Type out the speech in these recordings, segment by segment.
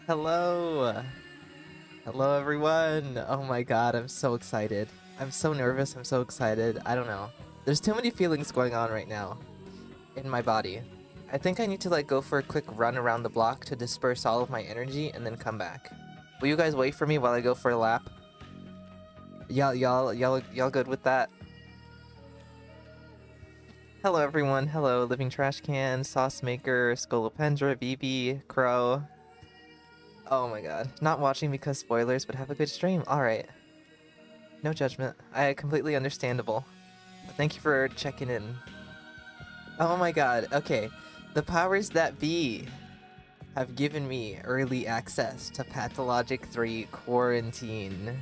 Hello! Hello, everyone! Oh my god, I'm so excited. I'm so nervous, I'm so excited. I don't know. There's too many feelings going on right now in my body. I think I need to go for a quick run around the block to disperse all of my energy and then come back. Will you guys wait for me while I go for a lap? Y'all good with that? Hello, everyone. Hello, Living Trash Can, Sauce Maker, Scolopendra, Vivi, Crow. Oh my god. Not watching because spoilers, but have a good stream. Alright. No judgment. Completely understandable. Thank you for checking in. Oh my god. Okay. The powers that be have given me early access to Pathologic 3 Quarantine.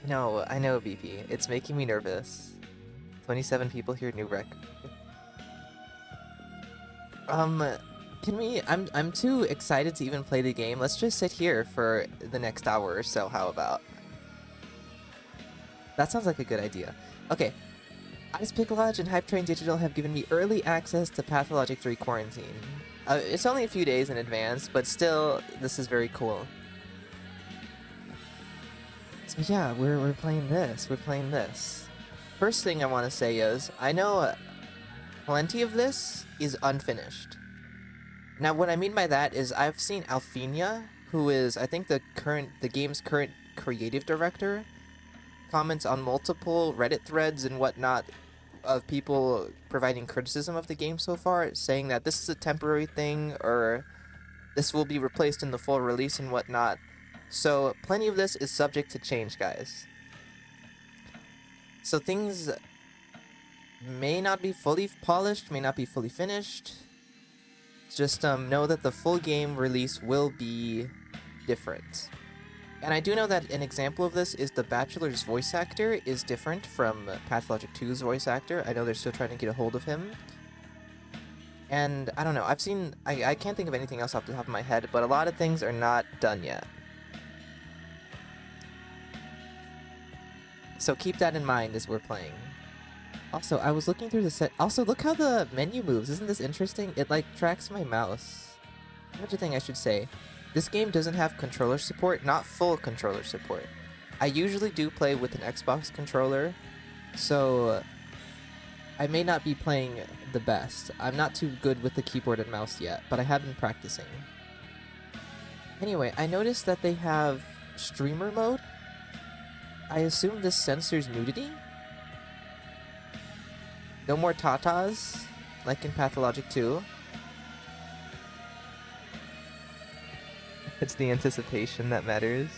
No, I know, BP. It's making me nervous. 27 people here, new rec. Can we... I'm too excited to even play the game. Let's just sit here for the next hour or so, how about? That sounds like a good idea. Okay. Ice Pick Lodge and Hype Train Digital have given me early access to Pathologic 3 Quarantine. It's only a few days in advance, but still, this is very cool. So yeah, we're playing this. We're playing this. First thing I want to say is, I know plenty of this is unfinished. Now, what I mean by that is I've seen Alphenia, who is, I think, the game's current creative director, comments on multiple Reddit threads and whatnot of people providing criticism of the game so far, saying that this is a temporary thing, or this will be replaced in the full release and whatnot. So, plenty of this is subject to change, guys. So things may not be fully polished, may not be fully finished. Just know that the full game release will be different. And I do know that an example of this is the Bachelor's voice actor is different from Pathologic 2's voice actor. I know they're still trying to get a hold of him. And I don't know, I can't think of anything else off the top of my head, but a lot of things are not done yet. So keep that in mind as we're playing. Also, I was looking through the set. Also, look how the menu moves. Isn't this interesting? It, tracks my mouse. Another thing I should say. This game doesn't have controller support, not full controller support. I usually do play with an Xbox controller, so I may not be playing the best. I'm not too good with the keyboard and mouse yet, but I have been practicing. Anyway, I noticed that they have streamer mode. I assume this censors nudity? No more tatas, like in Pathologic 2. It's the anticipation that matters.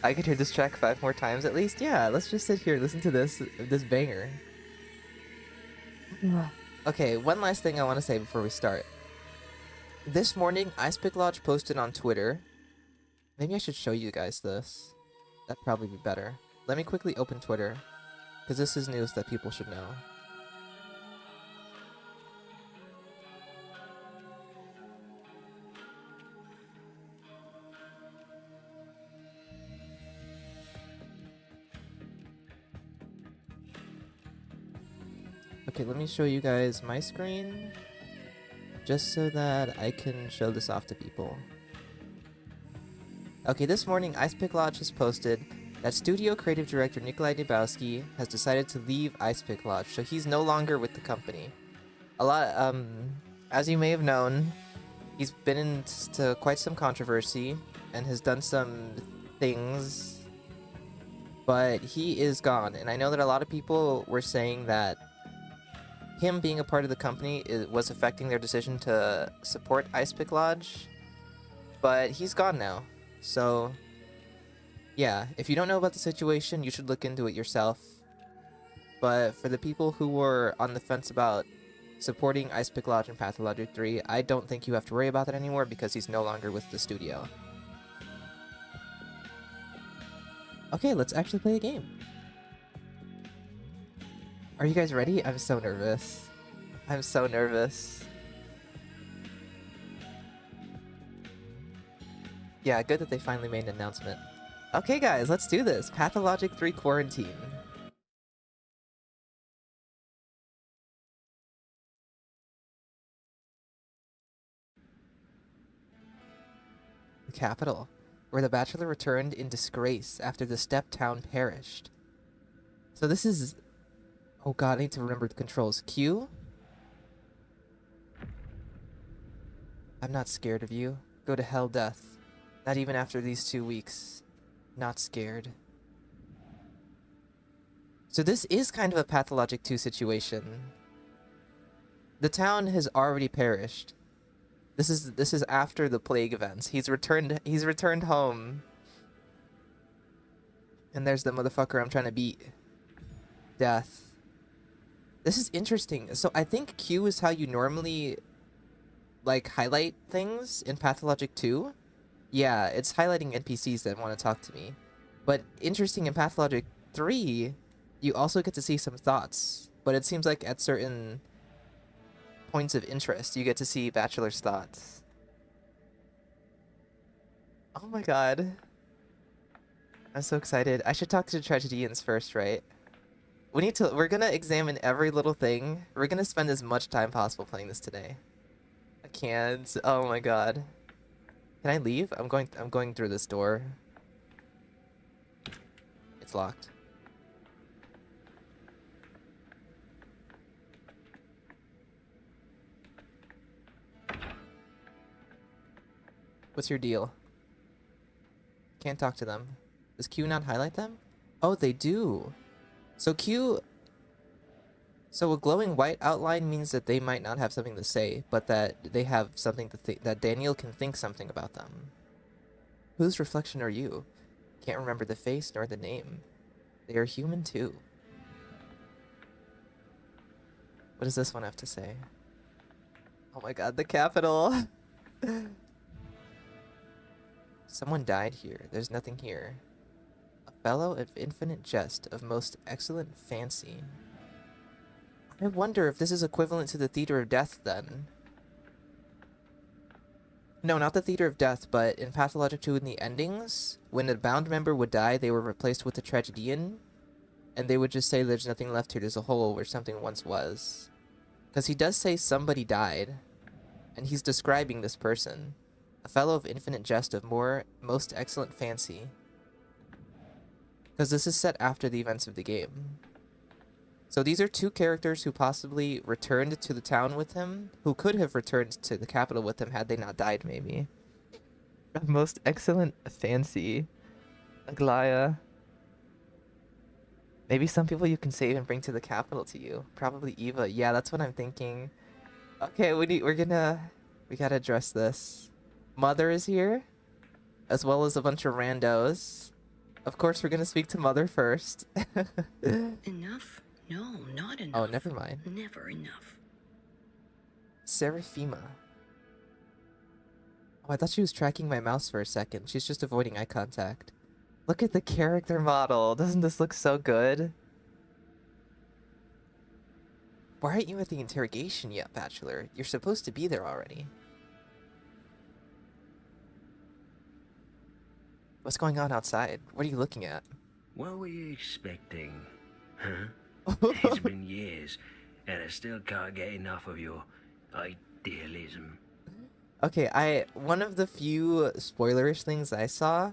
I could hear this track 5 more times at least. Yeah, let's just sit here, listen to this banger. Okay, one last thing I want to say before we start. This morning, Ice Pick Lodge posted on Twitter. Maybe I should show you guys this. That'd probably be better. Let me quickly open Twitter, because this is news that people should know. Okay, let me show you guys my screen, just so that I can show this off to people. Okay, this morning, Ice Pick Lodge has posted that studio creative director Daniil Dankovsky has decided to leave Ice Pick Lodge, so he's no longer with the company. As you may have known, he's been into quite some controversy and has done some things, but he is gone. And I know that a lot of people were saying that him being a part of the company was affecting their decision to support Ice Pick Lodge, but he's gone now. So, yeah, if you don't know about the situation, you should look into it yourself. But for the people who were on the fence about supporting Ice Pick Lodge and Pathologic 3, I don't think you have to worry about that anymore because he's no longer with the studio. Okay, let's actually play a game. Are you guys ready? I'm so nervous. I'm so nervous. Yeah, good that they finally made an announcement. Okay guys, let's do this. Pathologic 3 Quarantine. The capital, where the Bachelor returned in disgrace after the steppe town perished. So this is... Oh god, I need to remember the controls. Q? I'm not scared of you. Go to hell, death. Not even after these 2 weeks. Not scared. So this is kind of a Pathologic 2 situation. The town has already perished. This is after the plague events. He's returned home. And there's the motherfucker I'm trying to beat. Death. This is interesting. So I think Q is how you normally like highlight things in Pathologic 2. Yeah, it's highlighting NPCs that want to talk to me. But interesting, in Pathologic 3, you also get to see some thoughts. But it seems like at certain points of interest, you get to see Bachelor's thoughts. Oh my god. I'm so excited. I should talk to the tragedians first, right? We're gonna examine every little thing. We're gonna spend as much time possible playing this today. I can't. Oh my god. Can I leave? I'm going through this door. It's locked. What's your deal? Can't talk to them. Does Q not highlight them? Oh, they do. So So a glowing white outline means that they might not have something to say, but that they have something to think, that Daniil can think something about them. Whose reflection are you? Can't remember the face nor the name. They are human too. What does this one have to say? Oh my god, the capital! Someone died here. There's nothing here. A fellow of infinite jest, of most excellent fancy. I wonder if this is equivalent to the Theater of Death, then. No, not the Theater of Death, but in Pathologic 2 in the endings, when a bound member would die, they were replaced with a tragedian, and they would just say there's nothing left here, there's a hole where something once was. Because he does say somebody died, and he's describing this person. A fellow of infinite jest, of most excellent fancy. Because this is set after the events of the game. So these are two characters who possibly returned to the town with him, who could have returned to the capital with him had they not died, maybe. Most excellent fancy. Aglaya. Maybe some people you can save and bring to the capital to you. Probably Eva. Yeah, that's what I'm thinking. Okay, we gotta address this. Mother is here, as well as a bunch of randos. Of course, we're gonna speak to Mother first. Enough? No, not enough. Oh, never mind. Never enough. Seraphima. Oh, I thought she was tracking my mouse for a second. She's just avoiding eye contact. Look at the character model. Doesn't this look so good? Why aren't you at the interrogation yet, Bachelor? You're supposed to be there already. What's going on outside? What are you looking at? What were you expecting? Huh? It's been years, and I still can't get enough of your idealism. Okay, one of the few spoilerish things I saw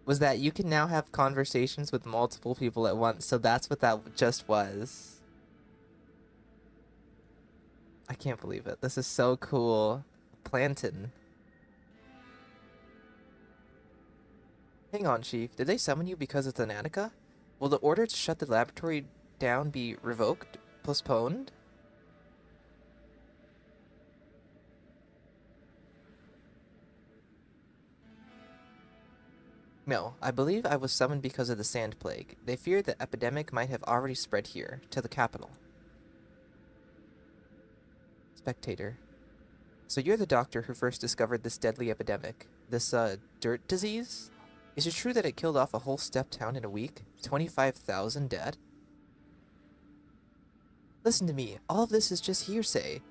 was that you can now have conversations with multiple people at once, so that's what that just was. I can't believe it. This is so cool. Plantain. Hang on, Chief. Did they summon you because it's an Attica? Will the order to shut the laboratory down be revoked? Postponed? No, I believe I was summoned because of the sand plague. They feared the epidemic might have already spread here, to the capital. Spectator. So you're the doctor who first discovered this deadly epidemic. This, dirt disease? Is it true that it killed off a whole steppe town in a week? 25,000 dead? Listen to me, all of this is just hearsay.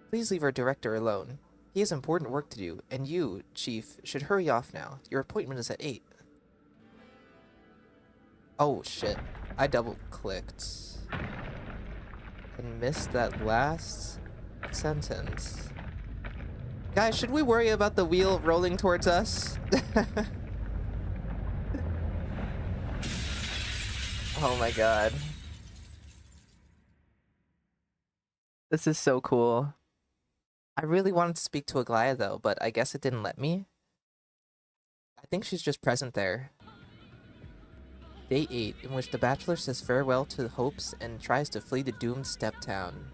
Please leave our director alone. He has important work to do, and you, Chief, should hurry off now. Your appointment is at 8. Oh shit, I double-clicked and missed that last sentence. Guys, should we worry about the wheel rolling towards us? Oh my god. This is so cool. I really wanted to speak to Aglaya though, but I guess it didn't let me. I think she's just present there. Day 8, in which the Bachelor says farewell to hopes and tries to flee the doomed steppe town.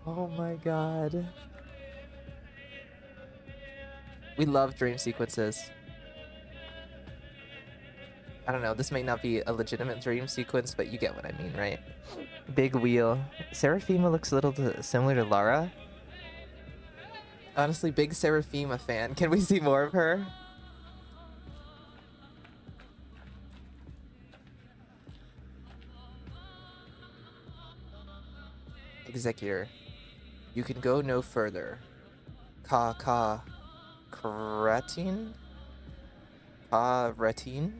Oh my god. We love dream sequences. I don't know, this may not be a legitimate dream sequence, but you get what I mean, right? Big wheel. Seraphima looks a little similar to Lara. Honestly, big Seraphima fan. Can we see more of her? Executor. You can go no further. Cretin? Cretin?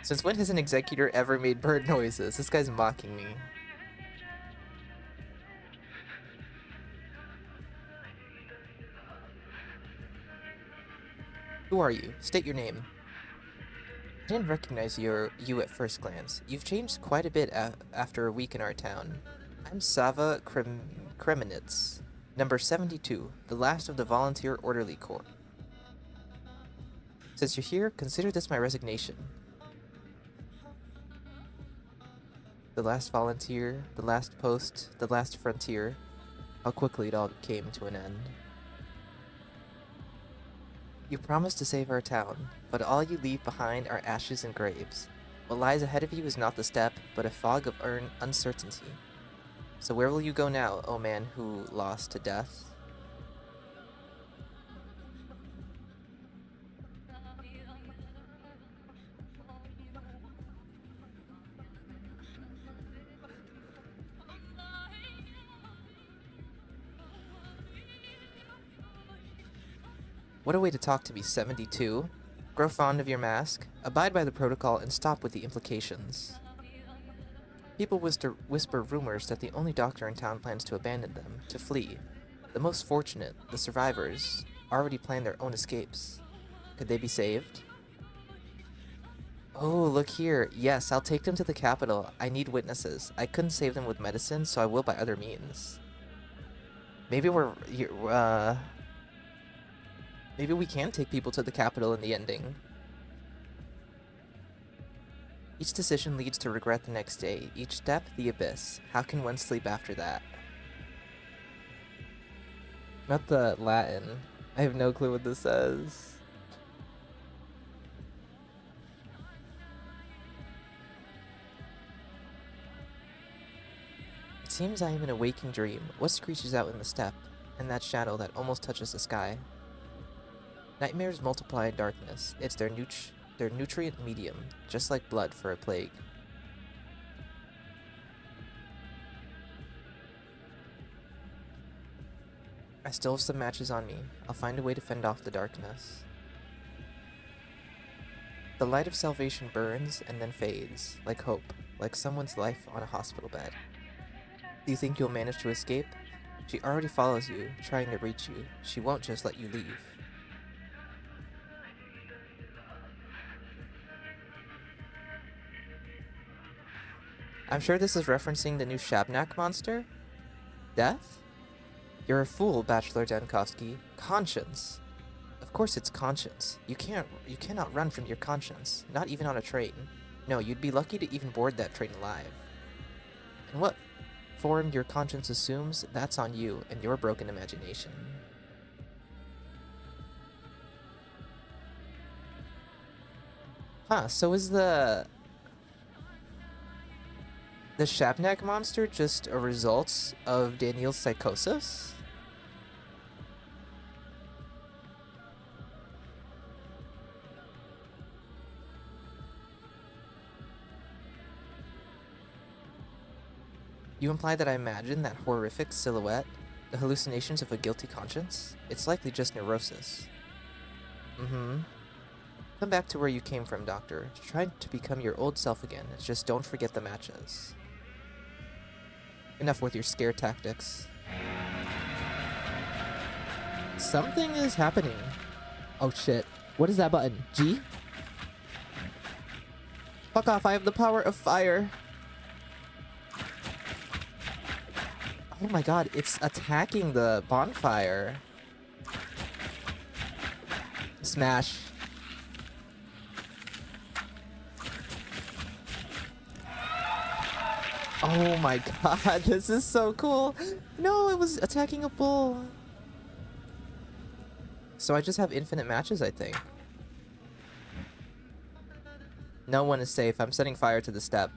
Since when has an executor ever made bird noises? This guy's mocking me. Who are you? State your name. I didn't recognize you at first glance. You've changed quite a bit after a week in our town. I'm Sava Kremenitz, number 72, the last of the volunteer orderly corps. Since you're here, consider this my resignation. The last volunteer, the last post, the last frontier. How quickly it all came to an end. You promised to save our town, but all you leave behind are ashes and graves. What lies ahead of you is not the steppe, but a fog of uncertainty. So where will you go now, O man who lost to death? What a way to talk to me, 72. Grow fond of your mask, abide by the protocol, and stop with the implications. People whisper rumors that the only doctor in town plans to abandon them, to flee. The most fortunate, the survivors, already plan their own escapes. Could they be saved? Oh, look here. Yes, I'll take them to the capital. I need witnesses. I couldn't save them with medicine, so I will by other means. Maybe maybe we can take people to the capital in the ending. Each decision leads to regret the next day. Each step, the abyss. How can one sleep after that? Not the Latin. I have no clue what this says. It seems I am in a waking dream. What screeches out in the steppe, and that shadow that almost touches the sky? Nightmares multiply in darkness. It's their nutrient medium, just like blood for a plague. I still have some matches on me. I'll find a way to fend off the darkness. The light of salvation burns and then fades, like hope, like someone's life on a hospital bed. Do you think you'll manage to escape? She already follows you, trying to reach you. She won't just let you leave. I'm sure this is referencing the new Shabnak monster? Death? You're a fool, Bachelor Dankovsky. Conscience. Of course it's conscience. You cannot run from your conscience, not even on a train. No, you'd be lucky to even board that train alive. And what form your conscience assumes, that's on you and your broken imagination. Huh, so is the Shabnak monster just a result of Daniil's psychosis? You imply that I imagine that horrific silhouette, the hallucinations of a guilty conscience? It's likely just neurosis. Mm-hmm. Come back to where you came from, Doctor. Try to become your old self again. Just don't forget the matches. Enough with your scare tactics. Something is happening. Oh shit. What is that button? G? Fuck off, I have the power of fire. Oh my god, it's attacking the bonfire. Smash. Oh my god, this is so cool. No, it was attacking a bull. So I just have infinite matches, I think. No one is safe. I'm setting fire to the step.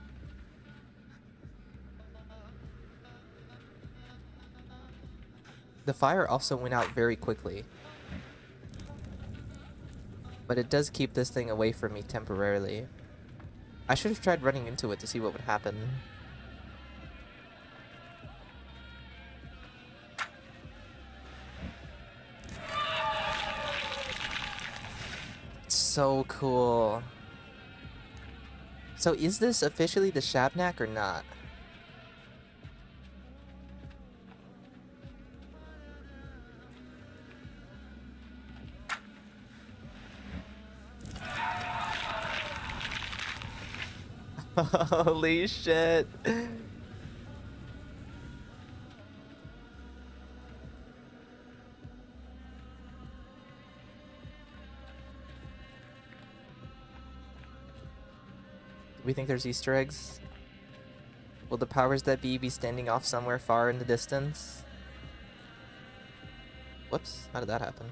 The fire also went out very quickly. But it does keep this thing away from me temporarily. I should have tried running into it to see what would happen. It's so cool. So is this officially the Shabnak or not? Holy shit. Do we think there's Easter eggs? Will the powers that be standing off somewhere far in the distance? Whoops, how did that happen?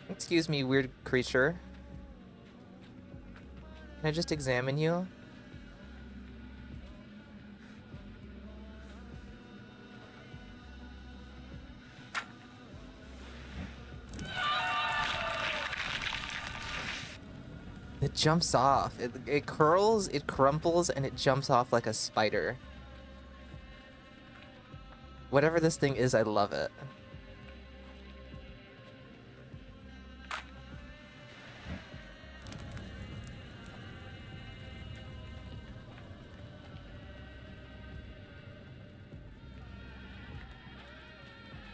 Excuse me, weird creature. Can I just examine you? It jumps off. It curls, it crumples, and it jumps off like a spider. Whatever this thing is, I love it.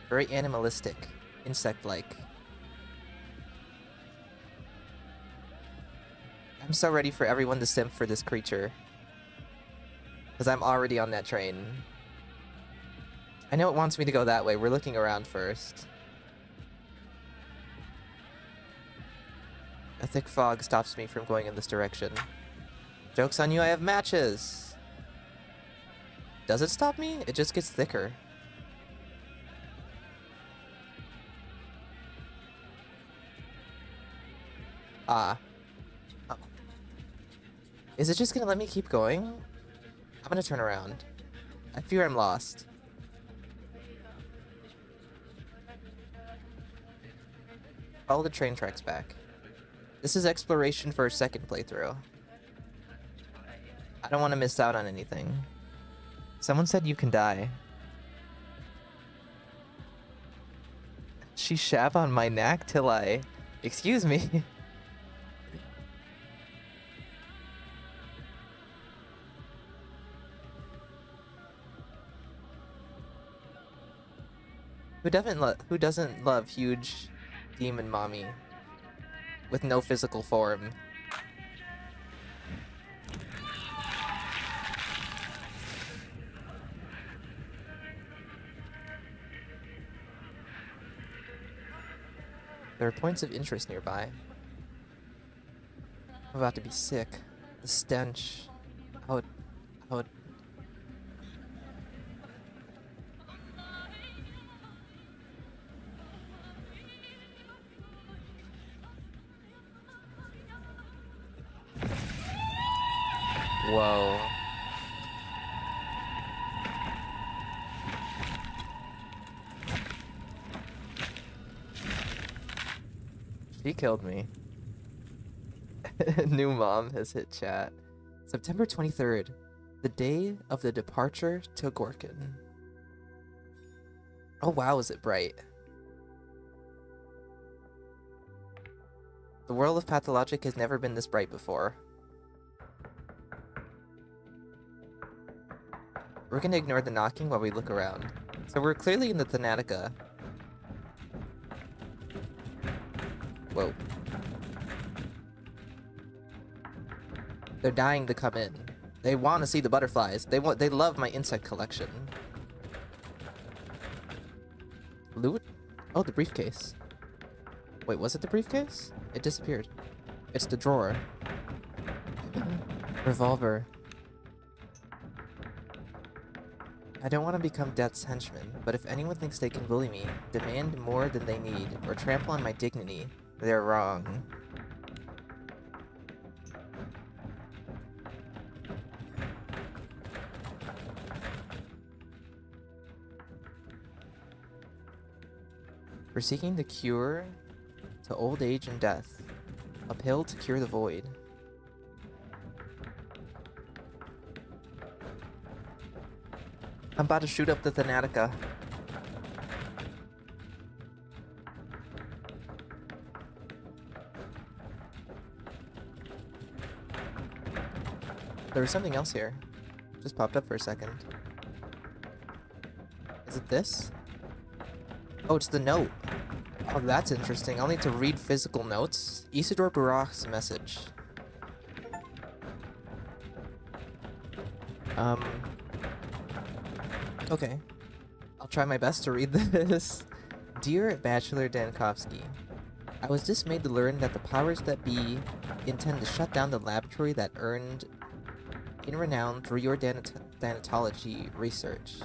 Very animalistic, insect-like. I'm so ready for everyone to simp for this creature. Because I'm already on that train. I know it wants me to go that way. We're looking around first. A thick fog stops me from going in this direction. Joke's on you, I have matches! Does it stop me? It just gets thicker. Ah. Oh. Is it just gonna let me keep going? I'm gonna turn around. I fear I'm lost. Follow the train tracks back. This is exploration for a second playthrough. I don't want to miss out on anything. Someone said you can die. She shab on my neck till I... Excuse me. Who doesn't love huge demon mommy with no physical form? There are points of interest nearby. I'm about to be sick. The stench. How it Whoa. She killed me. New mom has hit chat. September 23rd, the day of the departure to Gorkin. Oh wow, is it bright. The world of Pathologic has never been this bright before. We're gonna ignore the knocking while we look around. So we're clearly in the Thanatica. Whoa. They're dying to come in. They want to see the butterflies. They love my insect collection. Loot? Oh, the briefcase. Wait, was it the briefcase? It disappeared. It's the drawer. Revolver. I don't want to become Death's henchman, but if anyone thinks they can bully me, demand more than they need, or trample on my dignity, they're wrong. We're seeking the cure to old age and death. A pill to cure the void. I'm about to shoot up the Thanatica. There was something else here. Just popped up for a second. Is it this? Oh, it's the note. Oh, that's interesting. I'll need to read physical notes. Isidore Barach's message. Okay. I'll try my best to read this. Dear Bachelor Dankovsky, I was dismayed to learn that the powers that be intend to shut down the laboratory that earned in renown through your thanatology research.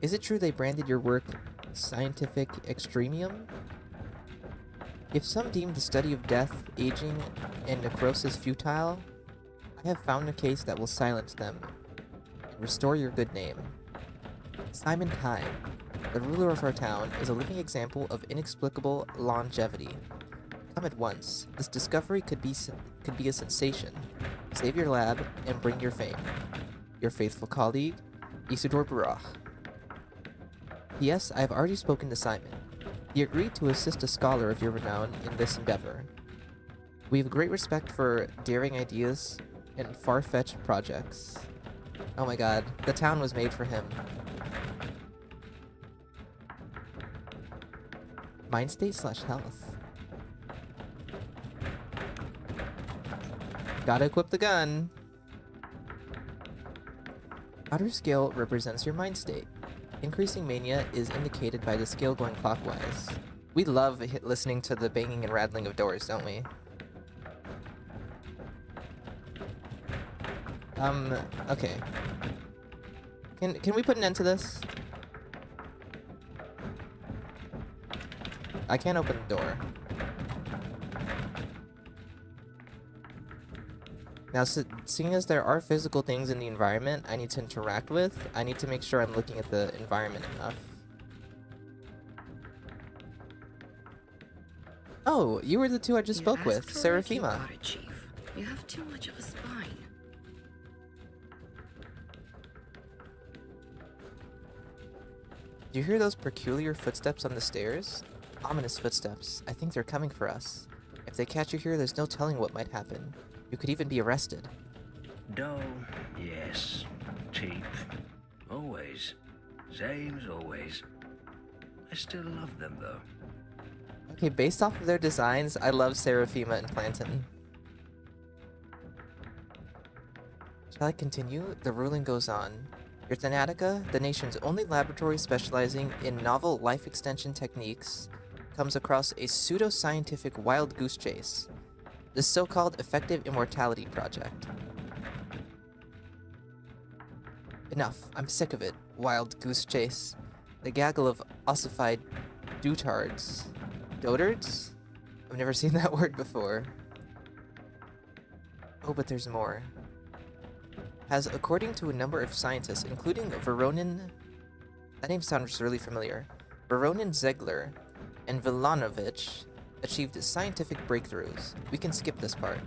Is it true they branded your work scientific extremium? If some deem the study of death, aging, and necrosis futile, I have found a case that will silence them and restore your good name. Simon Kai, the ruler of our town, is a living example of inexplicable longevity. Come at once. This discovery could be a sensation. Save your lab and bring your fame. Your faithful colleague, Isidore Barach. P.S. I have already spoken to Simon. He agreed to assist a scholar of your renown in this endeavor. We have great respect for daring ideas and far-fetched projects. Oh my god, the town was made for him. Mind state / health. Gotta equip the gun. Outer scale represents your mind state. Increasing mania is indicated by the scale going clockwise. We love listening to the banging and rattling of doors, don't we? Okay. Can we put an end to this? I can't open the door. Now, seeing as there are physical things in the environment I need to interact with, I need to make sure I'm looking at the environment enough. Oh, you were the two I just spoke with, asked for it, you Seraphima. got it, Chief. You have too much of a spine. Do you hear those peculiar footsteps on the stairs? Ominous footsteps. I think they're coming for us. If they catch you here, there's no telling what might happen. You could even be arrested. Dull, yes. Cheap. Always. Same as always. I still love them, though. Okay, based off of their designs, I love Seraphima and Plantain. Shall I continue? The ruling goes on. Your Thanatica, the nation's only laboratory specializing in novel life extension techniques, comes across a pseudo-scientific wild goose chase. The so-called Effective Immortality Project. Enough. I'm sick of it. Wild goose chase. The gaggle of ossified dotards. Dotards? I've never seen that word before. Oh, but there's more. Has, according to a number of scientists, including Veronin... That name sounds really familiar. Veronin Zegler and Vilanovich, achieved scientific breakthroughs. We can skip this part.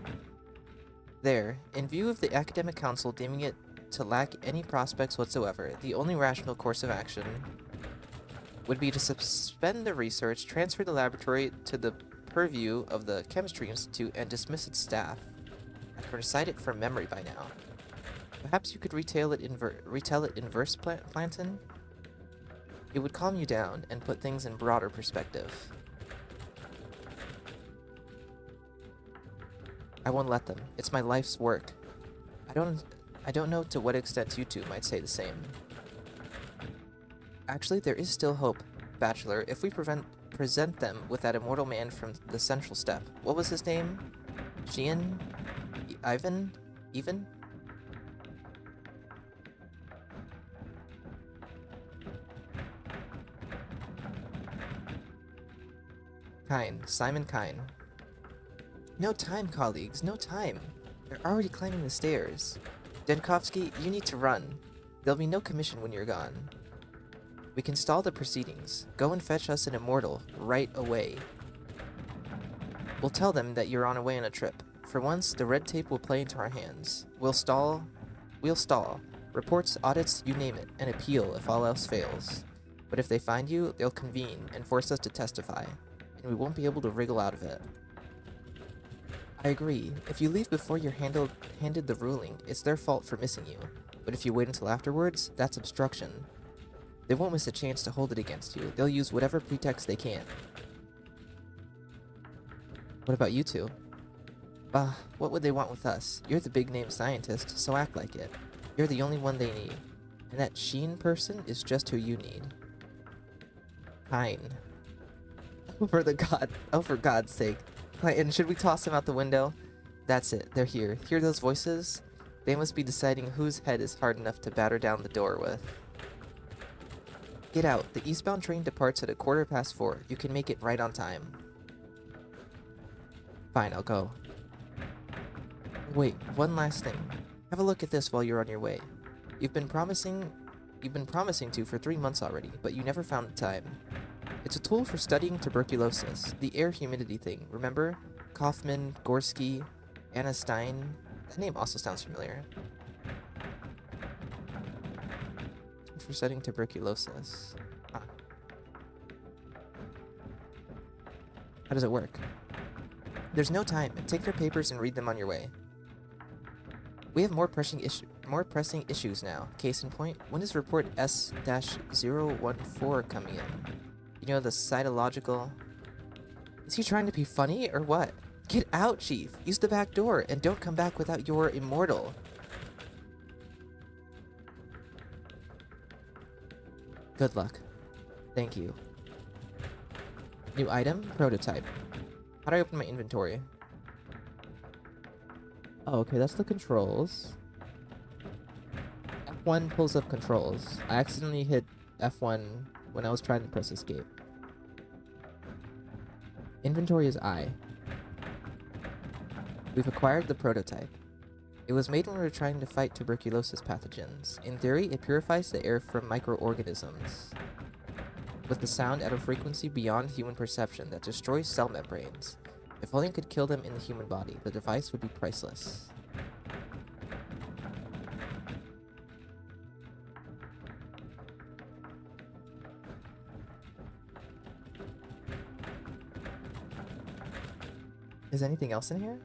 There, in view of the academic council deeming it to lack any prospects whatsoever, the only rational course of action would be to suspend the research, transfer the laboratory to the purview of the Chemistry Institute, and dismiss its staff. can recite it from memory by now. Perhaps you could retell it in verse, Planton? It would calm you down and put things in broader perspective. I won't let them. It's my life's work. I don't know to what extent you two might say the same. Actually, there is still hope, Bachelor, if we present them with that immortal man from the central step. What was his name? Gian? Ivan? Even? Kine. Simon Kine. No time, colleagues. No time. They're already climbing the stairs. Dankovsky, you need to run. There'll be no commission when you're gone. We can stall the proceedings. Go and fetch us an immortal right away. We'll tell them that you're on a trip. For once, the red tape will play into our hands. We'll stall. Reports, audits, you name it, and appeal if all else fails. But if they find you, they'll convene and force us to testify, and we won't be able to wriggle out of it. I agree. If you leave before you're handed the ruling, it's their fault for missing you. But if you wait until afterwards, that's obstruction. They won't miss a chance to hold it against you. They'll use whatever pretext they can. What about you two? What would they want with us? You're the big-name scientist, so act like it. You're the only one they need. And that Sheen person is just who you need. Fine. For God's sake. And should we toss him out the window? That's it. They're here. Hear those voices? They must be deciding whose head is hard enough to batter down the door with. Get out. The eastbound train departs at 4:15. You can make it right on time. Fine, I'll go. Wait, one last thing. Have a look at this while you're on your way. You've been promising to for 3 months already, but you never found the time. It's a tool for studying tuberculosis, the air humidity thing, remember? Kaufman, Gorski, Anna Stein. That name also sounds familiar. For studying tuberculosis. Huh. How does it work? There's no time. Take their papers and read them on your way. We have more pressing issues now. Case in point, when is report S-014 coming in? You know, the cytological... Is he trying to be funny, or what? Get out, Chief! Use the back door, and don't come back without your immortal! Good luck. Thank you. New item? Prototype. How do I open my inventory? Oh, okay, that's the controls. F1 pulls up controls. I accidentally hit F1 when I was trying to press escape. Inventory is I. We've acquired the prototype. It was made when we were trying to fight tuberculosis pathogens. In theory, it purifies the air from microorganisms with the sound at a frequency beyond human perception that destroys cell membranes. If only it could kill them in the human body, the device would be priceless. Is anything else in here?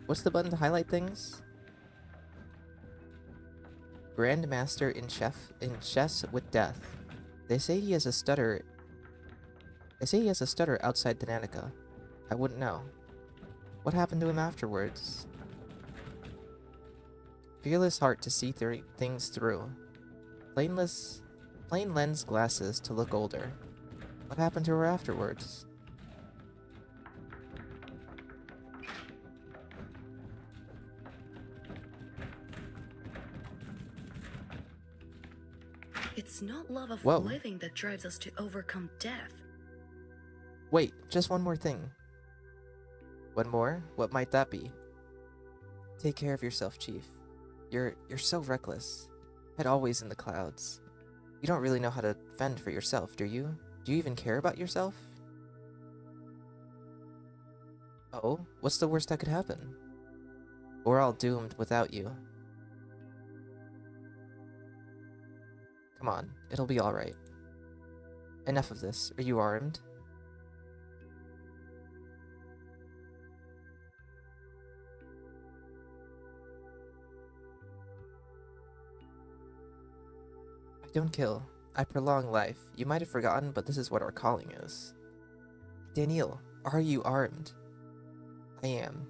What's the button to highlight things? Grandmaster in chess with death. They say he has a stutter. Outside Danica. I wouldn't know. What happened to him afterwards? Fearless heart to see things through. Plain lens glasses to look older. What happened to her afterwards? It's not love of Whoa. living that drives us to overcome death. Wait, just one more thing. One more? What might that be? Take care of yourself, Chief. You're so reckless. Head always in the clouds. You don't really know how to fend for yourself, do you? Do you even care about yourself? Oh, what's the worst that could happen? We're all doomed without you. Come on, it'll be alright. Enough of this. Are you armed? don't kill. I prolong life. You might have forgotten, but this is what our calling is. Daniil, are you armed? I am.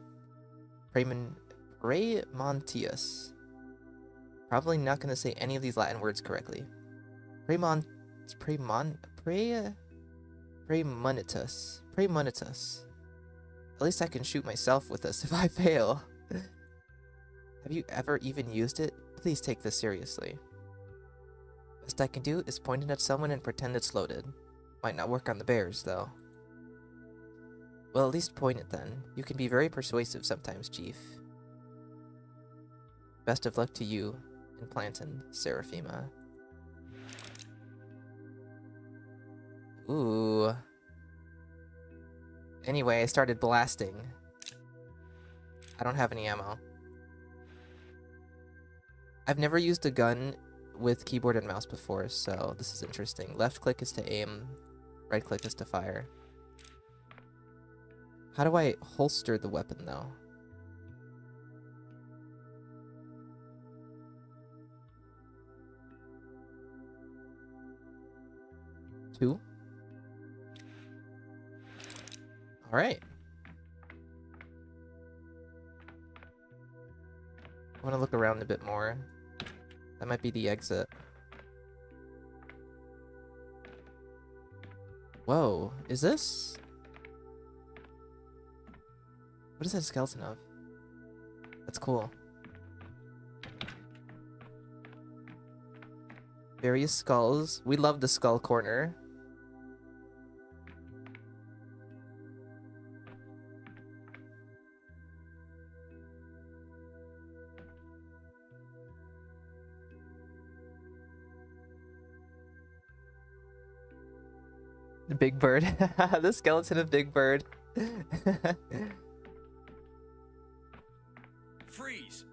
Premontius. Probably not going to say any of these Latin words correctly. Premonitus. Premonitus. At least I can shoot myself with this if I fail. Have you ever even used it? Please take this seriously. Best I can do is point it at someone and pretend it's loaded. Might not work on the bears, though. Well, at least point it then. You can be very persuasive sometimes, Chief. Best of luck to you and Planton, Seraphima. Ooh. Anyway, I started blasting. I don't have any ammo. I've never used a gun with keyboard and mouse before, so this is interesting. Left click is to aim, right click is to fire. How do I holster the weapon, though? Two? Alright. I want to look around a bit more. That might be the exit. Whoa, is this? What is that skeleton of? That's cool. Various skulls. We love the skull corner. The Big Bird. The skeleton of Big Bird. Freeze.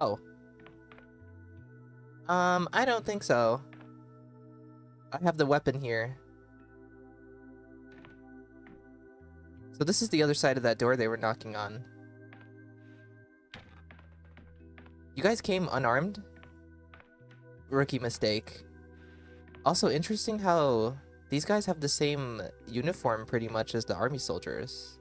Oh. I don't think so. I have the weapon here. So this is the other side of that door they were knocking on. You guys came unarmed? Rookie mistake. Also interesting how these guys have the same uniform pretty much as the army soldiers.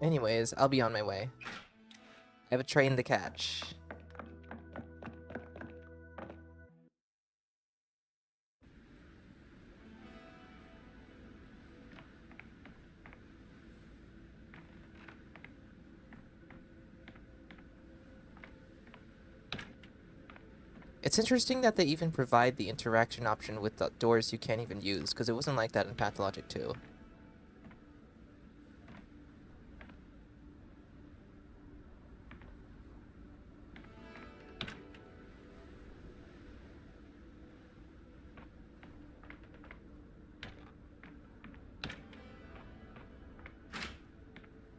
Anyways, I'll be on my way. I have a train to catch. It's interesting that they even provide the interaction option with the doors you can't even use, because it wasn't like that in Pathologic 2.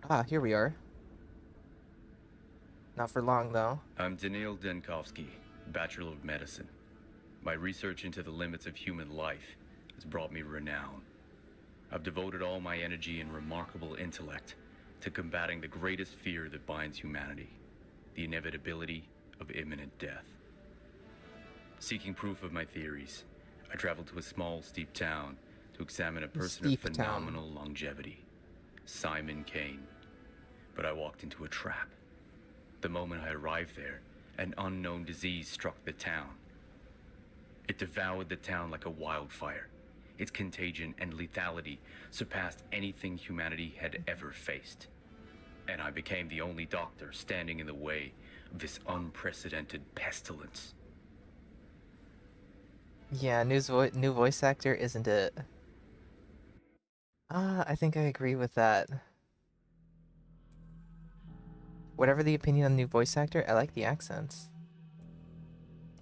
Ah, here we are. Not for long, though. I'm Daniil Dankovsky, Bachelor of Medicine. My research into the limits of human life has brought me renown. I've devoted all my energy and remarkable intellect to combating the greatest fear that binds humanity, the inevitability of imminent death. Seeking proof of my theories, I traveled to a small, steep town to examine a person of phenomenal longevity, Simon Kane. But I walked into a trap. The moment I arrived there, an unknown disease struck the town. It devoured the town like a wildfire. Its contagion and lethality surpassed anything humanity had ever faced. And I became the only doctor standing in the way of this unprecedented pestilence. Yeah, new voice actor, isn't it? I think I agree with that. Whatever the opinion on the new voice actor, I like the accents.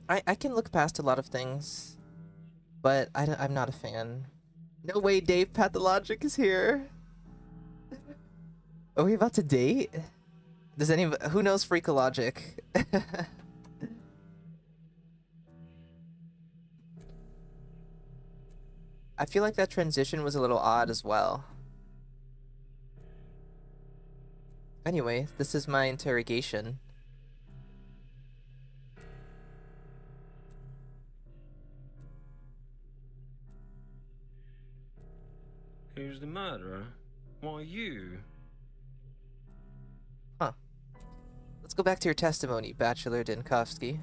I can look past a lot of things, but I'm not a fan. No way, Dave Pathologic is here. Are we about to date? Does anybody... Who knows Freakologic? I feel like that transition was a little odd as well. Anyway, this is my interrogation. murderer? Why you? Huh. Let's go back to your testimony, Bachelor Dankovsky.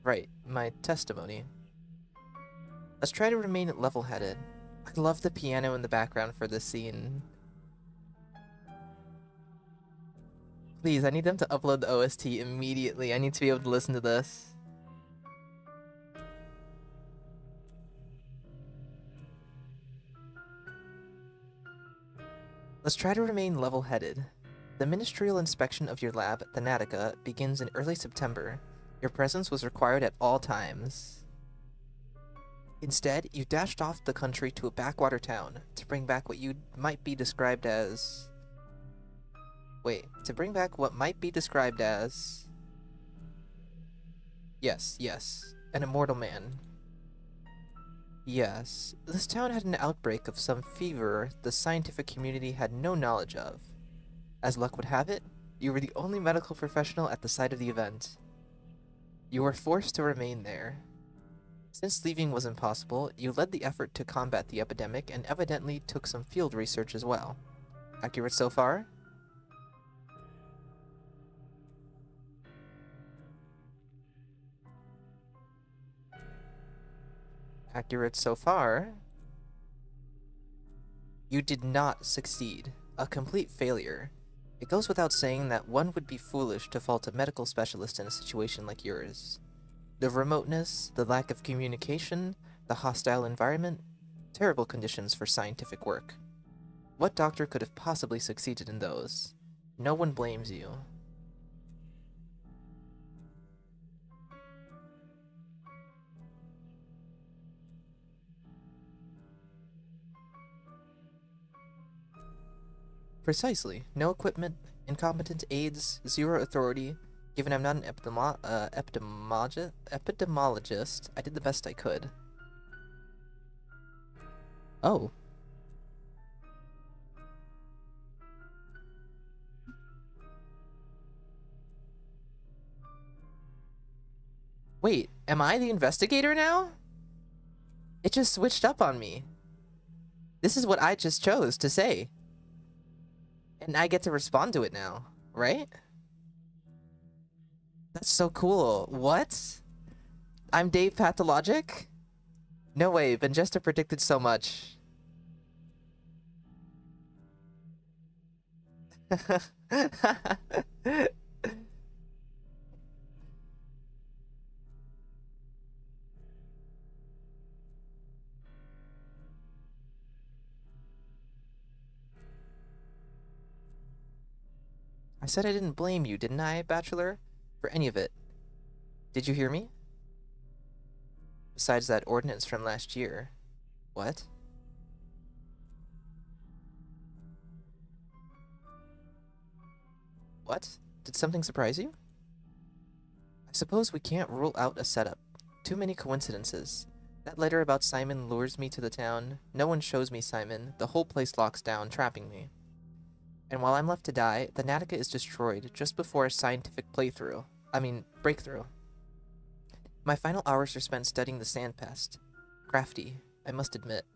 Right, my testimony. Let's try to remain level-headed. I love the piano in the background for this scene. Please, I need them to upload the OST immediately. I need to be able to listen to this. Let's try to remain level-headed. The ministerial inspection of your lab, the Natica, begins in early September. Your presence was required at all times. Instead, you dashed off the country to a backwater town to bring back what you might be described as... Wait, to bring back what might be described as... Yes, an immortal man. Yes, this town had an outbreak of some fever the scientific community had no knowledge of. As luck would have it, you were the only medical professional at the site of the event. You were forced to remain there. Since leaving was impossible, you led the effort to combat the epidemic and evidently took some field research as well. Accurate so far? Accurate so far? You did not succeed. A complete failure. It goes without saying that one would be foolish to fault a medical specialist in a situation like yours. The remoteness, the lack of communication, the hostile environment, terrible conditions for scientific work. What doctor could have possibly succeeded in those? No one blames you. Precisely. No equipment, incompetent aides, zero authority. Given I'm not an epidemiologist, I did the best I could. Oh. Wait, am I the investigator now? It just switched up on me. This is what I just chose to say. And I get to respond to it now, right? That's so cool. What? I'm Dave Pathologic? No way, Benjester predicted so much. I said I didn't blame you, didn't I, Bachelor? For any of it. Did you hear me? Besides that ordinance from last year. What? What? Did something surprise you? I suppose we can't rule out a setup. Too many coincidences. That letter about Simon lures me to the town. No one shows me Simon. The whole place locks down, trapping me. And while I'm left to die, the Natica is destroyed just before a scientific breakthrough. My final hours are spent studying the sand pest. Crafty, I must admit.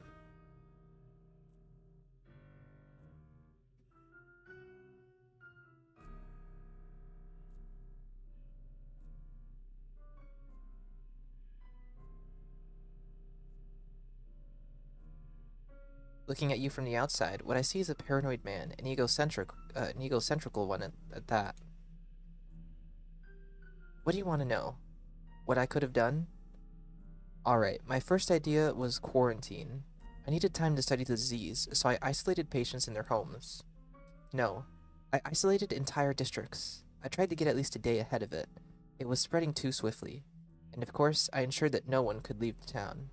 Looking at you from the outside, what I see is a paranoid man, an egocentrical one at that. What do you want to know? What I could have done? Alright, my first idea was quarantine. I needed time to study the disease, so I isolated patients in their homes. No, I isolated entire districts. I tried to get at least a day ahead of it. It was spreading too swiftly. And of course, I ensured that no one could leave the town.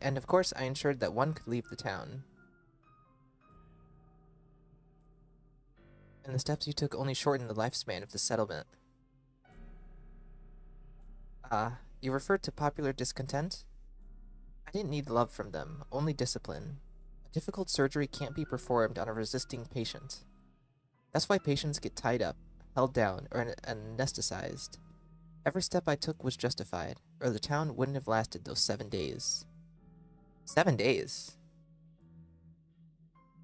And of course I ensured that one could leave the town. And the steps you took only shortened the lifespan of the settlement. You referred to popular discontent? I didn't need love from them, only discipline. A difficult surgery can't be performed on a resisting patient. That's why patients get tied up, held down, or anesthetized. Every step I took was justified, or the town wouldn't have lasted those 7 days. 7 days?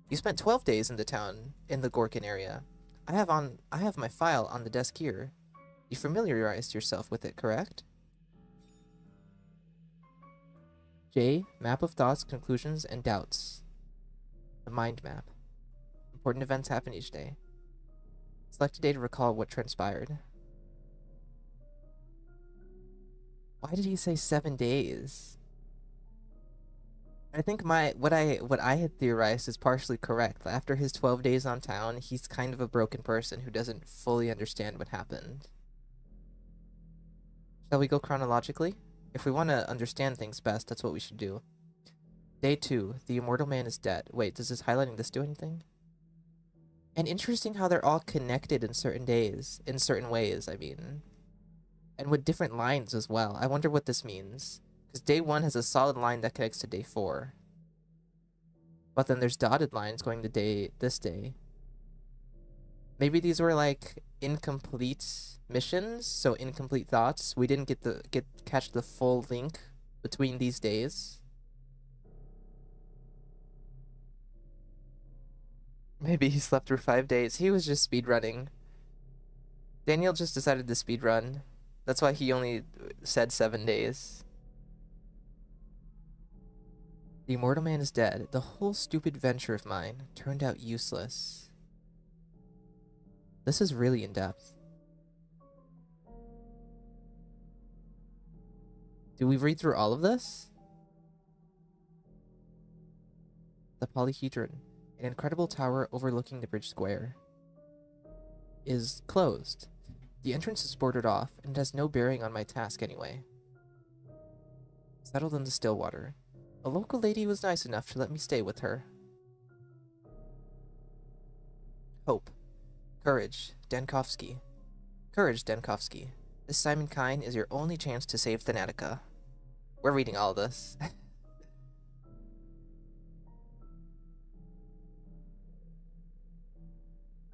You spent 12 days in the town, in the Gorkin area. I have my file on the desk here. You familiarized yourself with it, correct? J. Map of thoughts, conclusions, and doubts. The mind map. Important events happen each day. Select a day to recall what transpired. Why did he say 7 days? I think what I had theorized is partially correct. After his 12 days on town, he's kind of a broken person who doesn't fully understand what happened. Shall we go chronologically? If we want to understand things best, that's what we should do. Day 2, the immortal man is dead. Wait, does this highlighting this do anything? And interesting how they're all connected in certain ways, I mean. And with different lines as well. I wonder what this means. Because day 1 has a solid line that connects to day 4. But then there's dotted lines going to this day. Maybe these were like incomplete missions, so incomplete thoughts. We didn't catch the full link between these days. Maybe he slept through 5 days. He was just speedrunning. Daniil just decided to speedrun. That's why he only said 7 days. The immortal man is dead. The whole stupid venture of mine turned out useless. This is really in-depth. Do we read through all of this? The polyhedron, an incredible tower overlooking the bridge square, is closed. The entrance is boarded off, and it has no bearing on my task anyway. Settled in the Stillwater. A local lady was nice enough to let me stay with her. Hope. Courage, Dankovsky. Courage, Dankovsky. This Simon Kine is your only chance to save Thanatica. We're reading all this. Can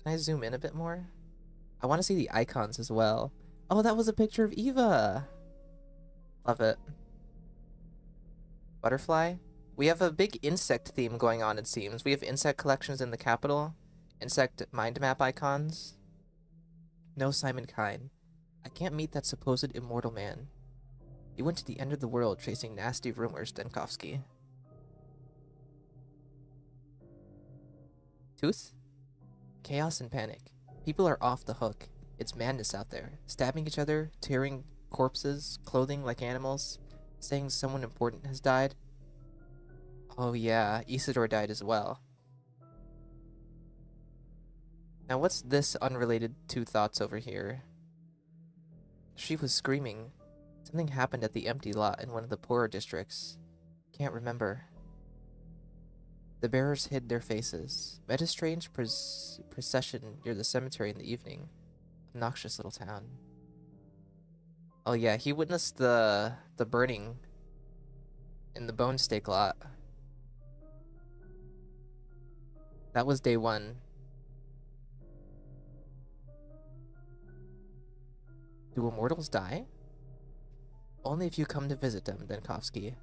I zoom in a bit more? I want to see the icons as well. Oh, that was a picture of Eva. Love it. Butterfly. We have a big insect theme going on, it seems. We have insect collections in the capital. Insect mind map icons. No Simon Kine. I can't meet that supposed immortal man. He went to the end of the world chasing nasty rumors, Dankovsky. Tooth? Chaos and panic. People are off the hook. It's madness out there. Stabbing each other, tearing corpses, clothing like animals, saying someone important has died. Oh yeah, Isidore died as well. Now what's this unrelated to thoughts over here? She was screaming. Something happened at the empty lot in one of the poorer districts. Can't remember. The bearers hid their faces. Met a strange procession near the cemetery in the evening. Obnoxious little town. Oh yeah, he witnessed the burning in the bone stake lot. That was day 1. Do immortals die? Only if you come to visit them, Dankovsky.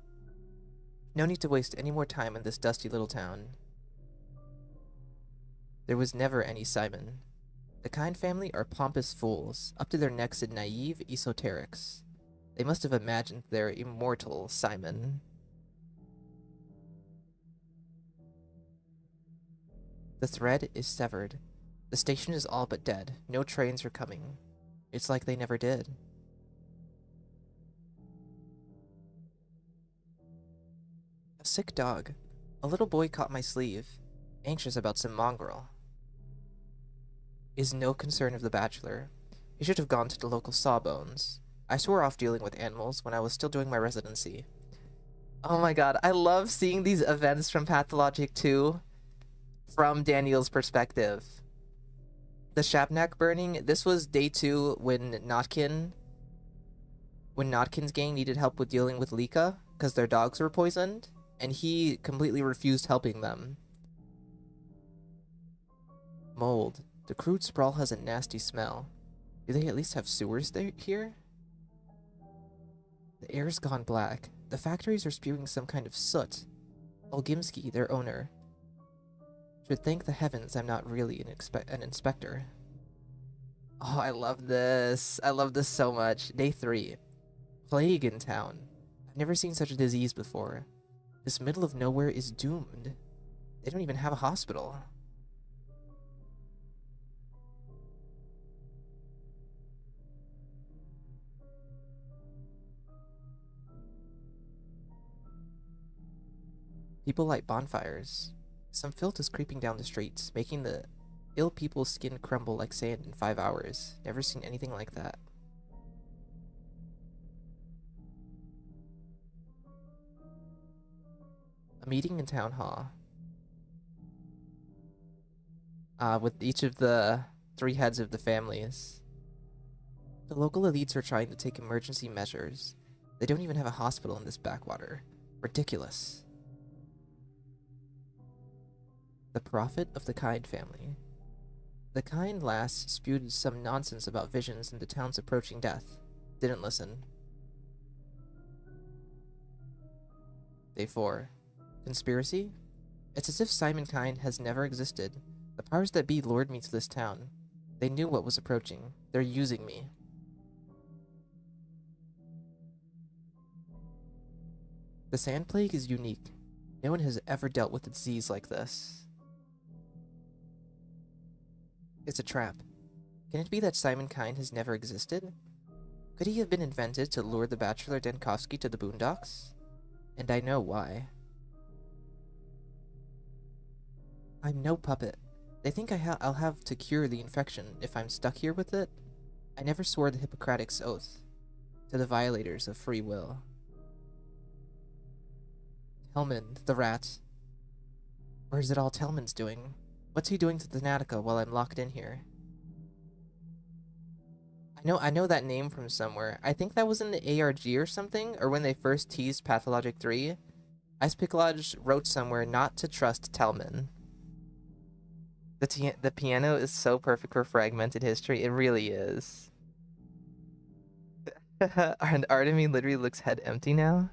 No need to waste any more time in this dusty little town. There was never any Simon. The Kine family are pompous fools, up to their necks in naive esoterics. They must have imagined their immortal Simon. The thread is severed. The station is all but dead. No trains are coming. It's like they never did. A sick dog. A little boy caught my sleeve, anxious about some mongrel. Is no concern of the Bachelor. He should have gone to the local sawbones. I swore off dealing with animals when I was still doing my residency. Oh my god, I love seeing these events from Pathologic 2 from Daniil's perspective. The Shabnak burning, this was day 2 when Notkin's gang needed help with dealing with Lika because their dogs were poisoned, and he completely refused helping them. Mold. The crude sprawl has a nasty smell. Do they at least have sewers here? The air's gone black. The factories are spewing some kind of soot. Olgimsky, their owner, should thank the heavens I'm not really an inspector. Oh, I love this. I love this so much. Day 3. Plague in town. I've never seen such a disease before. This middle of nowhere is doomed. They don't even have a hospital. People light bonfires. Some filth is creeping down the streets, making the ill people's skin crumble like sand in 5 hours. Never seen anything like that. A meeting in town hall. With each of the 3 heads of the families. The local elites are trying to take emergency measures. They don't even have a hospital in this backwater. Ridiculous. The prophet of the Kind family. The Kind lass spewed some nonsense about visions and the town's approaching death. Didn't listen. Day 4. Conspiracy? It's as if Simon Kind has never existed. The powers that be lured me to this town. They knew what was approaching. They're using me. The Sand Plague is unique. No one has ever dealt with a disease like this. It's a trap. Can it be that Simon Kind has never existed? Could he have been invented to lure the Bachelor Dankovsky to the boondocks? And I know why. I'm no puppet. They think I'll have to cure the infection if I'm stuck here with it. I never swore the Hippocratic oath to the violators of free will. Telman, the rat. Or is it all Telman's doing? What's he doing to the Natica while I'm locked in here? I know that name from somewhere. I think that was in the ARG or something, or when they first teased Pathologic 3. Ice Pick Lodge wrote somewhere not to trust Telman. The piano is so perfect for fragmented history. It really is. And Artemy literally looks head empty now.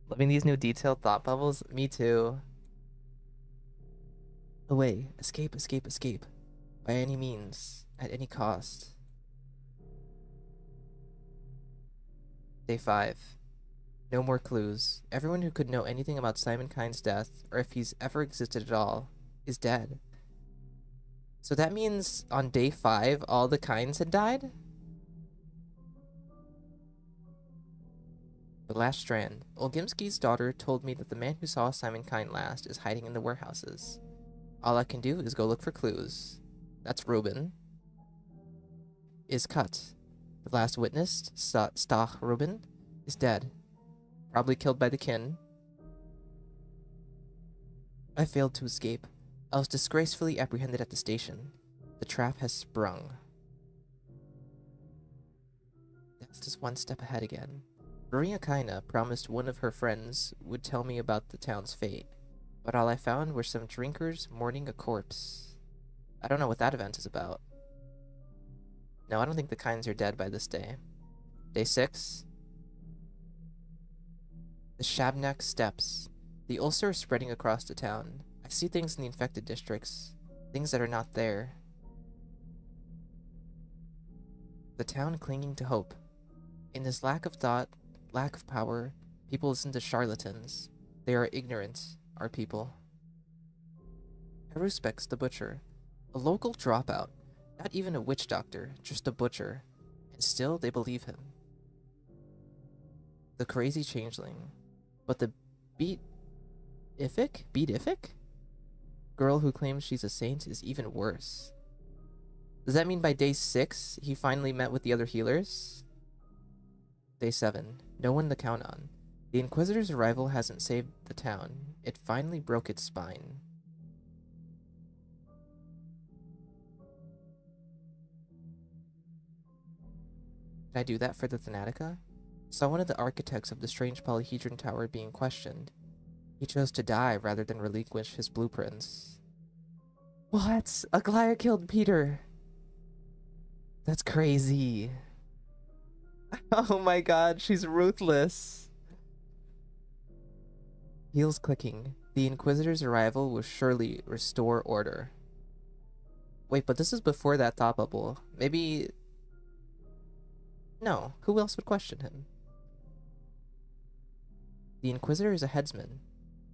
Loving these new detailed thought bubbles. Me too. Away. Escape, escape, escape. By any means. At any cost. Day 5. No more clues. Everyone who could know anything about Simon Kind's death, or if he's ever existed at all, is dead. So that means on day 5, all the Kinds had died? The last strand. Olgimsky's daughter told me that the man who saw Simon Kind last is hiding in the warehouses. All I can do is go look for clues. That's Reuben. Is cut. The last witness, Stach Reuben, is dead. Probably killed by the kin. I failed to escape. I was disgracefully apprehended at the station. The trap has sprung. That's just one step ahead again. Maria Kaina promised one of her friends would tell me about the town's fate, but all I found were some drinkers mourning a corpse. I don't know what that event is about. No, I don't think the Kinds are dead by this day. Day 6. The Shabnak Steppes. The ulcer is spreading across the town. I see things in the infected districts, things that are not there. The town clinging to hope. In this lack of thought, lack of power, people listen to charlatans. They are ignorant, our people. Haruspeks the butcher. A local dropout. Not even a witch doctor, just a butcher. And still they believe him. The crazy changeling. But the beatific girl who claims she's a saint is even worse. Does that mean by day 6, he finally met with the other healers? Day 7. No one to count on. The Inquisitor's arrival hasn't saved the town. It finally broke its spine. Did I do that for the Thanatica? Saw one of the architects of the strange polyhedron tower being questioned. He chose to die rather than relinquish his blueprints. What? Aglaya killed Peter! That's crazy. Oh my god, she's ruthless. Heels clicking. The Inquisitor's arrival will surely restore order. Wait, but this is before that thought bubble. Maybe... No, who else would question him? The Inquisitor is a headsman.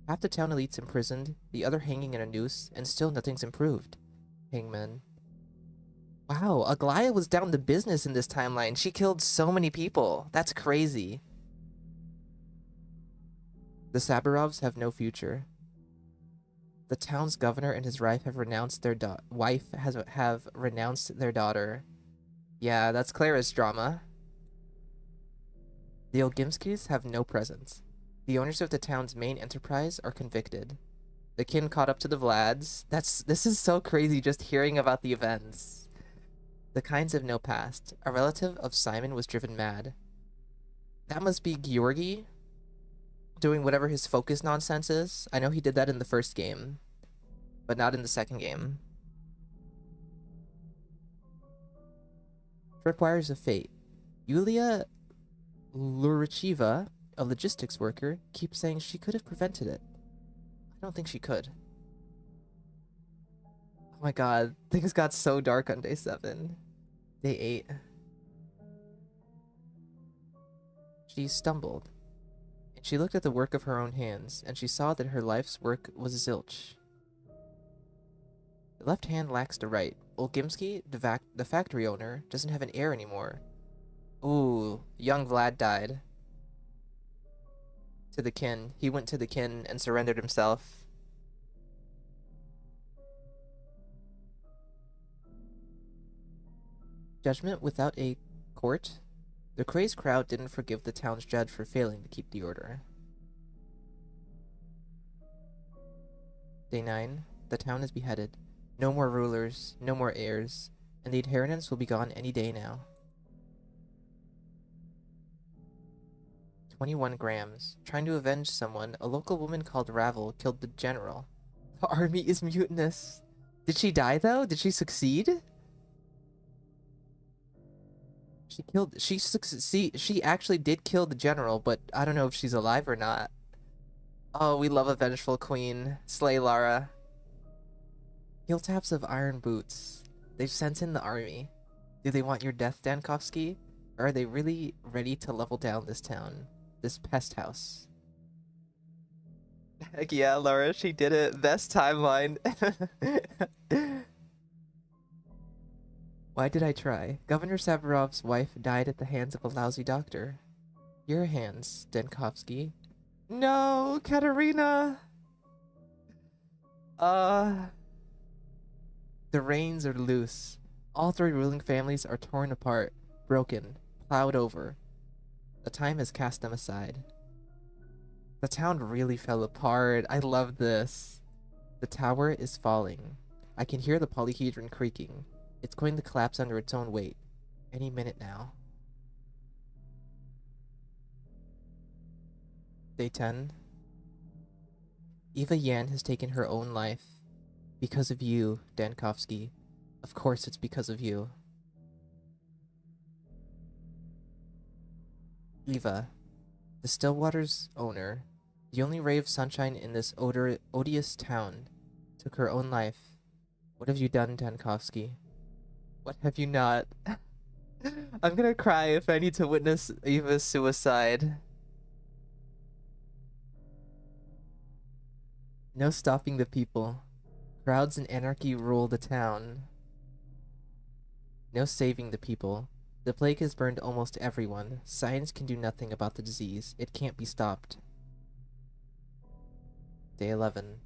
Half the town elite's imprisoned, the other hanging in a noose, and still nothing's improved. Hangman. Wow, Aglaya was down to business in this timeline. She killed so many people. That's crazy. The Saburovs have no future. The town's governor and his wife have renounced their have renounced their daughter. Yeah, that's Clara's drama. The Olgimskis have no presence. The owners of the town's main enterprise are convicted. The kin caught up to the Vlads. This is so crazy just hearing about the events. The kinds have no past. A relative of Simon was driven mad. That must be Georgi doing whatever his focus nonsense is. I know he did that in the first game, but not in the second game. Tripwires of fate. Yulia Lurichiva, a logistics worker, keeps saying she could have prevented it. I don't think she could. Oh my god, things got so dark on day 7. Day 8. She stumbled. And she looked at the work of her own hands, and she saw that her life's work was zilch. The left hand lacks the right. Olgimsky, the factory owner, doesn't have an heir anymore. Ooh, young Vlad died. To the kin. He went to the kin and surrendered himself. Judgment without a court? The crazed crowd didn't forgive the town's judge for failing to keep the order. Day 9. The town is beheaded. No more rulers, no more heirs, and the inheritance will be gone any day now. 21 grams. Trying to avenge someone, a local woman called Ravel killed the general. The army is mutinous. Did she die though? Did she succeed? She actually did kill the general, but I don't know if she's alive or not. Oh, we love a vengeful queen. Slay Lara. Heel taps of iron boots. They've sent in the army. Do they want your death, Dankovsky? Or are they really ready to level down this town? This pest house? Heck yeah, Lara, she did it. Best timeline. Why did I try? Governor Saburov's wife died at the hands of a lousy doctor. Your hands, Dankovsky. No, Katerina! The reins are loose. All 3 ruling families are torn apart, broken, plowed over. The time has cast them aside. The town really fell apart. I love this. The tower is falling. I can hear the polyhedron creaking. It's going to collapse under its own weight. Any minute now. Day 10. Eva Yan has taken her own life. Because of you, Dankovsky. Of course it's because of you. Eva, the Stillwater's owner, the only ray of sunshine in this odious town, took her own life. What have you done, Dankovsky? What have you not? I'm gonna cry if I need to witness Eva's suicide. No stopping the people. Crowds and anarchy rule the town. No saving the people. The plague has burned almost everyone. Science can do nothing about the disease. It can't be stopped. Day 11.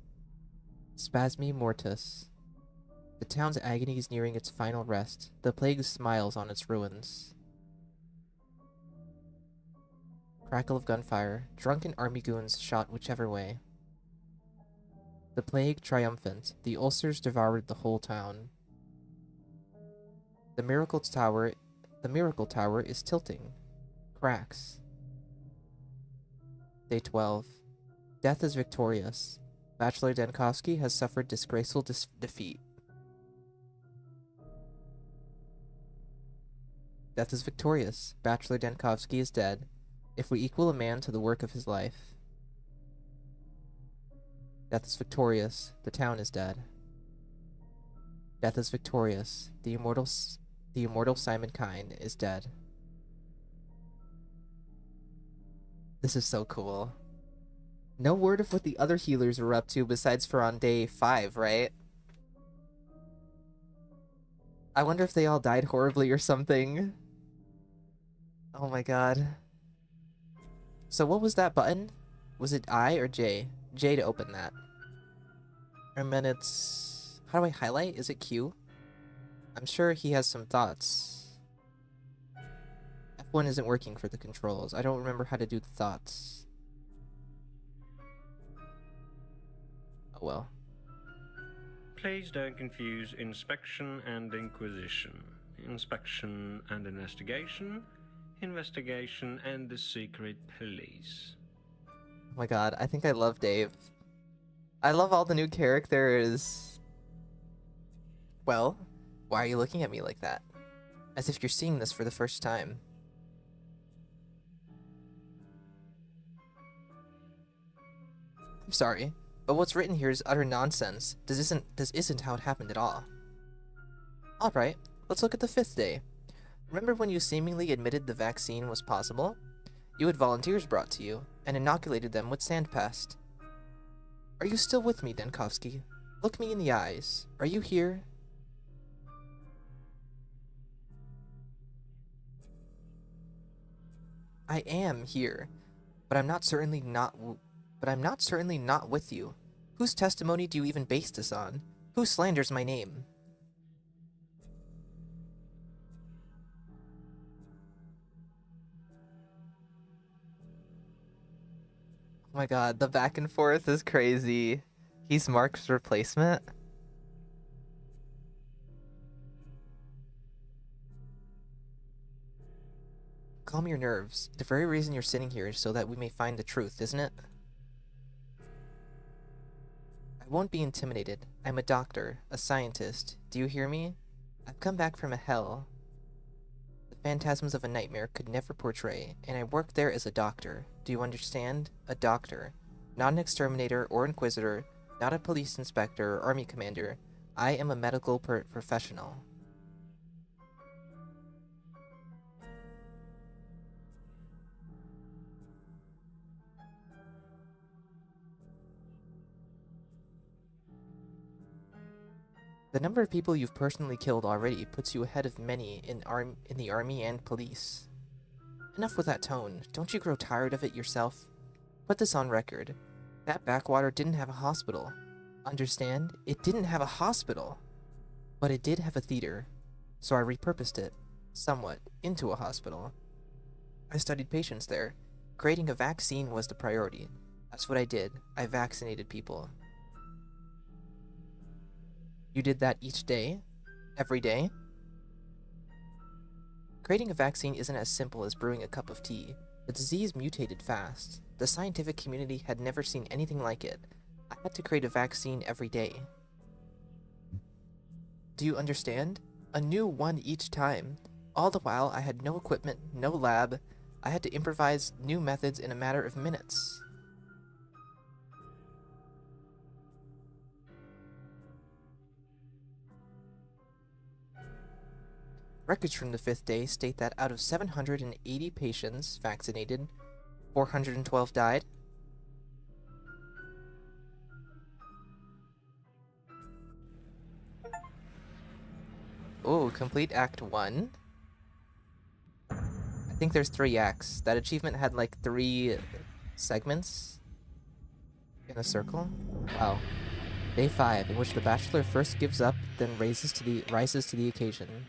Spasmi mortis. The town's agony is nearing its final rest. The plague smiles on its ruins. Crackle of gunfire. Drunken army goons shot whichever way. The plague triumphant. The ulcers devoured the whole town. The miracle tower is tilting. Cracks. Day 12. Death is victorious. Bachelor Dankovsky has suffered disgraceful defeat. Death is victorious. Bachelor Dankovsky is dead. If we equal a man to the work of his life. Death is victorious. The town is dead. Death is victorious. The immortal Simon Kine is dead. This is so cool. No word of what the other healers were up to besides for on day 5, right? I wonder if they all died horribly or something. Oh my god. So what was that button? Was it I or J? J to open that. And then it's... How do I highlight? Is it Q? I'm sure he has some thoughts. F1 isn't working for the controls. I don't remember how to do the thoughts. Oh well. Please don't confuse inspection and inquisition. Inspection and investigation. Investigation and the secret police. Oh my god, I think I love Dave. I love all the new characters. Well, why are you looking at me like that? As if you're seeing this for the first time. I'm sorry, but what's written here is utter nonsense. This isn't how it happened at all. Alright, let's look at the 5th day. Remember when you seemingly admitted the vaccine was possible? You had volunteers brought to you, and inoculated them with sandpest. Are you still with me, Dankovsky? Look me in the eyes. Are you here? I am here, but I'm certainly not with you. Whose testimony do you even base this on? Who slanders my name? Oh my god, the back and forth is crazy. He's Mark's replacement? Calm your nerves. The very reason you're sitting here is so that we may find the truth, isn't it? I won't be intimidated. I'm a doctor, a scientist. Do you hear me? I've come back from a hell the phantasms of a nightmare could never portray, and I work there as a doctor. Do you understand? A doctor. Not an exterminator or inquisitor, not a police inspector or army commander. I am a medical professional. The number of people you've personally killed already puts you ahead of many in the army and police. Enough with that tone. Don't you grow tired of it yourself? Put this on record. That backwater didn't have a hospital. Understand? It didn't have a hospital. But it did have a theater. So I repurposed it, somewhat, into a hospital. I studied patients there. Creating a vaccine was the priority. That's what I did. I vaccinated people. You did that each day? Every day? Creating a vaccine isn't as simple as brewing a cup of tea. The disease mutated fast. The scientific community had never seen anything like it. I had to create a vaccine every day. Do you understand? A new one each time. All the while, I had no equipment, no lab. I had to improvise new methods in a matter of minutes. Records from the 5th day state that out of 780 patients vaccinated, 412 died. Oh, complete Act 1. I think there's 3 acts. That achievement had like 3 segments in a circle. Wow. Day 5, in which the Bachelor first gives up, then rises to the occasion.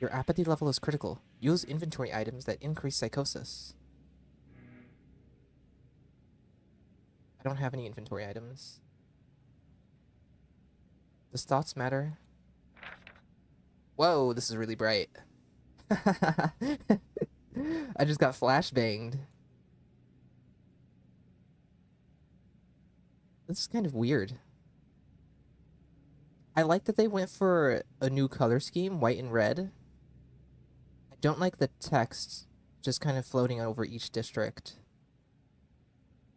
Your apathy level is critical. Use inventory items that increase psychosis. I don't have any inventory items. Does thoughts matter? Whoa, this is really bright. I just got flashbanged. This is kind of weird. I like that they went for a new color scheme, white and red. don't like the text just kind of floating over each district.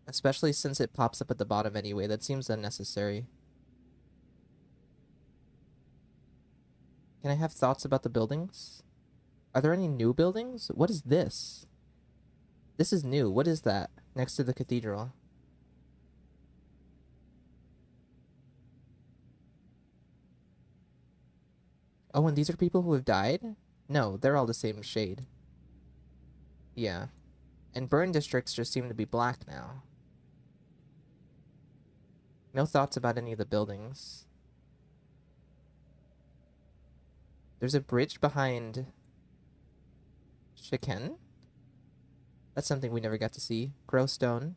Especially since it pops up at the bottom anyway. That seems unnecessary. Can I have thoughts about the buildings? Are there any new buildings? What is this? This is new. What is that? Next to the cathedral. Oh, and these are people who have died? No, they're all the same shade. Yeah. And burn districts just seem to be black now. No thoughts about any of the buildings. There's a bridge behind Shiken. That's something we never got to see. Crowstone.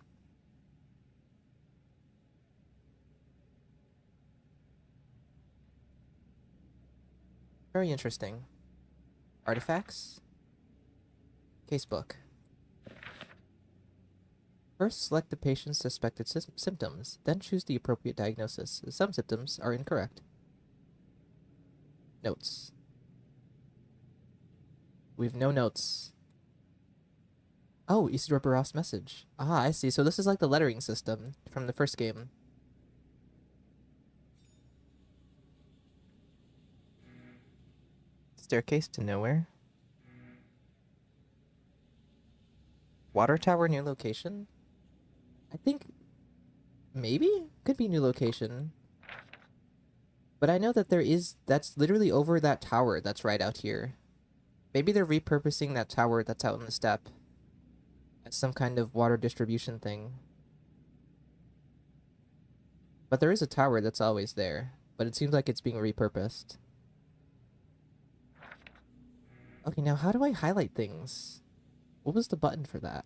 Very interesting. Artifacts. Casebook. First, select the patient's suspected symptoms, then choose the appropriate diagnosis. Some symptoms are incorrect. Notes. We have no notes. Oh, Isidore Barof's message. Ah, I see. So this is like the lettering system from the first game. Staircase to nowhere. Water tower, new location? I think maybe could be new location. But I know that that's literally over that tower that's right out here. Maybe they're repurposing that tower that's out in the steppe as some kind of water distribution thing. But there is a tower that's always there, but it seems like it's being repurposed. Okay, now how do I highlight things? What was the button for that?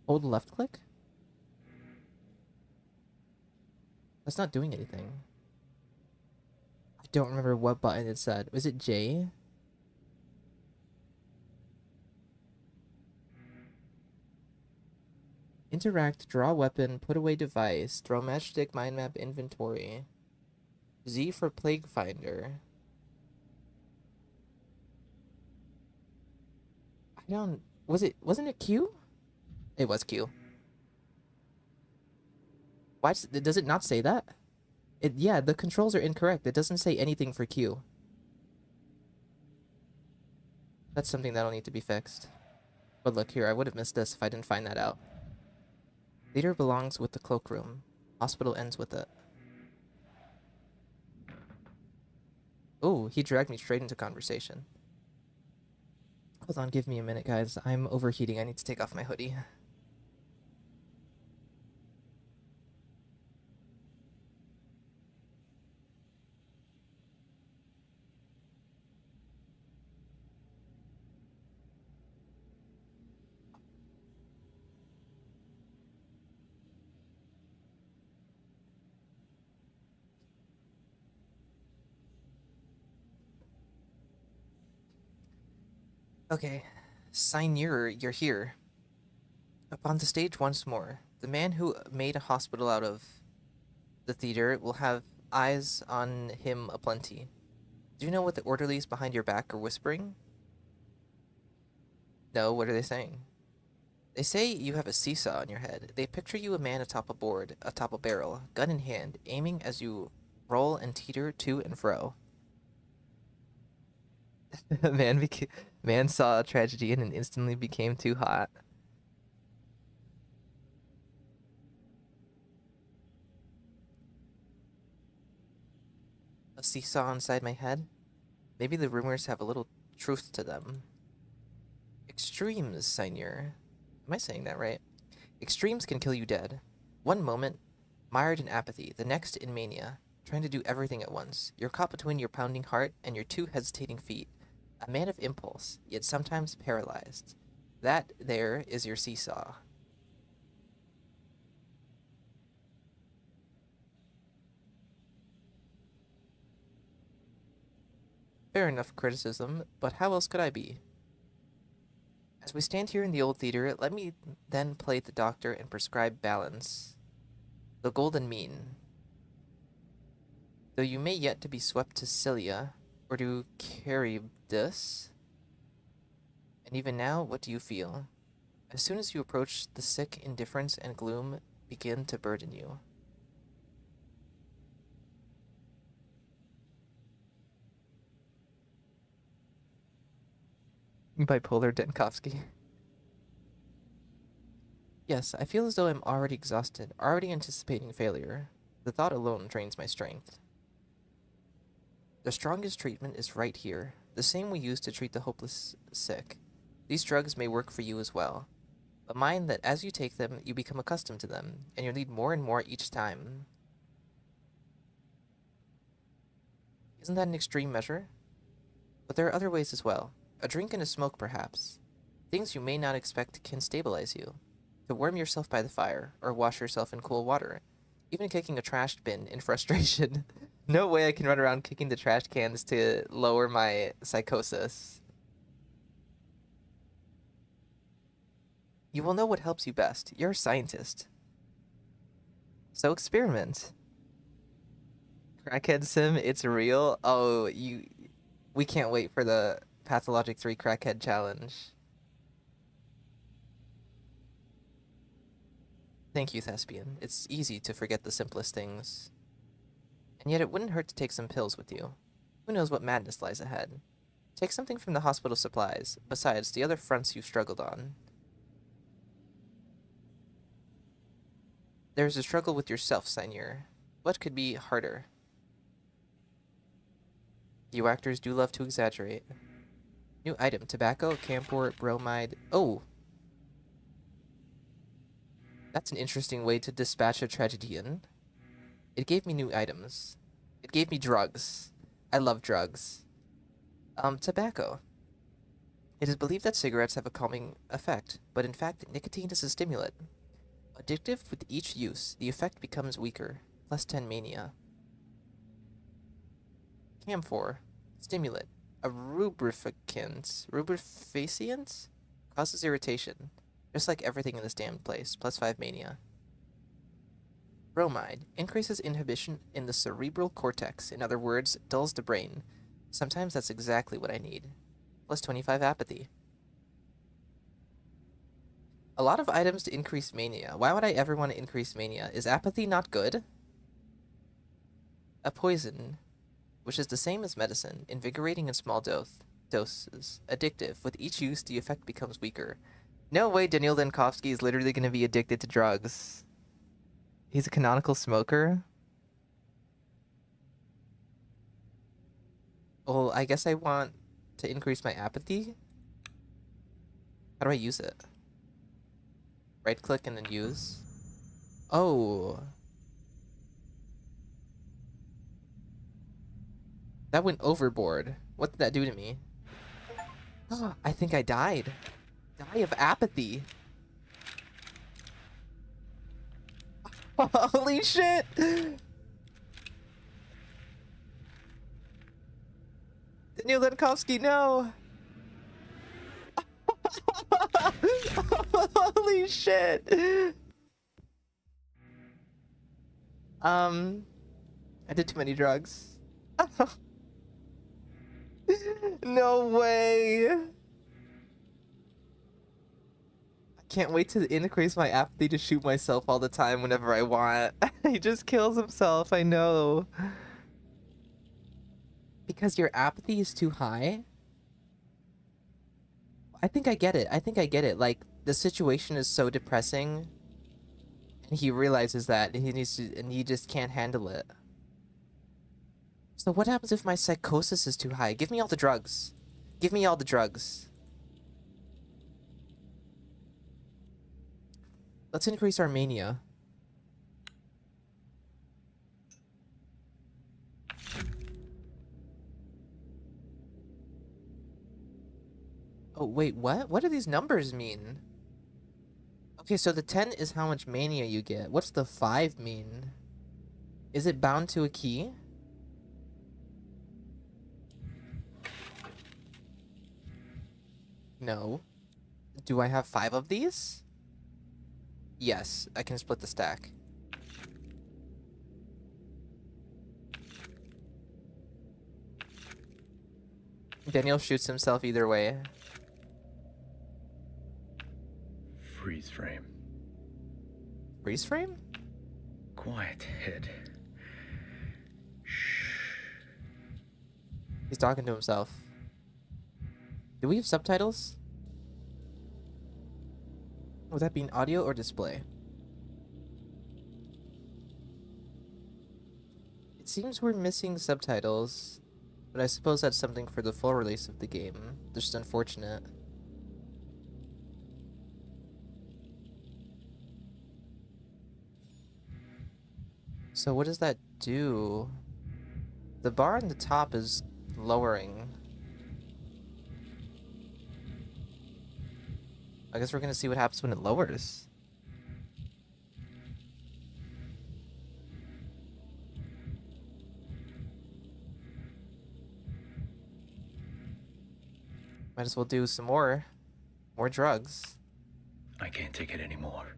Hold left click? That's not doing anything. I don't remember what button it said. Was it J? Interact, draw weapon, put away device, throw matchstick, mind map, inventory. Z for plague finder. I don't... wasn't it Q? It was Q. Why does it not say that? Yeah, the controls are incorrect. It doesn't say anything for Q. That's something that'll need to be fixed. But look here, I would have missed this if I didn't find that out. Leader belongs with the cloakroom. Hospital ends with it. Ooh, he dragged me straight into conversation. Hold on, give me a minute, guys. I'm overheating. I need to take off my hoodie. Okay, Signor, you're here. Up on the stage once more. The man who made a hospital out of the theater will have eyes on him aplenty. Do you know what the orderlies behind your back are whispering? No, what are they saying? They say you have a seesaw on your head. They picture you a man atop a board, atop a barrel, gun in hand, aiming as you roll and teeter to and fro. Man saw a tragedy and instantly became too hot. A seesaw inside my head? Maybe the rumors have a little truth to them. Extremes, Signor. Am I saying that right? Extremes can kill you dead. One moment, mired in apathy, the next in mania, trying to do everything at once. You're caught between your pounding heart and your two hesitating feet. A man of impulse, yet sometimes paralyzed. That there is your seesaw. Fair enough criticism, but how else could I be? As we stand here in the old theater, let me then play the doctor and prescribe balance. The golden mean. Though you may yet to be swept to Cilia, or to Charybdis, and even now, what do you feel? As soon as you approach, the sick indifference and gloom begin to burden you. Bipolar Dankovsky. Yes, I feel as though I'm already exhausted, already anticipating failure. The thought alone drains my strength. The strongest treatment is right here, the same we use to treat the hopeless sick. These drugs may work for you as well, but mind that as you take them, you become accustomed to them, and you need more and more each time. Isn't that an extreme measure? But there are other ways as well. A drink and a smoke, perhaps. Things you may not expect can stabilize you. To warm yourself by the fire, or wash yourself in cool water. Even kicking a trash bin in frustration. No way I can run around kicking the trash cans to lower my psychosis. You will know what helps you best. You're a scientist. So experiment. Crackhead Sim, it's real. Oh, we can't wait for the Pathologic 3 Crackhead Challenge. Thank you, Thespian. It's easy to forget the simplest things. And yet it wouldn't hurt to take some pills with you. Who knows what madness lies ahead? Take something from the hospital supplies, besides the other fronts you've struggled on. There's a struggle with yourself, Seigneur. What could be harder? You actors do love to exaggerate. New item, tobacco, camphor, bromide. Oh! That's an interesting way to dispatch a tragedian. It gave me new items. It gave me drugs. I love drugs. Tobacco. It is believed that cigarettes have a calming effect, but in fact, nicotine is a stimulant. Addictive with each use, the effect becomes weaker. +10 mania. Camphor. Stimulant. A rubrificant. Rubrificient? Causes irritation. Just like everything in this damned place. +5 mania. Bromide. Increases inhibition in the cerebral cortex. In other words, dulls the brain. Sometimes that's exactly what I need. +25 apathy. A lot of items to increase mania. Why would I ever want to increase mania? Is apathy not good? A poison, which is the same as medicine, invigorating in small doses. Addictive. With each use, the effect becomes weaker. No way Daniil Dankovsky is literally going to be addicted to drugs. He's a canonical smoker? Well, I guess I want to increase my apathy. How do I use it? Right click and then use. Oh. That went overboard. What did that do to me? I think I died. Die of apathy. Holy shit! Daniil Dankovsky, no! Holy shit! I did too many drugs. No way! I can't wait to increase my apathy to shoot myself all the time whenever I want. He just kills himself, I know. Because your apathy is too high? I think I get it. I think I get it. Like, the situation is so depressing, and he realizes that, and he just can't handle it. So what happens if my psychosis is too high? Give me all the drugs. Give me all the drugs. Let's increase our mania. Oh, wait, what? What do these numbers mean? Okay, so the 10 is how much mania you get. What's the 5 mean? Is it bound to a key? No. Do I have 5 of these? Yes, I can split the stack. Daniel shoots himself either way. Freeze frame. Freeze frame? Quiet, head. He's talking to himself. Do we have subtitles? Would that be in audio or display? It seems we're missing subtitles, but I suppose that's something for the full release of the game. Just unfortunate. So what does that do? The bar on the top is lowering. I guess we're gonna see what happens when it lowers. Might as well do some more drugs. I can't take it anymore.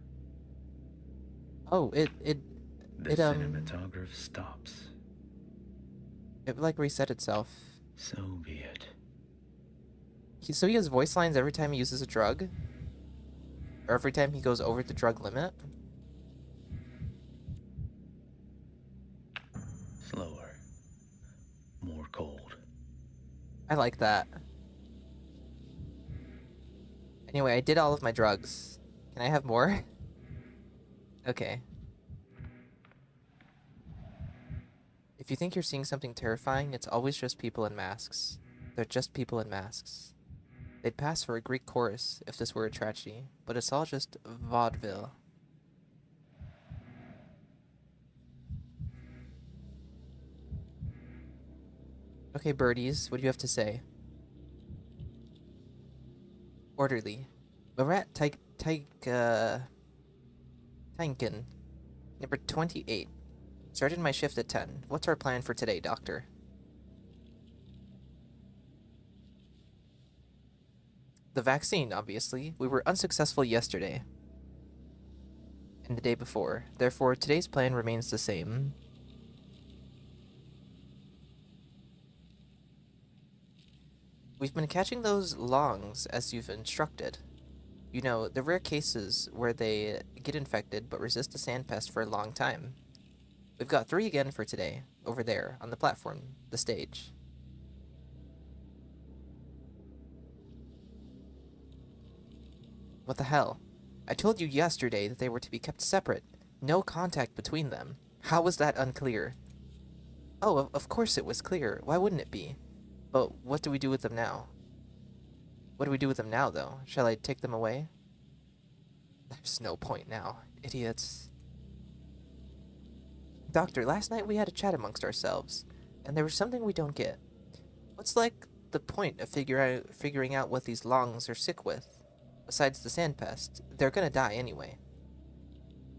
Oh, The it cinematograph stops. like reset itself. So be it. So he has voice lines every time he uses a drug? Or every time he goes over the drug limit? Slower. More cold. I like that. Anyway, I did all of my drugs. Can I have more? Okay. If you think you're seeing something terrifying, it's always just people in masks. They're just people in masks. They'd pass for a Greek chorus if this were a tragedy, but it's all just vaudeville. Okay, birdies, what do you have to say? Orderly. Marat Tankin, number 28. Started my shift at 10. What's our plan for today, Doctor? The vaccine, obviously. We were unsuccessful yesterday. And the day before. Therefore, today's plan remains the same. We've been catching those longs as you've instructed. You know, the rare cases where they get infected but resist the sandpest for a long time. We've got 3 again for today, over there, on the platform, the stage. What the hell? I told you yesterday that they were to be kept separate. No contact between them. How was that unclear? Oh, of course it was clear. Why wouldn't it be? But what do we do with them now? What do we do with them now, though? Shall I take them away? There's no point now. Idiots. Doctor, last night we had a chat amongst ourselves, and there was something we don't get. What's like the point of figuring out what these longs are sick with? Besides the sandpest, they're gonna die anyway.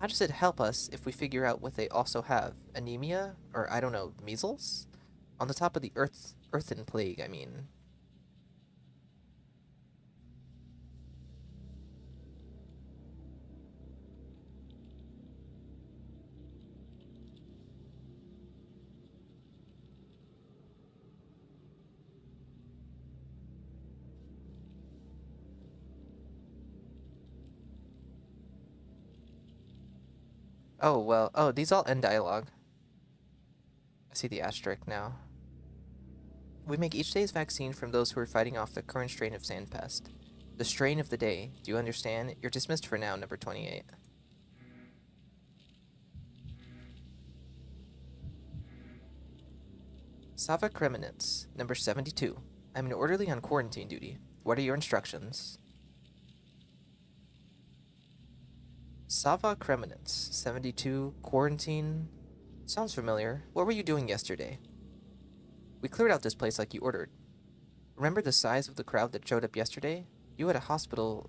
How does it help us if we figure out what they also have? Anemia? Or, I don't know, measles? On the top of the earthen plague, I mean. Oh, well, these all end dialogue. I see the asterisk now. We make each day's vaccine from those who are fighting off the current strain of sandpest. The strain of the day. Do you understand? You're dismissed for now, number 28. Sava Kremenets, number 72. I'm an orderly on quarantine duty. What are your instructions? Sava Kremenets, 72, quarantine. Sounds familiar. What were you doing yesterday? We cleared out this place like you ordered. Remember the size of the crowd that showed up yesterday? You had a hospital.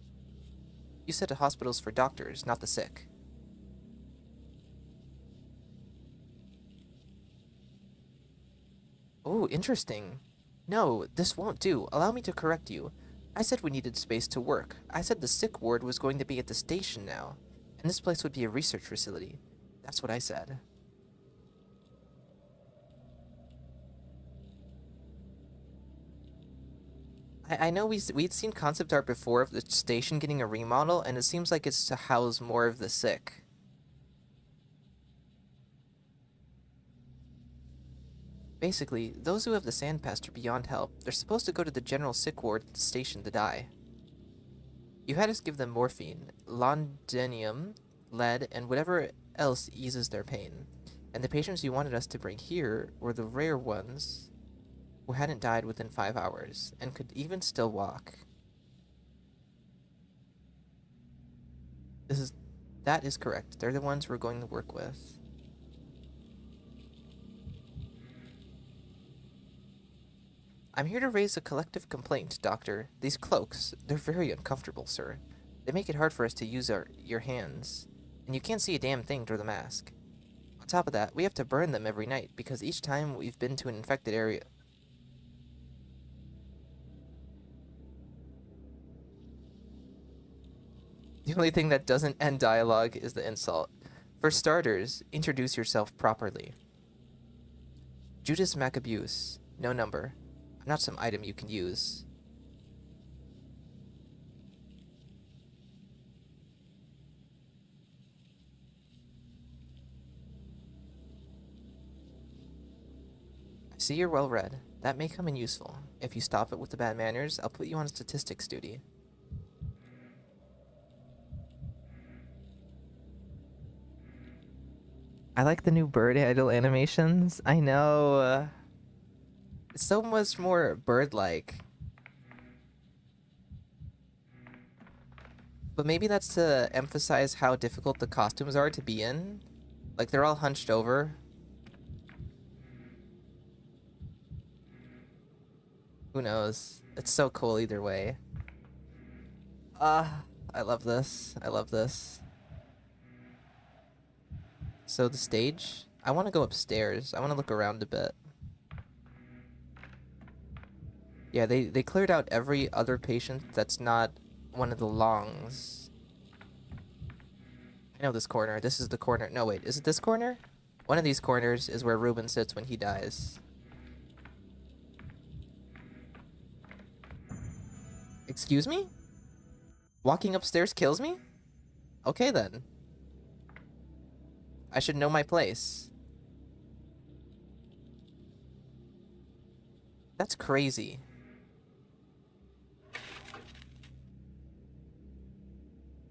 You said a hospital's for doctors, not the sick. Oh, interesting. No, this won't do. Allow me to correct you. I said we needed space to work. I said the sick ward was going to be at the station now, and this place would be a research facility. That's what I said. I know we'd seen concept art before of the station getting a remodel, and it seems like it's to house more of the sick. Basically, those who have the sand pest are beyond help. They're supposed to go to the general sick ward at the station to die. You had us give them morphine, londinium, lead, and whatever else eases their pain. And the patients you wanted us to bring here were the rare ones who hadn't died within 5 hours, and could even still walk. That is correct. They're the ones we're going to work with. I'm here to raise a collective complaint, Doctor. These cloaks, they're very uncomfortable, sir. They make it hard for us to use your hands, and you can't see a damn thing through the mask. On top of that, we have to burn them every night, because each time we've been to an infected area... The only thing that doesn't end dialogue is the insult. For starters, introduce yourself properly. Judas Maccabeus, no number. I'm not some item you can use. I see you're well read. That may come in useful. If you stop it with the bad manners, I'll put you on statistics duty. I like the new bird idol animations. I know. It's so much more bird-like. But maybe that's to emphasize how difficult the costumes are to be in. Like, they're all hunched over. Who knows? It's so cool either way. I love this. I love this. So the stage? I want to go upstairs. I want to look around a bit. Yeah, they cleared out every other patient that's not one of the longs. I know this corner. This is the corner. No, wait. Is it this corner? One of these corners is where Ruben sits when he dies. Excuse me? Walking upstairs kills me? Okay, then. I should know my place. That's crazy.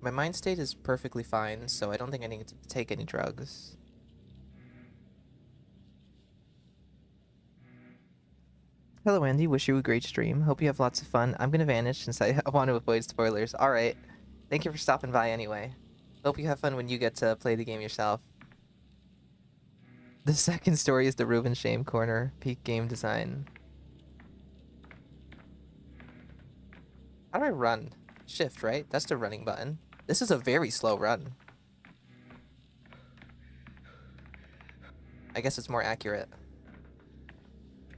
My mind state is perfectly fine, so I don't think I need to take any drugs. Hello, Andy. Wish you a great stream. Hope you have lots of fun. I'm gonna vanish since I want to avoid spoilers. Alright. Thank you for stopping by anyway. Hope you have fun when you get to play the game yourself. The second story is the Ruben Shame Corner. Peak game design. How do I run? Shift, right? That's the running button. This is a very slow run. I guess it's more accurate.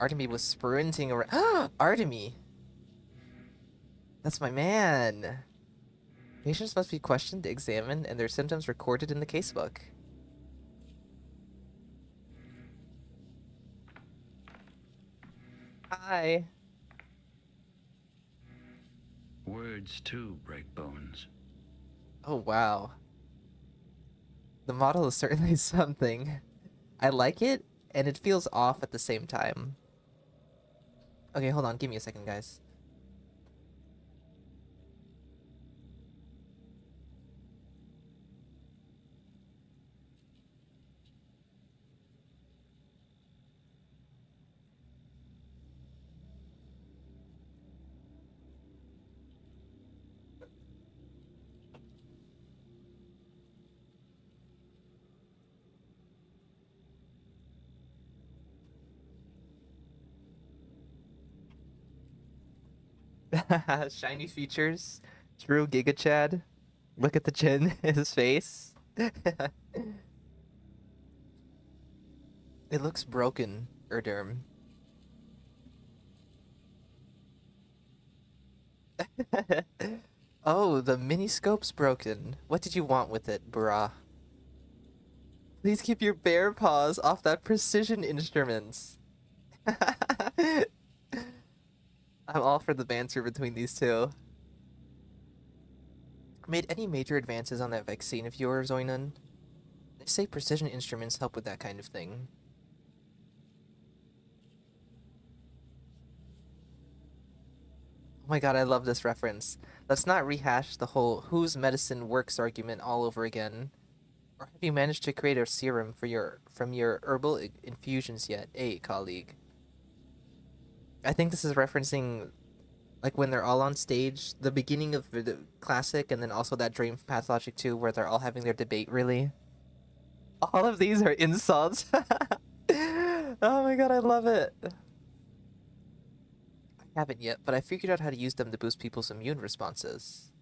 Artemy was sprinting around. Artemy! That's my man! Patients must be questioned, examined, and their symptoms recorded in the casebook. Hi! Words too break bones. Oh, wow. The model is certainly something. I like it, and it feels off at the same time. Okay, hold on. Give me a second, guys. Shiny features. True Giga Chad. Look at the chin, his face. It looks broken, Erderm. Oh, the miniscope's broken. What did you want with it, brah? Please keep your bare paws off that precision instruments. I I'm all for the banter between these two. Made any major advances on that vaccine of yours, Oinon? They say precision instruments help with that kind of thing. Oh my god, I love this reference. Let's not rehash the whole whose medicine works argument all over again. Or have you managed to create a serum from your herbal infusions yet, colleague? I think this is referencing like when they're all on stage, the beginning of the classic, and then also that Dream Pathologic 2 where they're all having their debate, really. All of these are insults. Oh my god, I love it. I haven't yet, but I figured out how to use them to boost people's immune responses.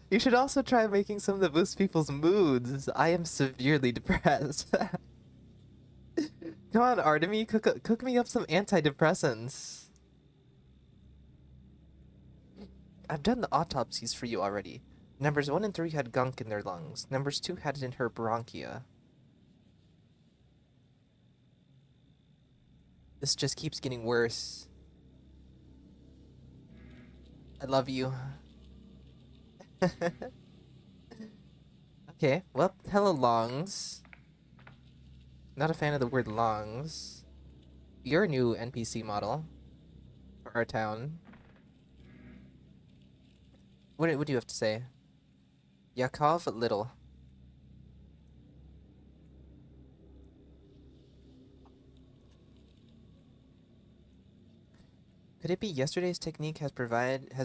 You should also try making some to boost people's moods. I am severely depressed. Come on, Artemy, cook me up some antidepressants. I've done the autopsies for you already. Numbers 1 and 3 had gunk in their lungs. Numbers 2 had it in her bronchia. This just keeps getting worse. I love you. Okay, well, hello lungs. Not a fan of the word lungs. You're a new NPC model for our town. What do you have to say? Yakov Little. Could it be yesterday's technique has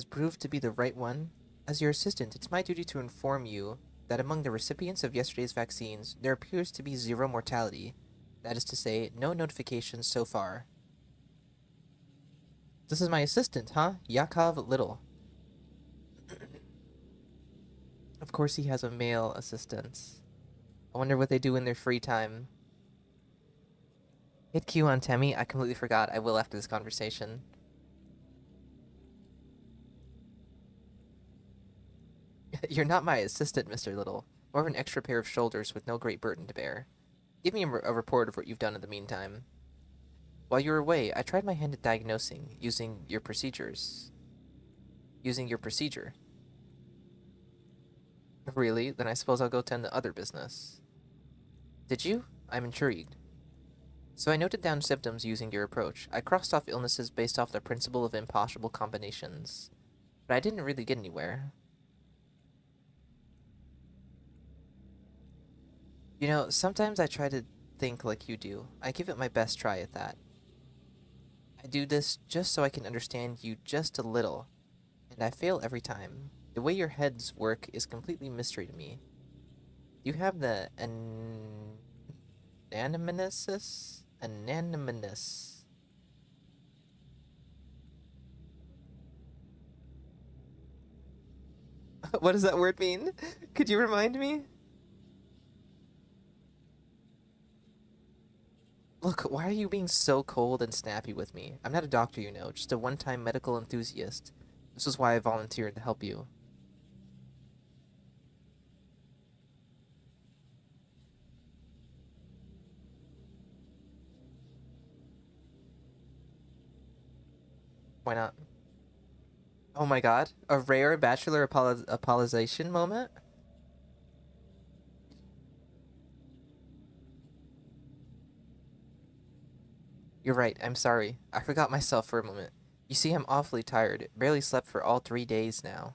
proved to be the right one? As your assistant, it's my duty to inform you that among the recipients of yesterday's vaccines, there appears to be 0 mortality. That is to say, no notifications so far. This is my assistant, huh? Yakov Little. Of course he has a male assistant. I wonder what they do in their free time. Hit Q on Temmie? I completely forgot. I will after this conversation. You're not my assistant, Mr. Little. More of an extra pair of shoulders with no great burden to bear. Give me a report of what you've done in the meantime. While you were away, I tried my hand at diagnosing, using your procedure. Really? Then I suppose I'll go tend to other business. Did you? I'm intrigued. So I noted down symptoms using your approach. I crossed off illnesses based off the principle of impossible combinations. But I didn't really get anywhere. You know, sometimes I try to think like you do. I give it my best try at that. I do this just so I can understand you just a little, and I fail every time. The way your heads work is completely mystery to me. You have the anonymous? Anonymous. What does that word mean? Could you remind me? Look, why are you being so cold and snappy with me? I'm not a doctor, you know, just a one-time medical enthusiast. This is why I volunteered to help you. Why not? Oh my god, a rare Bachelor apologization moment? You're right, I'm sorry. I forgot myself for a moment. You see, I'm awfully tired. Barely slept for all 3 days now.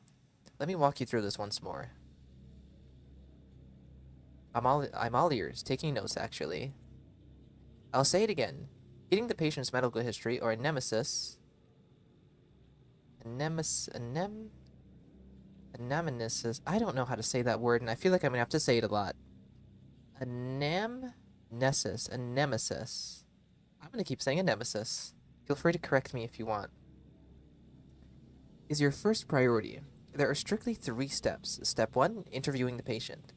Let me walk you through this once more. I'm all ears, taking notes actually. I'll say it again. Getting the patient's medical history, or a nemesis... Nemesis... I don't know how to say that word, and I feel like I'm gonna have to say it a lot. A nemesis. I'm gonna keep saying a nemesis. Feel free to correct me if you want. Is your first priority. There are strictly 3 steps. Step 1, interviewing the patient.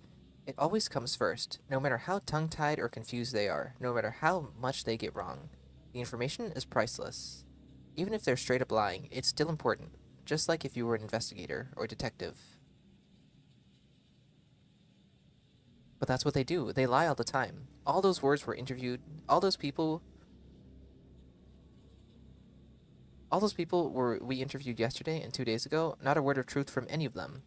It always comes first, no matter how tongue-tied or confused they are, no matter how much they get wrong. The information is priceless. Even if they're straight up lying, it's still important, just like if you were an investigator or detective. But that's what they do. They lie all the time. All those words were interviewed, all those people All those people we interviewed yesterday and 2 days ago, not a word of truth from any of them.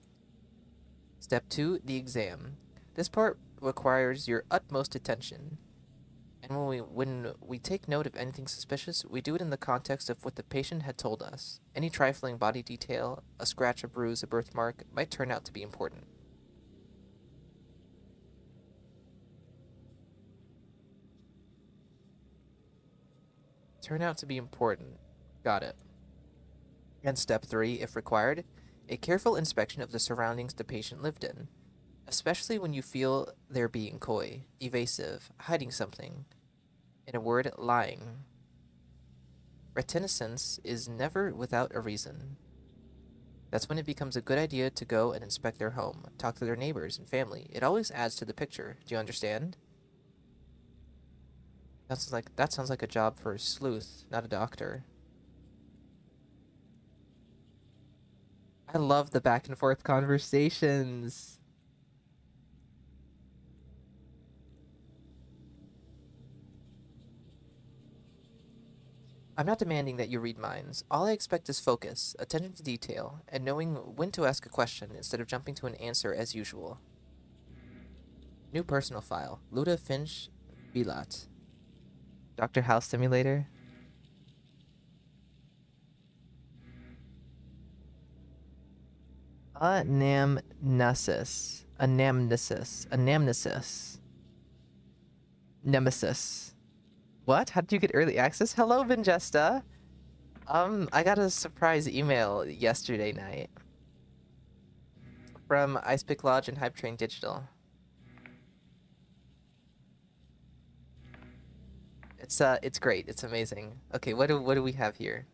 Step 2, the exam. This part requires your utmost attention. And when we take note of anything suspicious, we do it in the context of what the patient had told us. Any trifling body detail, a scratch, a bruise, a birthmark, might turn out to be important. Turn out to be important. Got it. And step 3, if required, a careful inspection of the surroundings the patient lived in, especially when you feel they're being coy, evasive, hiding something. In a word, lying. Reticence is never without a reason. That's when it becomes a good idea to go and inspect their home, talk to their neighbors and family. It always adds to the picture. Do you understand? That sounds like a job for a sleuth, not a doctor. I love the back and forth conversations. I'm not demanding that you read minds. All I expect is focus, attention to detail, and knowing when to ask a question instead of jumping to an answer as usual. New personal file. Luda Finch Bilat. Dr. House Simulator. Anamnesis. Nemesis. What? How did you get early access? Hello, Vingesta. I got a surprise email yesterday night from Ice Pick Lodge and Hype Train Digital. It's great. It's amazing. Okay, what do we have here?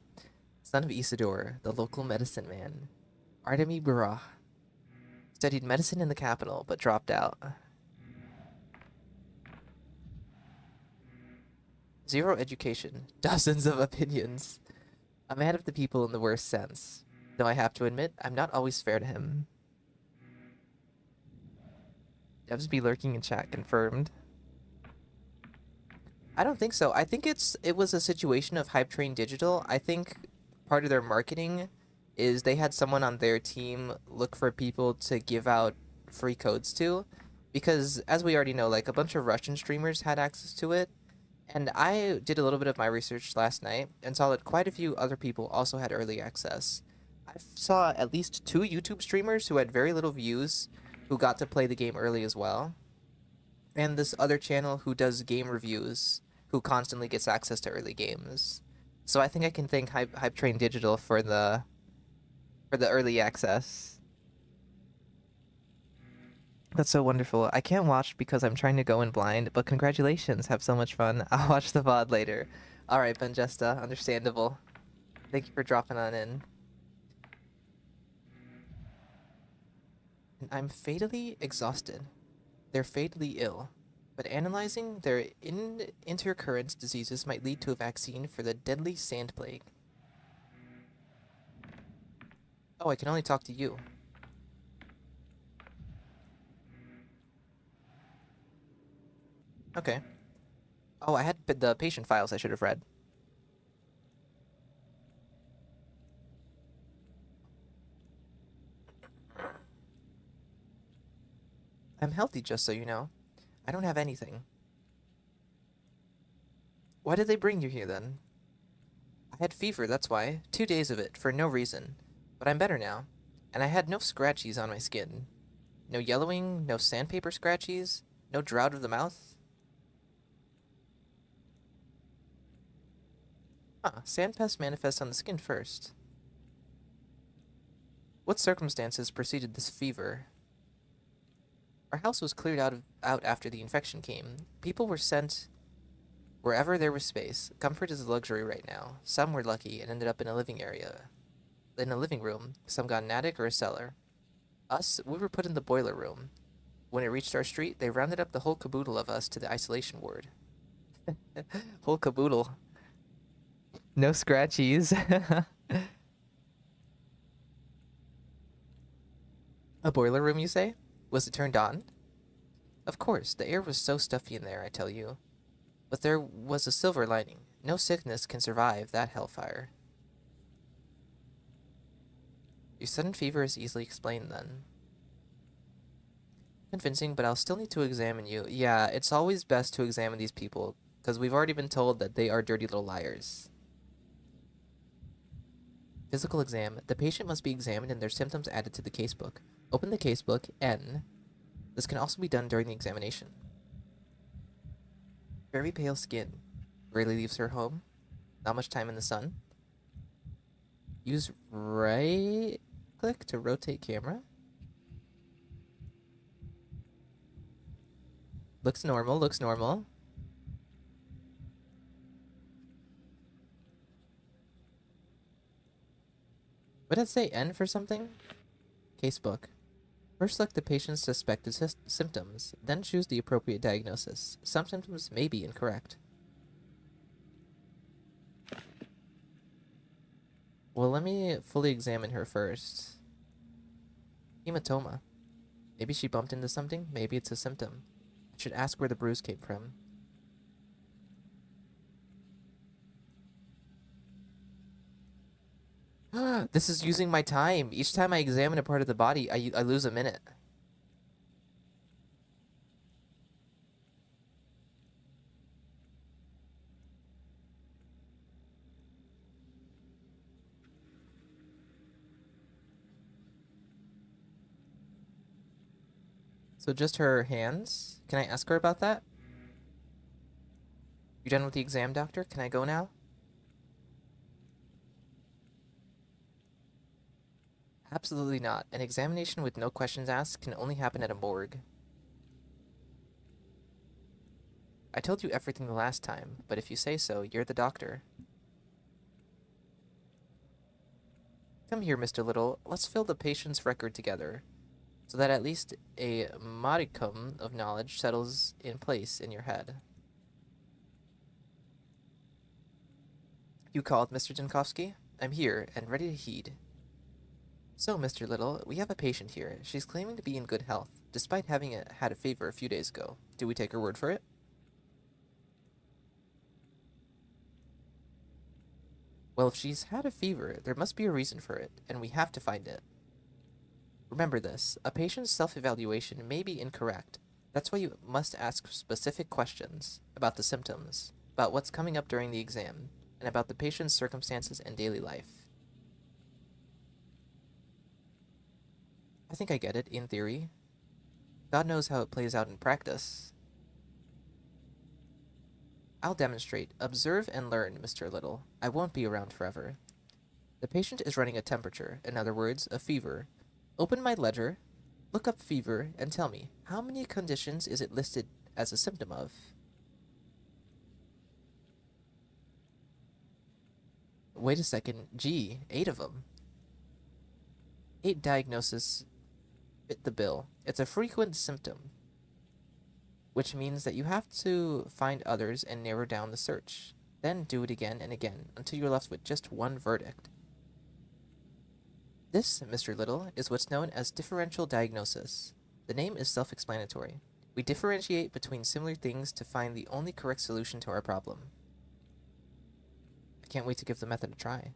Son of Isidore, the local medicine man. Artemi Barah. Studied medicine in the capital, but dropped out. Zero education. Dozens of opinions. A man of the people in the worst sense. Though I have to admit, I'm not always fair to him. Devs be lurking in chat, confirmed. I don't think so. I think it was a situation of Hype Train Digital. I think part of their marketing is they had someone on their team look for people to give out free codes to, because as we already know, like, a bunch of Russian streamers had access to it, and I did a little bit of my research last night and saw that quite a few other people also had early access. I saw at least 2 YouTube streamers who had very little views who got to play the game early as well, and this other channel who does game reviews who constantly gets access to early games. So I think I can thank Hype Train Digital for the early access. That's so wonderful. I can't watch because I'm trying to go in blind, but congratulations. Have so much fun. I'll watch the VOD later. Alright, Benjesta. Understandable. Thank you for dropping on in. I'm fatally exhausted. They're fatally ill. But analyzing their intercurrent diseases might lead to a vaccine for the deadly sand plague. Oh, I can only talk to you. Okay. Oh, I had the patient files I should have read. I'm healthy, just so you know. I don't have anything. Why did they bring you here, then? I had fever, that's why. 2 days of it, for no reason. But I'm better now. And I had no scratchies on my skin. No yellowing, no sandpaper scratchies, no drought of the mouth. Sand pests manifest on the skin first. What circumstances preceded this fever? Our house was cleared out after the infection came. People were sent wherever there was space. Comfort is a luxury right now. Some were lucky and ended up in a living room. Some got an attic or a cellar. Us, we were put in the boiler room. When it reached our street, they rounded up the whole caboodle of us to the isolation ward. Whole caboodle. No scratchies. A boiler room, you say? Was it turned on? Of course, the air was so stuffy in there, I tell you. But there was a silver lining. No sickness can survive that hellfire. Your sudden fever is easily explained then. Convincing, but I'll still need to examine you. Yeah, it's always best to examine these people, because we've already been told that they are dirty little liars. Physical exam. The patient must be examined and their symptoms added to the casebook. Open the casebook, N. This can also be done during the examination. Very pale skin. Rarely leaves her home. Not much time in the sun. Use right click to rotate camera. Looks normal, looks normal. What did it say? N for something? Casebook. First select the patient's suspected symptoms, then choose the appropriate diagnosis. Some symptoms may be incorrect. Well, let me fully examine her first. Hematoma. Maybe she bumped into something, maybe it's a symptom. I should ask where the bruise came from. This is using my time. Each time I examine a part of the body, I lose a minute. So just her hands? Can I ask her about that? You done with the exam, doctor? Can I go now? Absolutely not. An examination with no questions asked can only happen at a morgue. I told you everything the last time, but if you say so, you're the doctor. Come here, Mr. Little. Let's fill the patient's record together, so that at least a modicum of knowledge settles in place in your head. You called, Mr. Dankovsky? I'm here, and ready to heed. So, Mr. Little, we have a patient here. She's claiming to be in good health, despite having had a fever a few days ago. Do we take her word for it? Well, if she's had a fever, there must be a reason for it, and we have to find it. Remember this, a patient's self-evaluation may be incorrect. That's why you must ask specific questions about the symptoms, about what's coming up during the exam, and about the patient's circumstances and daily life. I think I get it, in theory. God knows how it plays out in practice. I'll demonstrate. Observe and learn, Mr. Little. I won't be around forever. The patient is running a temperature, in other words, a fever. Open my ledger, look up fever, and tell me, how many conditions is it listed as a symptom of? Wait a second. Gee, 8 of them. 8 diagnoses fit the bill. It's a frequent symptom, which means that you have to find others and narrow down the search. Then do it again and again until you're left with just one verdict. This, Mr. Little, is what's known as differential diagnosis. The name is self-explanatory. We differentiate between similar things to find the only correct solution to our problem. I can't wait to give the method a try.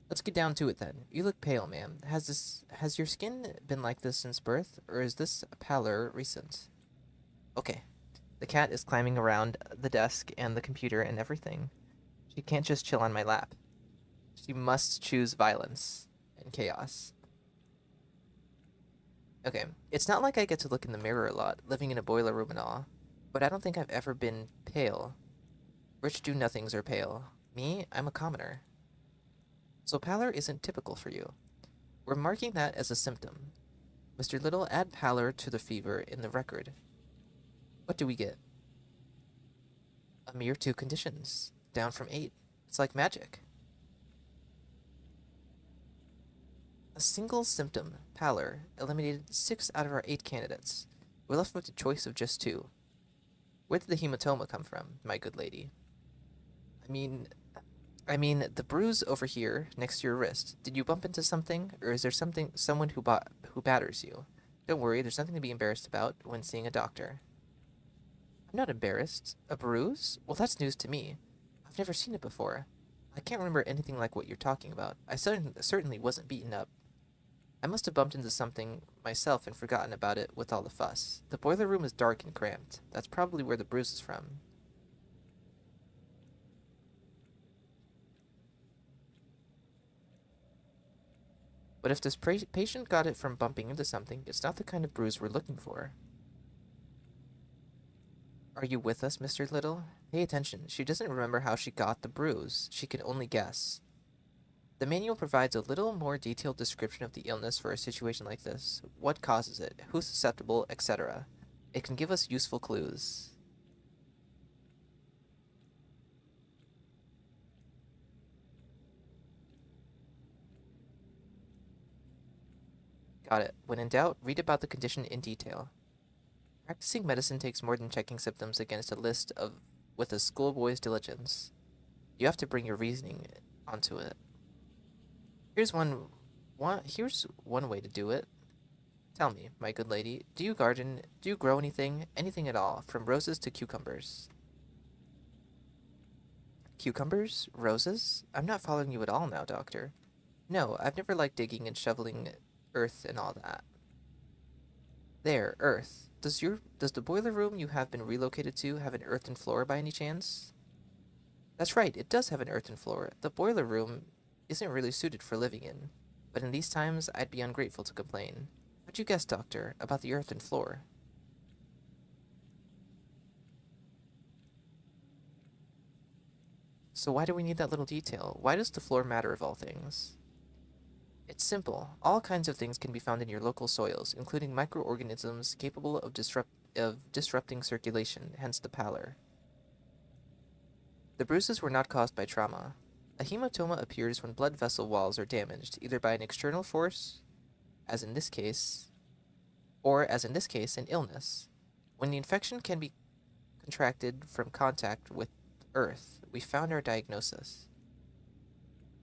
Let's get down to it then. You look pale, ma'am. Has your skin been like this since birth, or is this pallor recent? Okay. The cat is climbing around the desk and the computer and everything. She can't just chill on my lap. She must choose violence and chaos. Okay, it's not like I get to look in the mirror a lot, living in a boiler room and all, but I don't think I've ever been pale. Rich do-nothings are pale. Me, I'm a commoner. So pallor isn't typical for you. We're marking that as a symptom. Mr. Little, add pallor to the fever in the record. What do we get? A mere 2 conditions, down from 8. It's like magic. A single symptom, pallor, eliminated 6 out of our 8 candidates. We're left with a choice of just 2. Where did the hematoma come from, my good lady? I mean, the bruise over here, next to your wrist. Did you bump into something, or is there someone who batters you? Don't worry, there's nothing to be embarrassed about when seeing a doctor. I'm not embarrassed. A bruise? Well, that's news to me. I've never seen it before. I can't remember anything like what you're talking about. I certainly wasn't beaten up. I must have bumped into something myself and forgotten about it with all the fuss. The boiler room is dark and cramped. That's probably where the bruise is from. But if this patient got it from bumping into something, it's not the kind of bruise we're looking for. Are you with us, Mr. Little? Pay attention. She doesn't remember how she got the bruise. She can only guess. The manual provides a little more detailed description of the illness for a situation like this. What causes it, who's susceptible, etc. It can give us useful clues. Got it. When in doubt, read about the condition in detail. Practicing medicine takes more than checking symptoms against a list with a schoolboy's diligence. You have to bring your reasoning onto it. Here's one way to do it. Tell me, my good lady, do you garden? Do you grow anything? Anything at all, from roses to cucumbers? Cucumbers? Roses? I'm not following you at all now, Doctor. No, I've never liked digging and shoveling earth and all that. There, earth. Does the boiler room you have been relocated to have an earthen floor by any chance? That's right, it does have an earthen floor. The boiler room isn't really suited for living in, but in these times I'd be ungrateful to complain. What'd you guess, Doctor, about the earthen floor? So why do we need that little detail? Why does the floor matter of all things? It's simple. All kinds of things can be found in your local soils, including microorganisms capable of disrupting circulation, hence the pallor. The bruises were not caused by trauma. A hematoma appears when blood vessel walls are damaged, either by an external force, as in this case, an illness. When the infection can be contracted from contact with earth, we found our diagnosis.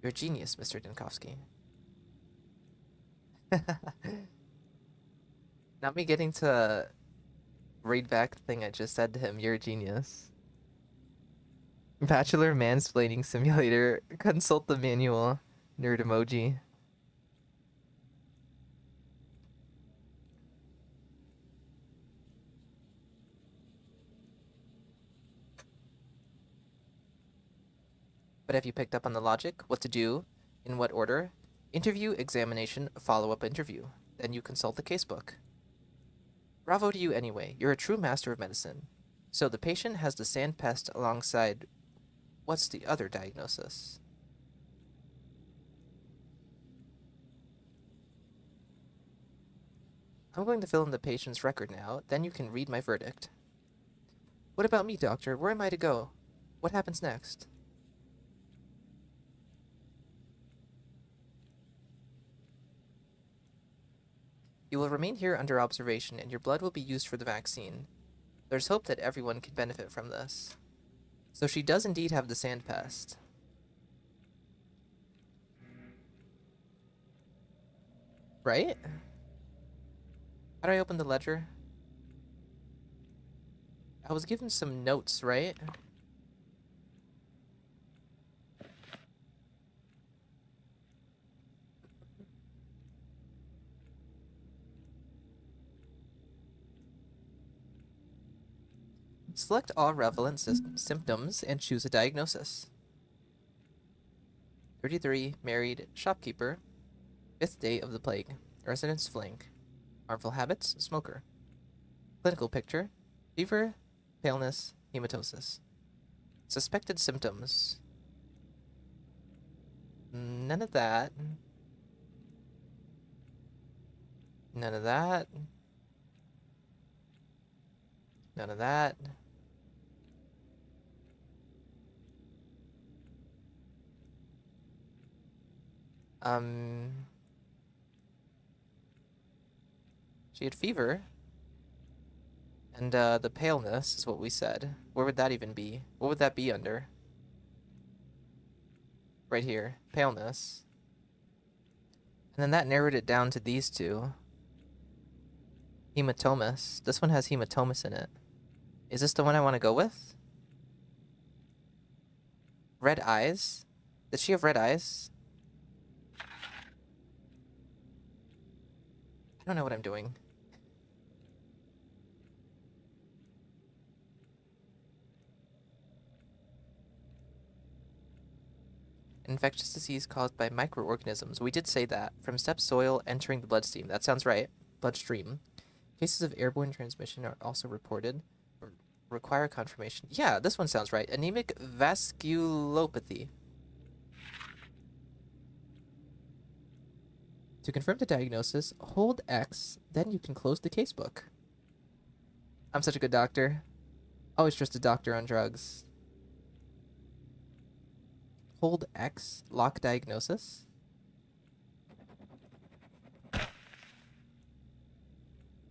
You're a genius, Mr. Dankovsky. Not me getting to read back the thing I just said to him. You're a genius. Bachelor mansplaining simulator. Consult the manual. Nerd emoji. But have you picked up on the logic? What to do? In what order? Interview, examination, follow-up interview. Then you consult the casebook. Bravo to you anyway. You're a true master of medicine. So the patient has the sand pest alongside... What's the other diagnosis? I'm going to fill in the patient's record now, then you can read my verdict. What about me, doctor? Where am I to go? What happens next? You will remain here under observation, and your blood will be used for the vaccine. There's hope that everyone can benefit from this. So she does indeed have the sand pest. Right? How do I open the ledger? I was given some notes, right? Select all relevant symptoms and choose a diagnosis. 33, married, shopkeeper, 5th day of the plague, residence flank, harmful habits, smoker. Clinical picture, fever, paleness, hematosis. Suspected symptoms. None of that. None of that. None of that. She had fever. And, the paleness is what we said. Where would that even be? What would that be under? Right here. Paleness. And then that narrowed it down to these two. Hematomas. This one has hematomas in it. Is this the one I want to go with? Red eyes? Does she have red eyes? I don't know what I'm doing. Infectious disease caused by microorganisms. We did say that. From steppe soil entering the bloodstream. That sounds right. Bloodstream. Cases of airborne transmission are also reported. Require confirmation. Yeah, this one sounds right. Anemic vasculopathy. To confirm the diagnosis, hold X, then you can close the casebook. I'm such a good doctor. Always trust a doctor on drugs. Hold X, lock diagnosis.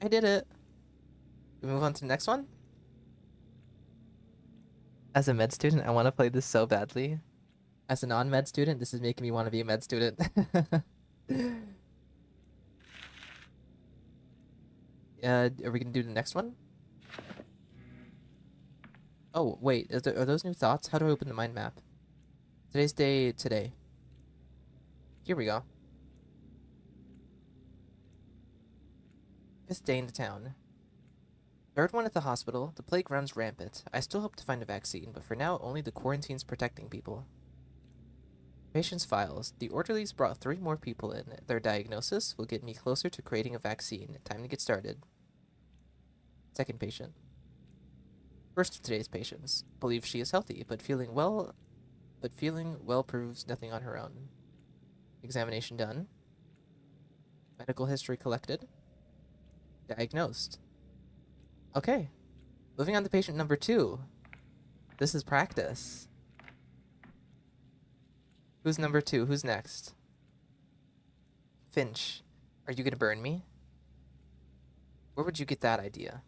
I did it. We move on to the next one. As a med student, I want to play this so badly. As a non-med student, this is making me want to be a med student. Are we gonna do the next one? Oh, wait, are those new thoughts? How do I open the mind map? Today's day today. Here we go. 5th day in the town. Third one at the hospital. The plague runs rampant. I still hope to find a vaccine, but for now, only the quarantine's protecting people. Patient's files. The orderlies brought 3 more people in. Their diagnosis will get me closer to creating a vaccine. Time to get started. Second patient. First of today's patients. Believes she is healthy, but feeling well proves nothing on her own. Examination done. Medical history collected. Diagnosed. Okay. Moving on to patient number 2. This is practice. Who's number 2? Who's next? Finch. Are you gonna burn me? Where would you get that idea?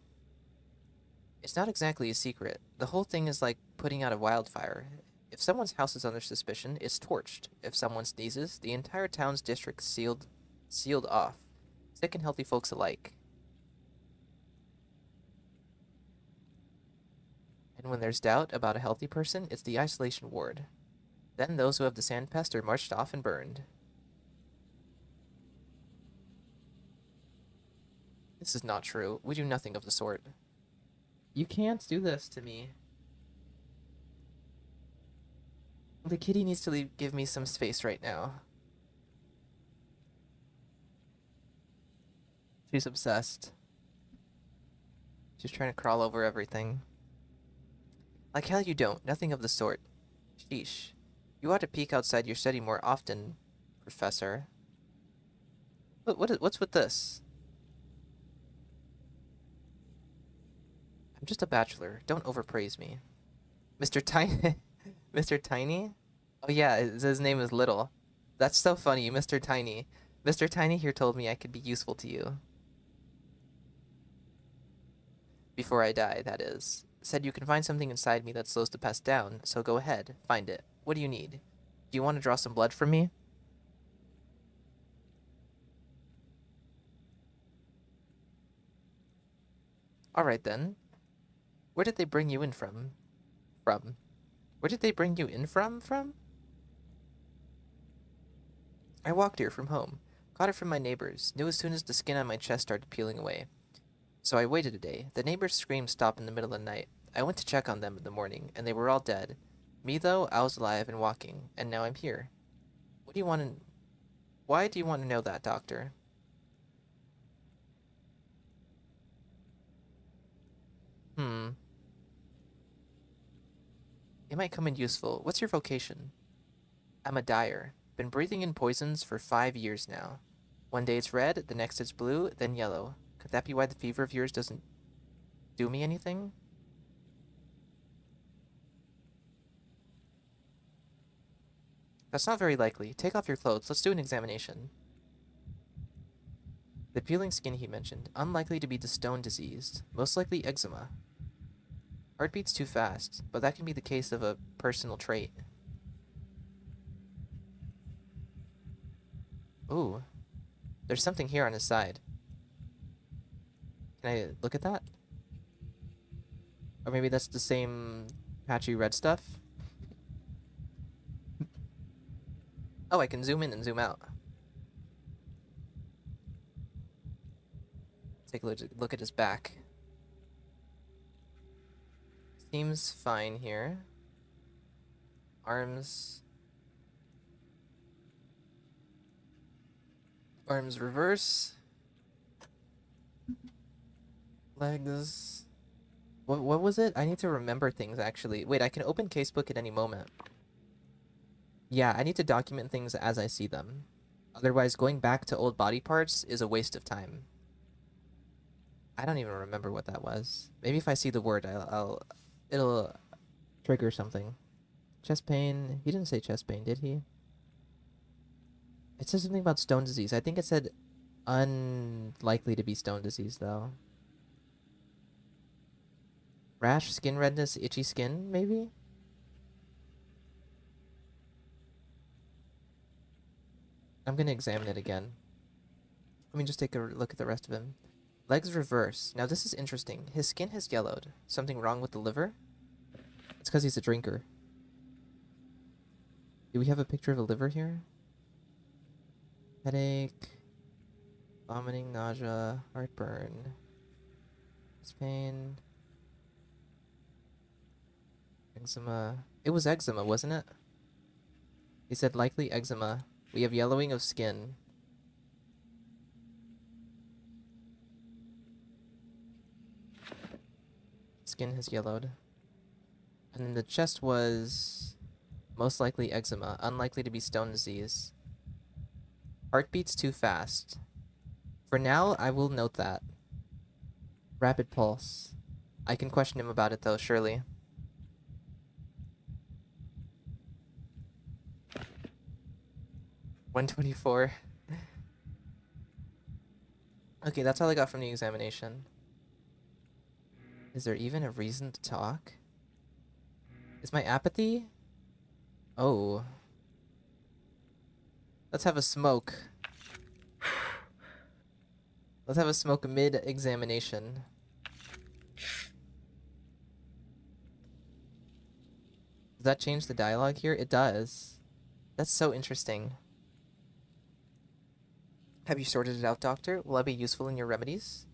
It's not exactly a secret. The whole thing is like putting out a wildfire. If someone's house is under suspicion, it's torched. If someone sneezes, the entire town's district sealed off. Sick and healthy folks alike. And when there's doubt about a healthy person, it's the isolation ward. Then those who have the sand pest are marched off and burned. This is not true. We do nothing of the sort. You can't do this to me. The kitty needs to give me some space right now. She's obsessed. She's trying to crawl over everything. Like hell you don't. Nothing of the sort. Sheesh. You ought to peek outside your study more often, Professor. What's with this? I'm just a bachelor. Don't overpraise me. Mr. Tiny... Mr. Tiny? Oh yeah, his name is Little. That's so funny, Mr. Tiny. Mr. Tiny here told me I could be useful to you. Before I die, that is. Said you can find something inside me that slows the pest down, so go ahead, find it. What do you need? Do you want to draw some blood from me? Alright then. Where did they bring you in from? Where did they bring you in from? I walked here from home. Caught it from my neighbors. Knew as soon as the skin on my chest started peeling away. So I waited a day. The neighbors' screams stopped in the middle of the night. I went to check on them in the morning, and they were all dead. Me, though, I was alive and walking, and now I'm here. What do you want to... Why do you want to know that, Doctor? It might come in useful. What's your vocation? I'm a dyer. Been breathing in poisons for 5 years now. One day it's red, the next it's blue, then yellow. Could that be why the fever of yours doesn't do me anything? That's not very likely. Take off your clothes. Let's do an examination. The peeling skin he mentioned. Unlikely to be the stone diseased. Most likely eczema. Heartbeat's too fast, but that can be the case of a personal trait. Ooh. There's something here on his side. Can I look at that? Or maybe that's the same patchy red stuff? Oh, I can zoom in and zoom out. Take a look at his back. Seems fine here. Arms. Arms reverse. Legs. What was it? I need to remember things, actually. Wait, I can open casebook at any moment. Yeah, I need to document things as I see them. Otherwise, going back to old body parts is a waste of time. I don't even remember what that was. Maybe if I see the word, it'll trigger something. Chest pain. He didn't say chest pain, did he? It says something about stone disease. I think it said unlikely to be stone disease, though. Rash, skin redness, itchy skin, maybe? I'm gonna examine it again. Let me just take a look at the rest of him. Legs reverse. Now this is interesting. His skin has yellowed. Something wrong with the liver? It's because he's a drinker. Do we have a picture of a liver here? Headache. Vomiting, nausea, heartburn. Chest pain. Eczema. It was eczema, wasn't it? He said likely eczema. We have yellowing of skin. Skin has yellowed. And then the chest was most likely eczema, unlikely to be stone disease. Heartbeats too fast. For now, I will note that. Rapid pulse. I can question him about it though, surely. $124. Okay, that's all I got from the examination. Is there even a reason to talk? Is my apathy? Oh. Let's have a smoke. Let's have a smoke mid-examination. Does that change the dialogue here? It does. That's so interesting. Have you sorted it out, doctor? Will I be useful in your remedies?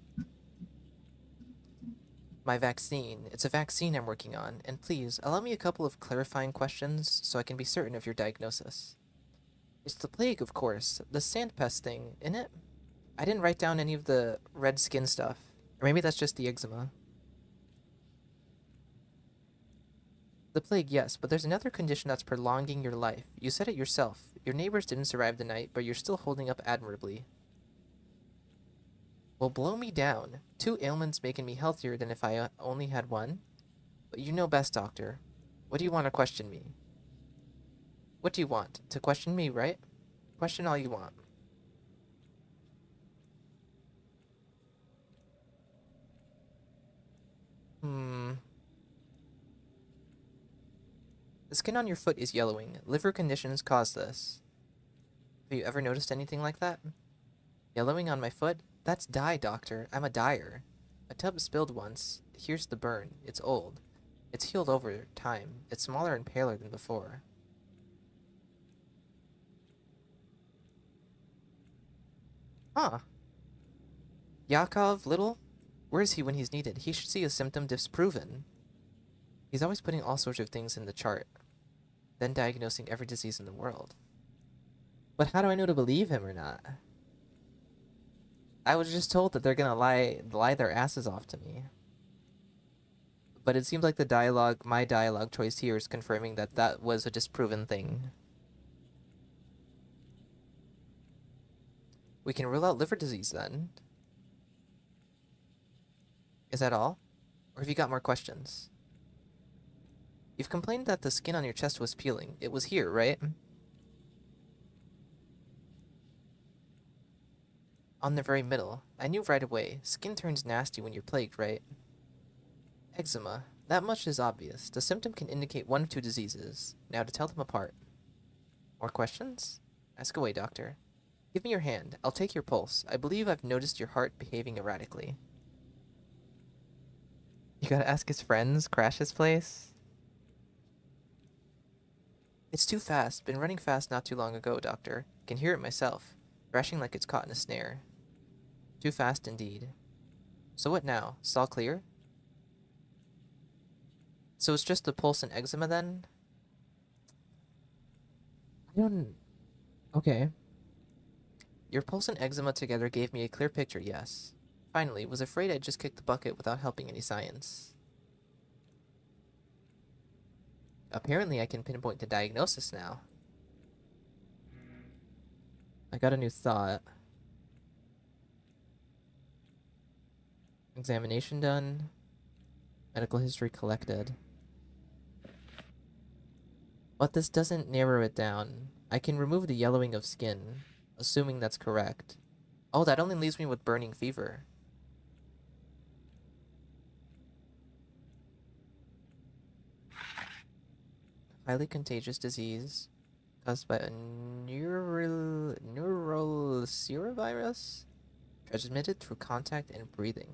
My vaccine. It's a vaccine I'm working on. And please, allow me a couple of clarifying questions so I can be certain of your diagnosis. It's the plague, of course. The sand pest thing, innit? I didn't write down any of the red skin stuff. Or maybe that's just the eczema. The plague, yes, but there's another condition that's prolonging your life. You said it yourself. Your neighbors didn't survive the night, but you're still holding up admirably. Well, blow me down. 2 ailments making me healthier than if I only had one. But you know best, doctor. What do you want to question me? What do you want? To question me, right? Question all you want. The skin on your foot is yellowing. Liver conditions cause this. Have you ever noticed anything like that? Yellowing on my foot? That's dye, doctor. I'm a dyer. A tub spilled once. Here's the burn. It's old. It's healed over time. It's smaller and paler than before. Huh. Yakov, little? Where is he when he's needed? He should see a symptom disproven. He's always putting all sorts of things in the chart, then diagnosing every disease in the world. But how do I know to believe him or not? I was just told that they're gonna lie their asses off to me. But it seems like my dialogue choice here is confirming that that was a disproven thing. We can rule out liver disease then. Is that all? Or have you got more questions? You've complained that the skin on your chest was peeling. It was here, right? On the very middle. I knew right away. Skin turns nasty when you're plagued, right? Eczema. That much is obvious. The symptom can indicate one of 2 diseases. Now to tell them apart. More questions? Ask away, doctor. Give me your hand. I'll take your pulse. I believe I've noticed your heart behaving erratically. You gotta ask his friends, crash his place. It's too fast. Been running fast not too long ago, Doctor. Can hear it myself. Thrashing like it's caught in a snare. Too fast indeed. So what now? It's all clear? So it's just the pulse and eczema then? I don't... Okay. Your pulse and eczema together gave me a clear picture, yes. Finally, was afraid I'd just kick the bucket without helping any science. Apparently I can pinpoint the diagnosis now. I got a new thought. Examination done. Medical history collected. But this doesn't narrow it down. I can remove the yellowing of skin, assuming that's correct. Oh, that only leaves me with burning fever. Highly contagious disease caused by a neural serovirus transmitted through contact and breathing.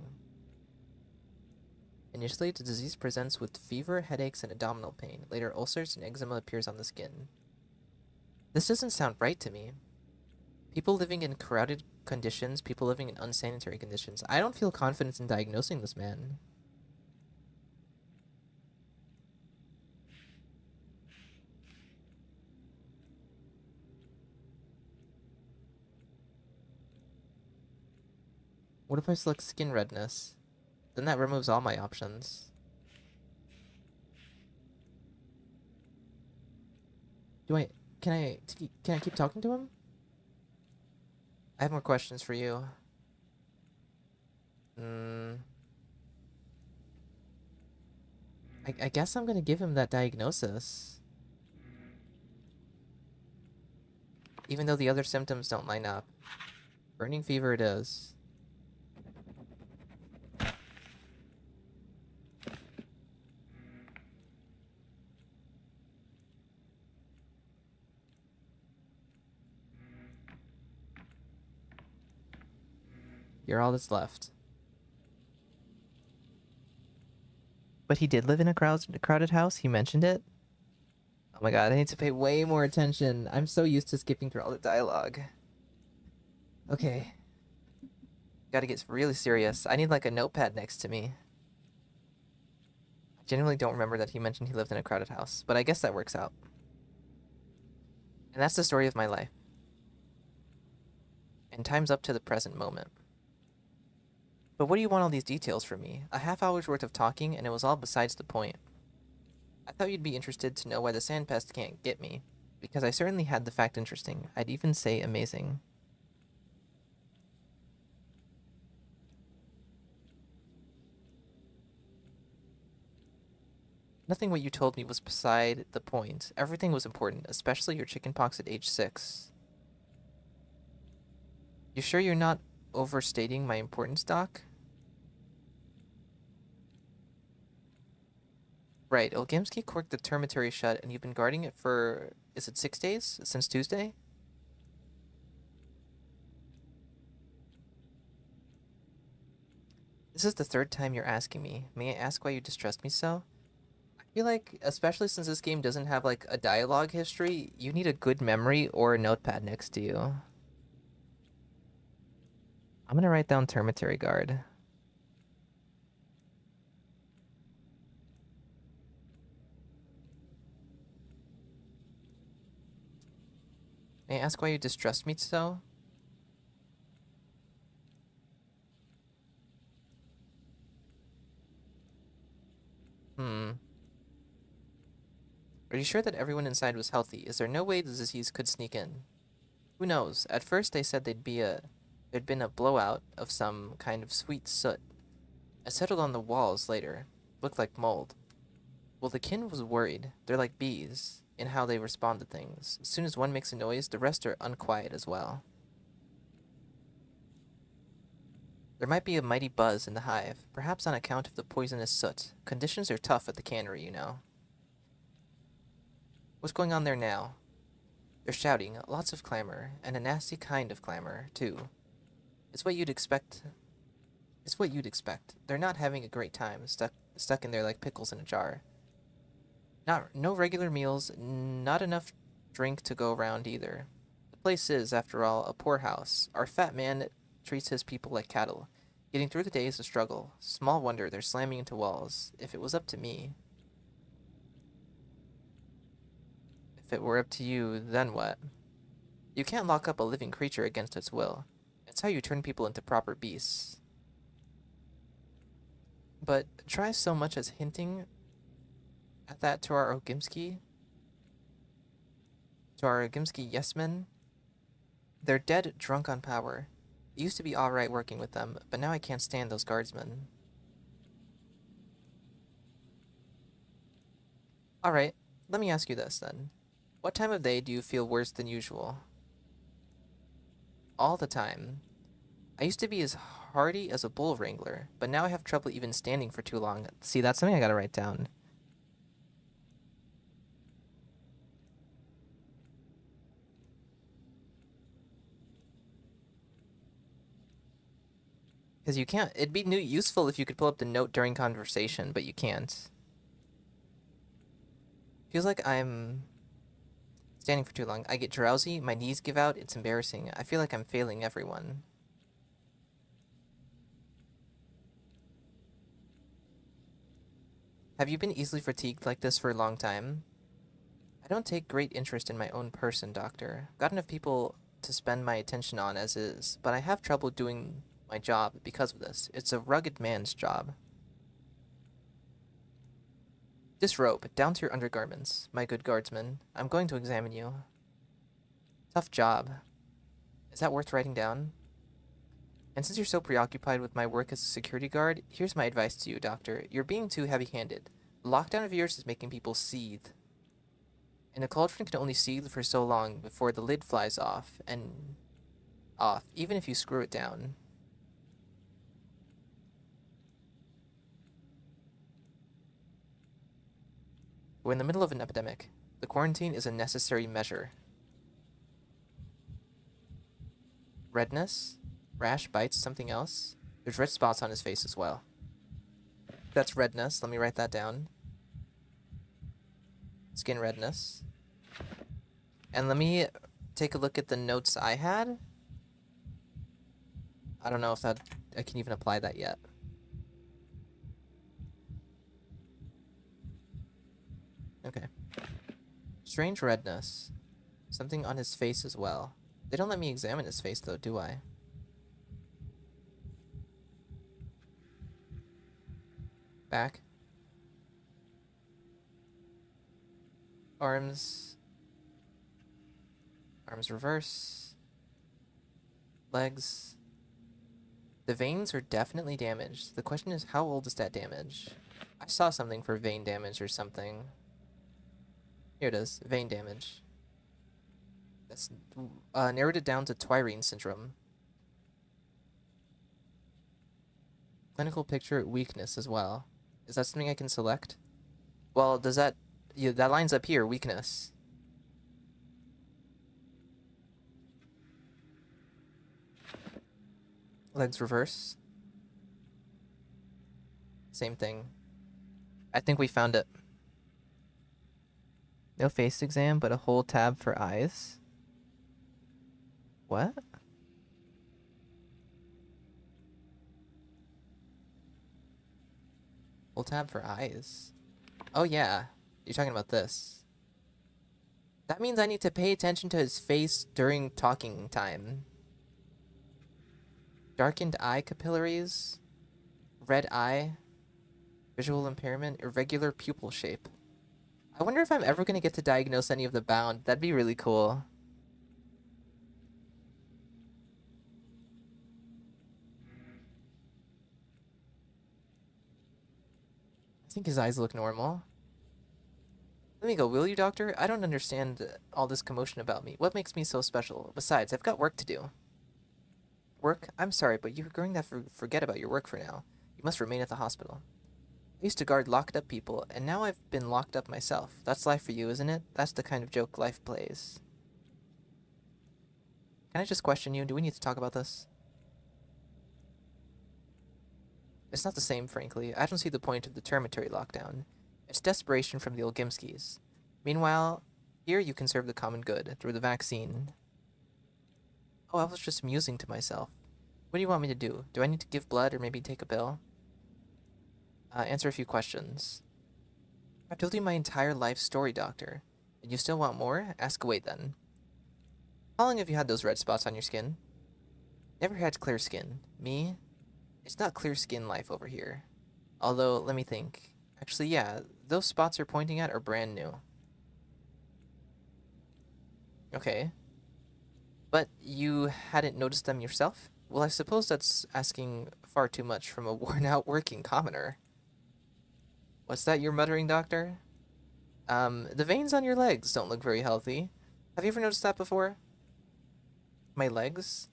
Initially, the disease presents with fever, headaches, and abdominal pain. Later, ulcers and eczema appears on the skin. This doesn't sound right to me. People living in crowded conditions, people living in unsanitary conditions. I don't feel confident in diagnosing this man. What if I select skin redness? Then that removes all my options. Can I keep talking to him? I have more questions for you. I guess I'm gonna give him that diagnosis. Even though the other symptoms don't line up. Burning fever it is. You're all that's left. But he did live in a crowded house? He mentioned it? Oh my god, I need to pay way more attention. I'm so used to skipping through all the dialogue. Okay. Gotta get really serious. I need like a notepad next to me. I genuinely don't remember that he mentioned he lived in a crowded house, but I guess that works out. And that's the story of my life. And time's up to the present moment. But what do you want all these details from me? A half hour's worth of talking, and it was all besides the point. I thought you'd be interested to know why the sand pest can't get me, because I certainly had the fact interesting. I'd even say amazing. Nothing what you told me was beside the point. Everything was important, especially your chickenpox at age 6. You sure you're not overstating my importance, Doc? Right, Olgimsky corked the termitary shut, and you've been guarding it for, is it 6 days? Since Tuesday? This is the 3rd time you're asking me. May I ask why you distrust me so? I feel like, especially since this game doesn't have, like, a dialogue history, you need a good memory or a notepad next to you. I'm gonna write down termitary guard. May I ask why you distrust me so? Are you sure that everyone inside was healthy? Is there no way the disease could sneak in? Who knows? At first they said there'd been a blowout of some kind of sweet soot. It settled on the walls later. Looked like mold. Well, the kin was worried. They're like bees in how they respond to things. As soon as one makes a noise, the rest are unquiet as well. There might be a mighty buzz in the hive, perhaps on account of the poisonous soot. Conditions are tough at the cannery, you know. What's going on there now? They're shouting, lots of clamor, and a nasty kind of clamor, too. It's what you'd expect. It's what you'd expect. They're not having a great time, stuck in there like pickles in a jar. No regular meals, not enough drink to go around either. The place is, after all, a poorhouse. Our fat man treats his people like cattle. Getting through the day is a struggle. Small wonder they're slamming into walls. If it was up to me... If it were up to you, then what? You can't lock up a living creature against its will. It's how you turn people into proper beasts. But try so much as hinting at that to our Ogimsky? To our Ogimsky yes-men? They're dead drunk on power. It used to be alright working with them, but now I can't stand those guardsmen. Alright, let me ask you this then. What time of day do you feel worse than usual? All the time. I used to be as hardy as a bull wrangler, but now I have trouble even standing for too long. See, that's something I gotta write down. Because you can't... It'd be useful if you could pull up the note during conversation, but you can't. Feels like I'm standing for too long. I get drowsy, my knees give out, it's embarrassing. I feel like I'm failing everyone. Have you been easily fatigued like this for a long time? I don't take great interest in my own person, doctor. Got enough people to spend my attention on as is, but I have trouble doing my job because of this. It's a rugged man's job. Disrobe, down to your undergarments, my good guardsman. I'm going to examine you. Tough job. Is that worth writing down? And since you're so preoccupied with my work as a security guard, here's my advice to you, doctor. You're being too heavy-handed. The lockdown of yours is making people seethe. And a cauldron can only seethe for so long before the lid flies off, even if you screw it down. We're in the middle of an epidemic. The quarantine is a necessary measure. Redness? Rash, bites, something else? There's red spots on his face as well. That's redness. Let me write that down. Skin redness. And let me take a look at the notes I had. I don't know if I can even apply that yet. Okay. Strange redness. Something on his face as well. They don't let me examine his face though, do I? Back. Arms. Arms reverse. Legs. The veins are definitely damaged. The question is, how old is that damage? I saw something for vein damage or something. Here it is, vein damage. That's narrowed it down to Twirine syndrome. Clinical picture weakness as well. Is that something I can select? Well, does that... Yeah, that lines up here, weakness. Legs reverse. Same thing. I think we found it. No face exam, but a whole tab for eyes. What? Whole tab for eyes. Oh yeah, you're talking about this. That means I need to pay attention to his face during talking time. Darkened eye capillaries. Red eye. Visual impairment. Irregular pupil shape. I wonder if I'm ever going to get to diagnose any of the bound. That'd be really cool. I think his eyes look normal. Let me go, will you, doctor? I don't understand all this commotion about me. What makes me so special? Besides, I've got work to do. Work? I'm sorry, but you're going to have to forget about your work for now. You must remain at the hospital. I used to guard locked up people, and now I've been locked up myself. That's life for you, isn't it? That's the kind of joke life plays. Can I just question you? Do we need to talk about this? It's not the same, frankly. I don't see the point of the termitory lockdown. It's desperation from the Olgimskis. Meanwhile, here you can serve the common good through the vaccine. Oh, I was just musing to myself. What do you want me to do? Do I need to give blood or maybe take a pill? Answer a few questions. I've told you my entire life story, Doctor. And you still want more? Ask away then. How long have you had those red spots on your skin? Never had clear skin. Me? It's not clear skin life over here. Although, let me think. Actually, yeah, those spots you're pointing at are brand new. Okay. But you hadn't noticed them yourself? Well, I suppose that's asking far too much from a worn-out working commoner. What's that you're muttering, Doctor? The veins on your legs don't look very healthy. Have you ever noticed that before? My legs?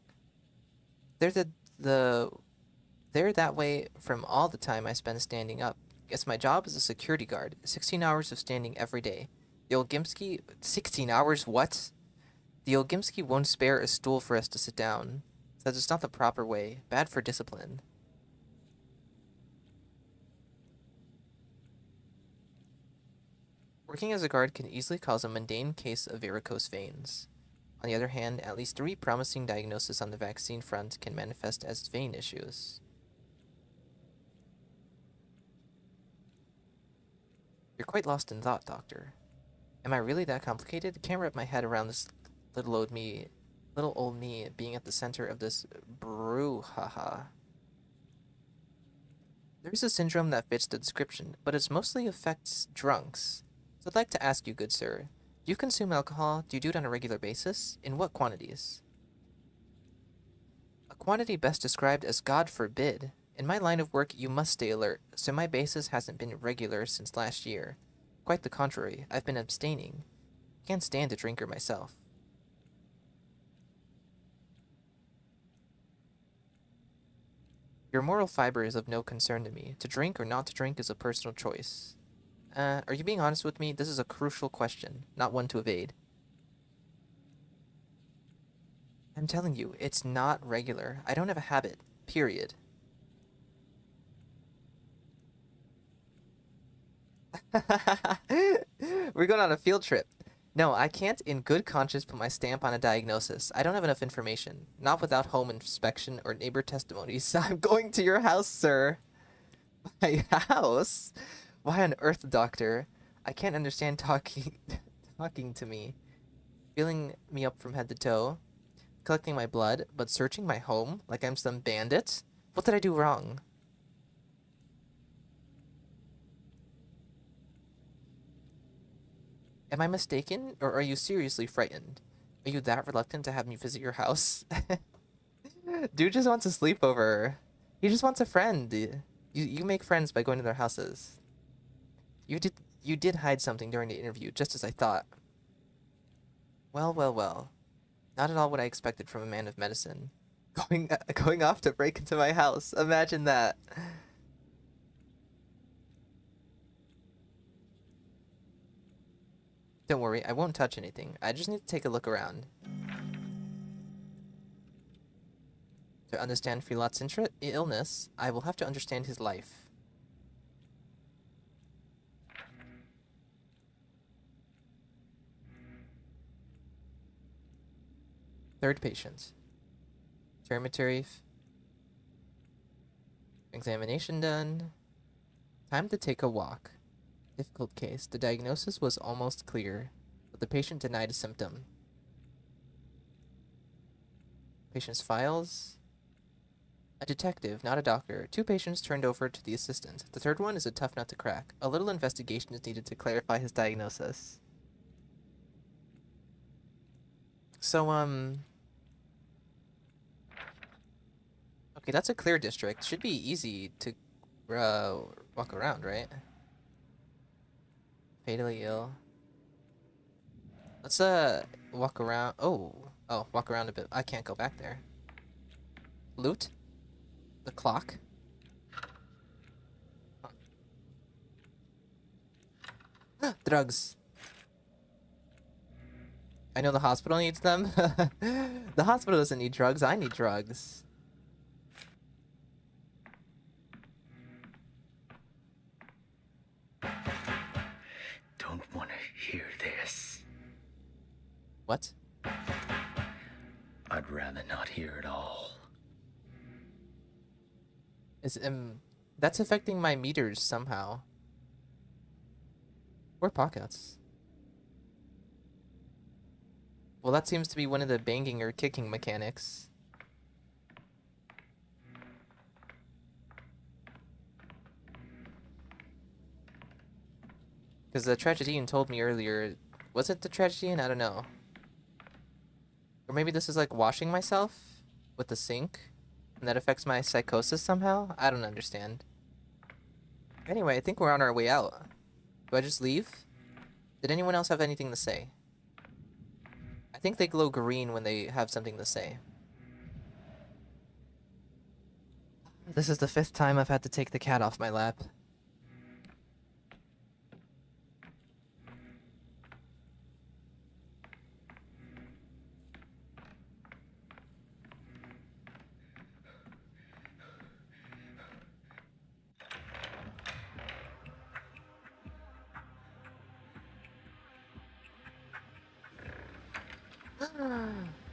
They're they're that way from all the time I spend standing up. Guess my job is a security guard. 16 hours of standing every day. The Olgimsky... 16 hours? What? The Olgimsky won't spare a stool for us to sit down. Says it's not the proper way. Bad for discipline. Working as a guard can easily cause a mundane case of varicose veins. On the other hand, at least 3 promising diagnoses on the vaccine front can manifest as vein issues. You're quite lost in thought, Doctor. Am I really that complicated? Can't wrap my head around this little old me being at the center of this brouhaha. There's a syndrome that fits the description, but it mostly affects drunks. So I'd like to ask you, good sir, do you consume alcohol? Do you do it on a regular basis? In what quantities? A quantity best described as God forbid. In my line of work, you must stay alert, so my basis hasn't been regular since last year. Quite the contrary, I've been abstaining. Can't stand a drinker myself. Your moral fiber is of no concern to me. To drink or not to drink is a personal choice. Are you being honest with me? This is a crucial question, not one to evade. I'm telling you, it's not regular. I don't have a habit. Period. We're going on a field trip. No, I can't in good conscience put my stamp on a diagnosis. I don't have enough information. Not without home inspection or neighbor testimonies. I'm going to your house, sir. My house? Why on earth, Doctor? I can't understand talking to me. Feeling me up from head to toe. Collecting my blood, but searching my home like I'm some bandit? What did I do wrong? Am I mistaken, or are you seriously frightened? Are you that reluctant to have me visit your house? Dude just wants a sleepover. He just wants a friend. You make friends by going to their houses. You did hide something during the interview, just as I thought. Well, well, well. Not at all what I expected from a man of medicine. Going off to break into my house. Imagine that. Don't worry, I won't touch anything. I just need to take a look around. To understand Filot's illness, I will have to understand his life. Third patient. Termitory. Examination done. Time to take a walk. Difficult case. The diagnosis was almost clear, but the patient denied a symptom. Patient's files. A detective, not a doctor. 2 patients turned over to the assistant. The third one is a tough nut to crack. A little investigation is needed to clarify his diagnosis. So, okay, that's a clear district. Should be easy to walk around, right? Fatally ill. Let's walk around. Walk around a bit. I can't go back there. Loot. The clock. Huh. Drugs. I know the hospital needs them. The hospital doesn't need drugs. I need drugs. don't want to hear this. What? I'd rather not hear it all. Is that's affecting my meters somehow. Or pockets. Well, that seems to be one of the banging or kicking mechanics. Because the tragedian told me earlier, was it the tragedian? I don't know. Or maybe this is like washing myself with the sink, and that affects my psychosis somehow? I don't understand. Anyway, I think we're on our way out. Do I just leave? Did anyone else have anything to say? I think they glow green when they have something to say. This is the 5th time I've had to take the cat off my lap.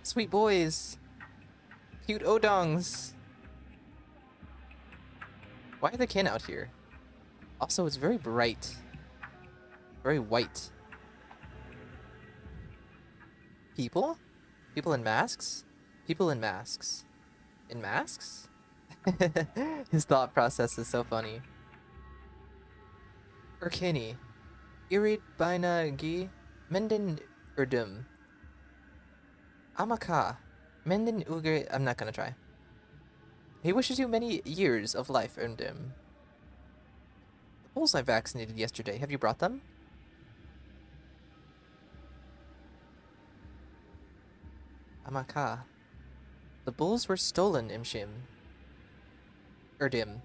Sweet boys. Cute odongs. Why are the kin out here? Also, it's very bright. Very white. People? People in masks? People in masks. In masks? His thought process is so funny. Urkini. Irid Baina Gi. Menden Urdum. Amaka. Menden Uger. I'm not gonna try. He wishes you many years of life, Urdum. The bulls I vaccinated yesterday. Have you brought them? Amaka. The bulls were stolen, Imshim. Urdim.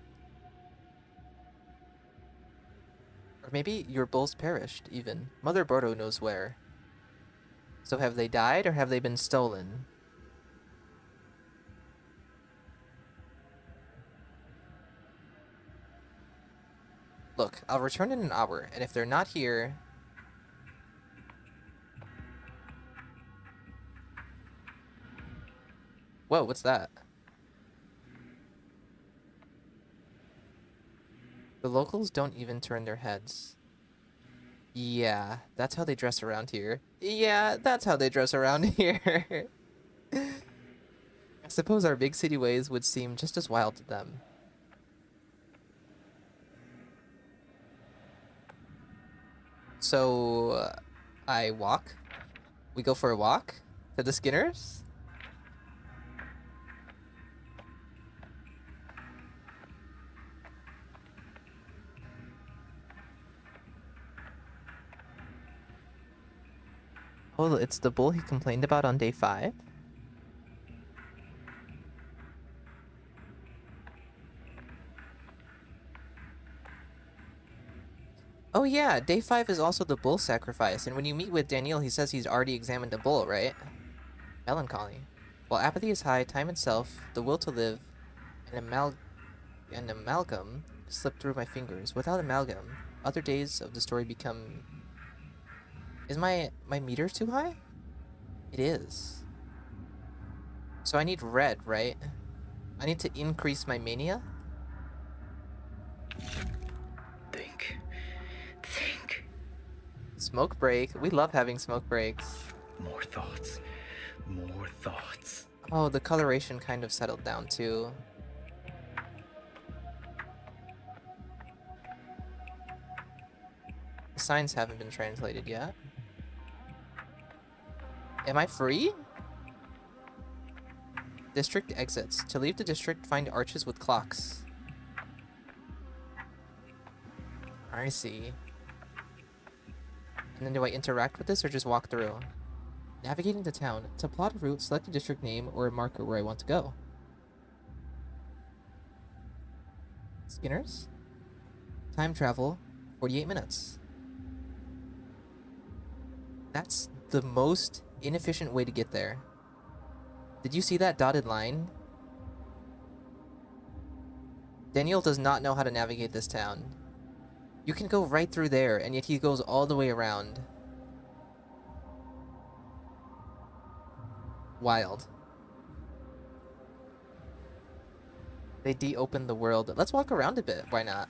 Or maybe your bulls perished, even. Mother Bordo knows where. So have they died, or have they been stolen? Look, I'll return in an hour, and if they're not here... Whoa, what's that? The locals don't even turn their heads. Yeah, that's how they dress around here. Yeah, that's how they dress around here. I suppose our big city ways would seem just as wild to them. So, I walk? We go for a walk? To the Skinners? Oh, it's the bull he complained about on day 5? Oh yeah, day 5 is also the bull sacrifice, and when you meet with Daniil, he says he's already examined a bull, right? Melancholy. While apathy is high, time itself, the will to live, and an amalgam slipped through my fingers. Without amalgam, other days of the story become... Is my meter too high? It is. So I need red, right? I need to increase my mania? Think. Smoke break. We love having smoke breaks. More thoughts. More thoughts. Oh, the coloration kind of settled down too. The signs haven't been translated yet. Am I free? District exits. To leave the district, find arches with clocks. I see. And then do I interact with this or just walk through? Navigating the town. To plot a route, select a district name or a marker where I want to go. Skinners? Time travel, 48 minutes. That's the most inefficient way to get there. Did you see that dotted line? Daniil does not know how to navigate this town. You can go right through there, and yet he goes all the way around. Wild. They de-opened the world. Let's walk around a bit. Why not?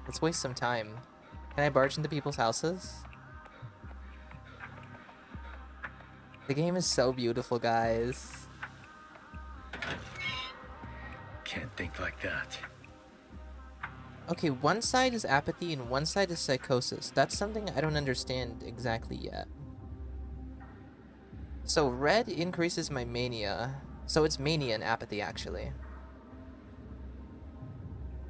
Let's waste some time. Can I barge into people's houses? The game is so beautiful, guys. Can't think like that. Okay, one side is apathy and one side is psychosis. That's something I don't understand exactly yet. So red increases my mania. So it's mania and apathy, actually.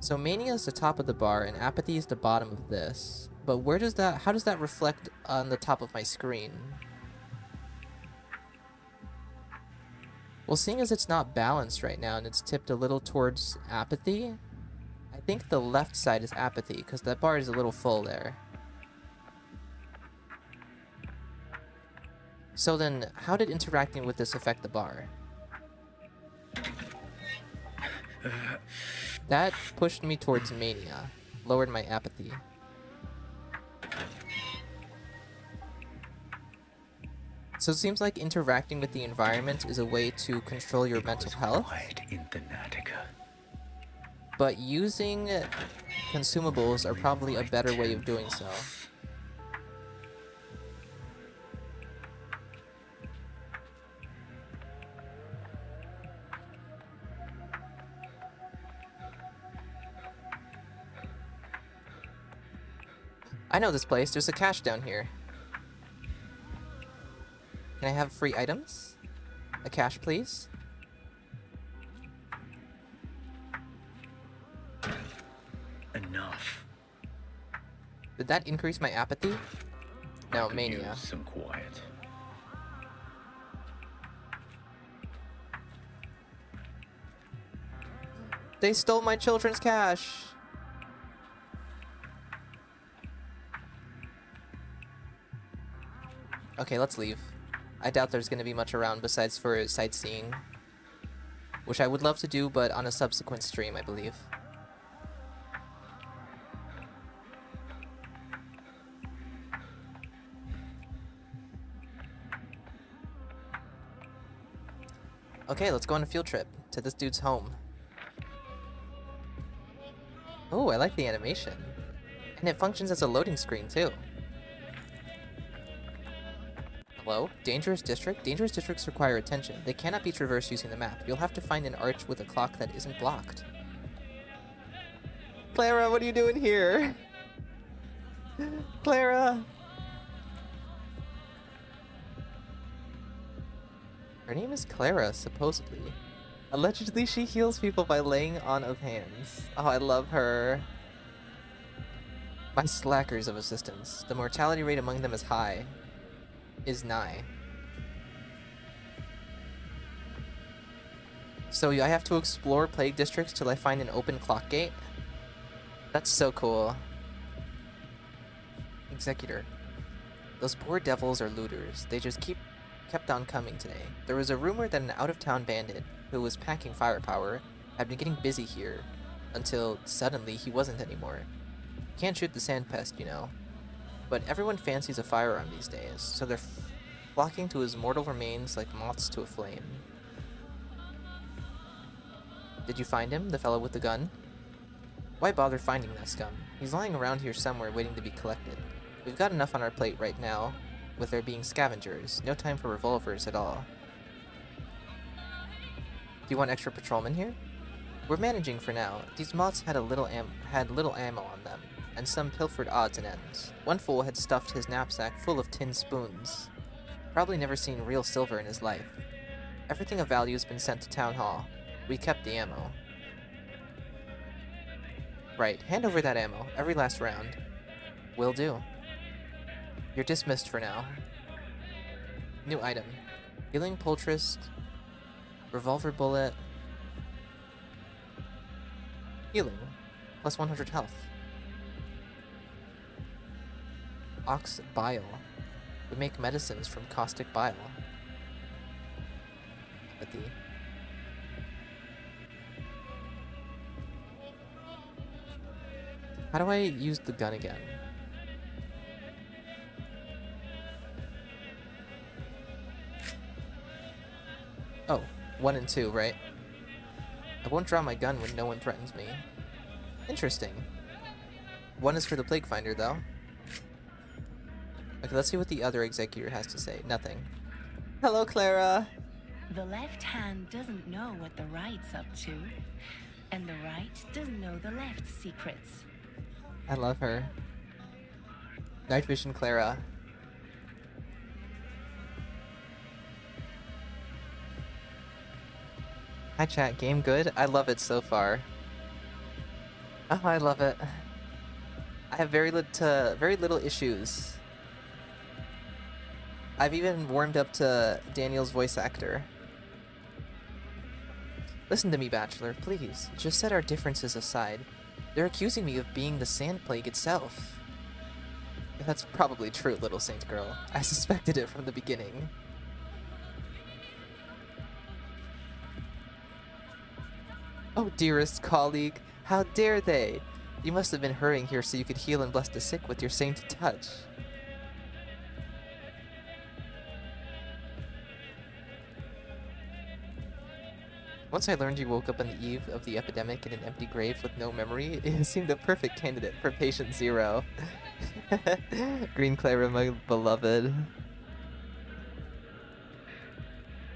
So mania is the top of the bar and apathy is the bottom of this. But how does that reflect on the top of my screen? Well, seeing as it's not balanced right now and it's tipped a little towards apathy, I think the left side is apathy because that bar is a little full there. So then, how did interacting with this affect the bar? That pushed me towards mania, lowered my apathy. So it seems like interacting with the environment is a way to control your mental health. Quiet in Thanatica. But using consumables are probably a better way of doing so. I know this place. There's a cache down here. Can I have free items? A cache, please? Enough. Did that increase my apathy? No, Could mania. use some quiet. They stole my children's cash! Okay, let's leave. I doubt there's gonna be much around besides for sightseeing. Which I would love to do, but on a subsequent stream, I believe. Okay, let's go on a field trip to this dude's home. Oh, I like the animation. And it functions as a loading screen, too. Hello? Dangerous district? Dangerous districts require attention. They cannot be traversed using the map. You'll have to find an arch with a clock that isn't blocked. Clara, what are you doing here? Clara! Her name is Clara, supposedly. Allegedly, she heals people by laying on of hands. Oh, I love her. My slackers of assistance. The mortality rate among them is high. Is nigh. So I have to explore plague districts till I find an open clock gate? That's so cool. Executor. Those poor devils are looters. They just kept on coming today. There was a rumor that an out-of-town bandit who was packing firepower had been getting busy here until suddenly he wasn't anymore. Can't shoot the sand pest, you know. But everyone fancies a firearm these days, so they're flocking to his mortal remains like moths to a flame. Did you find him, the fellow with the gun? Why bother finding that scum? He's lying around here somewhere waiting to be collected. We've got enough on our plate right now, with there being scavengers. No time for revolvers at all. Do you want extra patrolmen here? We're managing for now. These moths had little ammo on them, and some pilfered odds and ends. One fool had stuffed his knapsack full of tin spoons. Probably never seen real silver in his life. Everything of value has been sent to Town Hall. We kept the ammo. Right, hand over that ammo, every last round. Will do. You're dismissed for now. New item. Healing poultice. Revolver bullet. Healing. Plus 100 health. Ox bile. We make medicines from caustic bile. How do I use the gun again? Oh, 1 and 2, right? I won't draw my gun when no one threatens me. Interesting. 1 is for the Plague Finder, though. Okay, let's see what the other executor has to say. Nothing. Hello, Clara! The left hand doesn't know what the right's up to, and the right doesn't know the left's secrets. I love her. Night Vision Clara. Hi chat, game good? I love it so far. Oh, I love it. I have very little issues. I've even warmed up to Daniel's voice actor. Listen to me, Bachelor, please. Just set our differences aside. They're accusing me of being the Sand Plague itself. That's probably true, little saint girl. I suspected it from the beginning. Oh, dearest colleague, how dare they? You must have been hurrying here so you could heal and bless the sick with your saint touch. Once I learned you woke up on the eve of the epidemic in an empty grave with no memory, it seemed a perfect candidate for patient 0. Green Clara, my beloved.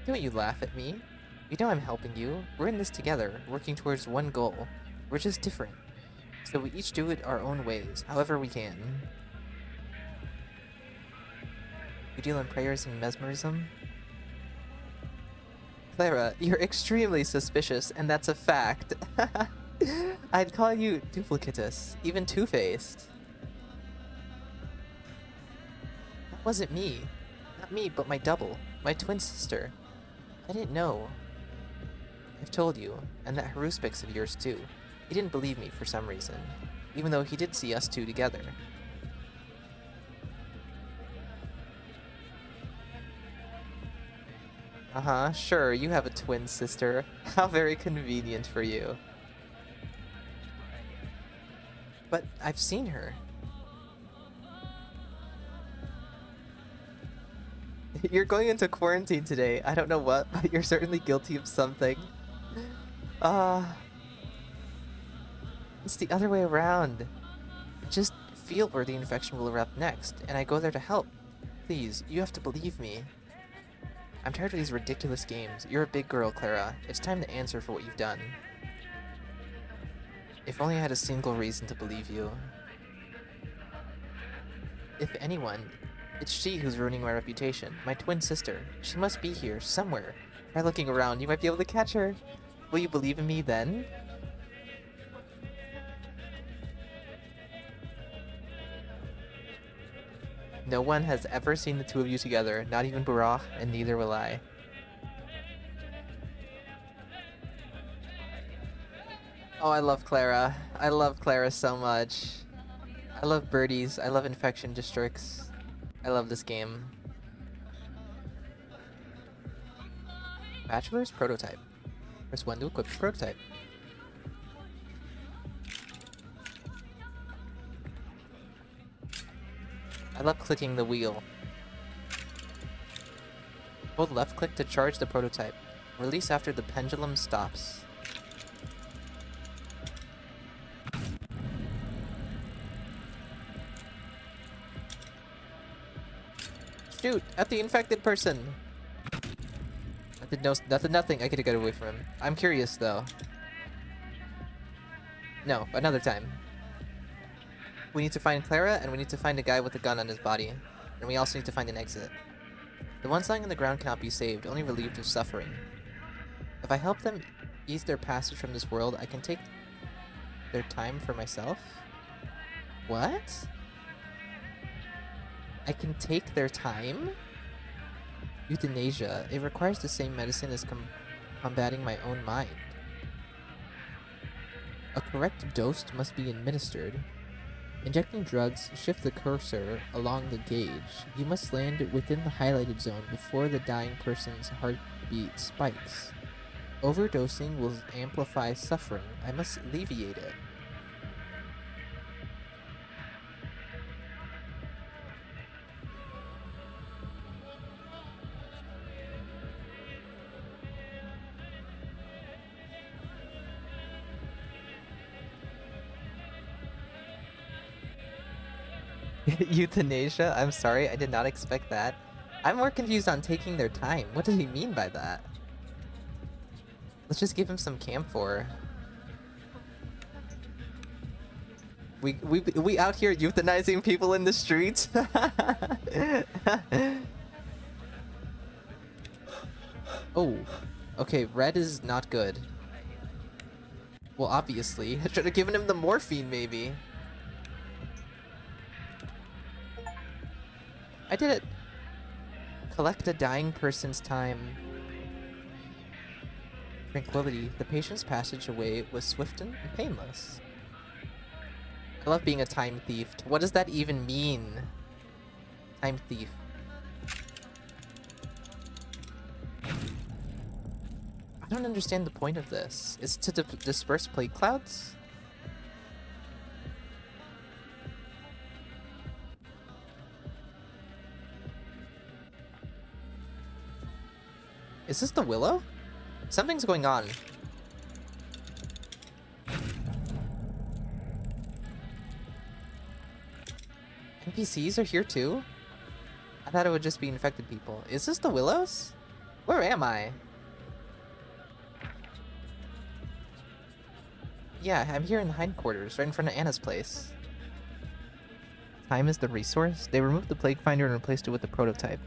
Don't you laugh at me. You know I'm helping you. We're in this together, working towards one goal. We're just different. So we each do it our own ways, however we can. You deal in prayers and mesmerism? Clara, you're extremely suspicious, and that's a fact. I'd call you duplicitous, even two-faced. That wasn't me. Not me, but my double, my twin sister. I didn't know. I've told you, and that Haruspix of yours too. He didn't believe me for some reason, even though he did see us two together. Uh-huh, sure, you have a twin sister. How very convenient for you. But I've seen her. You're going into quarantine today. I don't know what, but you're certainly guilty of something. It's the other way around. Just feel where the infection will erupt next, and I go there to help. Please, you have to believe me. I'm tired of these ridiculous games. You're a big girl, Clara. It's time to answer for what you've done. If only I had a single reason to believe you. If anyone, it's she who's ruining my reputation. My twin sister. She must be here, somewhere. Try looking around. You might be able to catch her. Will you believe in me then? No one has ever seen the two of you together, not even Barak, and neither will I. Oh, I love Clara. I love Clara so much. I love birdies. I love infection districts. I love this game. Bachelor's prototype. Press 1 to equip the prototype. I love clicking the wheel. Hold left click to charge the prototype. Release after the pendulum stops. Shoot! At the infected person! That did nothing. I could get away from him. I'm curious though. No, another time. We need to find Clara, and we need to find a guy with a gun on his body. And we also need to find an exit. The ones lying on the ground cannot be saved, only relieved of suffering. If I help them ease their passage from this world, I can take their time for myself? What? I can take their time? Euthanasia. It requires the same medicine as combating my own mind. A correct dose must be administered. Injecting drugs, shift the cursor along the gauge. You must land within the highlighted zone before the dying person's heartbeat spikes. Overdosing will amplify suffering. I must alleviate it. Euthanasia? I'm sorry, I did not expect that. I'm more confused on taking their time. What does he mean by that? Let's just give him some camphor. We out here euthanizing people in the streets? Oh, okay, red is not good. Well, obviously. I should have given him the morphine, maybe. I did it. Collect a dying person's time. Tranquility. The patient's passage away was swift and painless. I love being a time thief. What does that even mean? Time thief. I don't understand the point of this. Is it to disperse plague clouds? Is this the Willow? Something's going on. NPCs are here too? I thought it would just be infected people. Is this the Willows? Where am I? Yeah, I'm here in the hindquarters, right in front of Anna's place. Time is the resource? They removed the Plague Finder and replaced it with the prototype.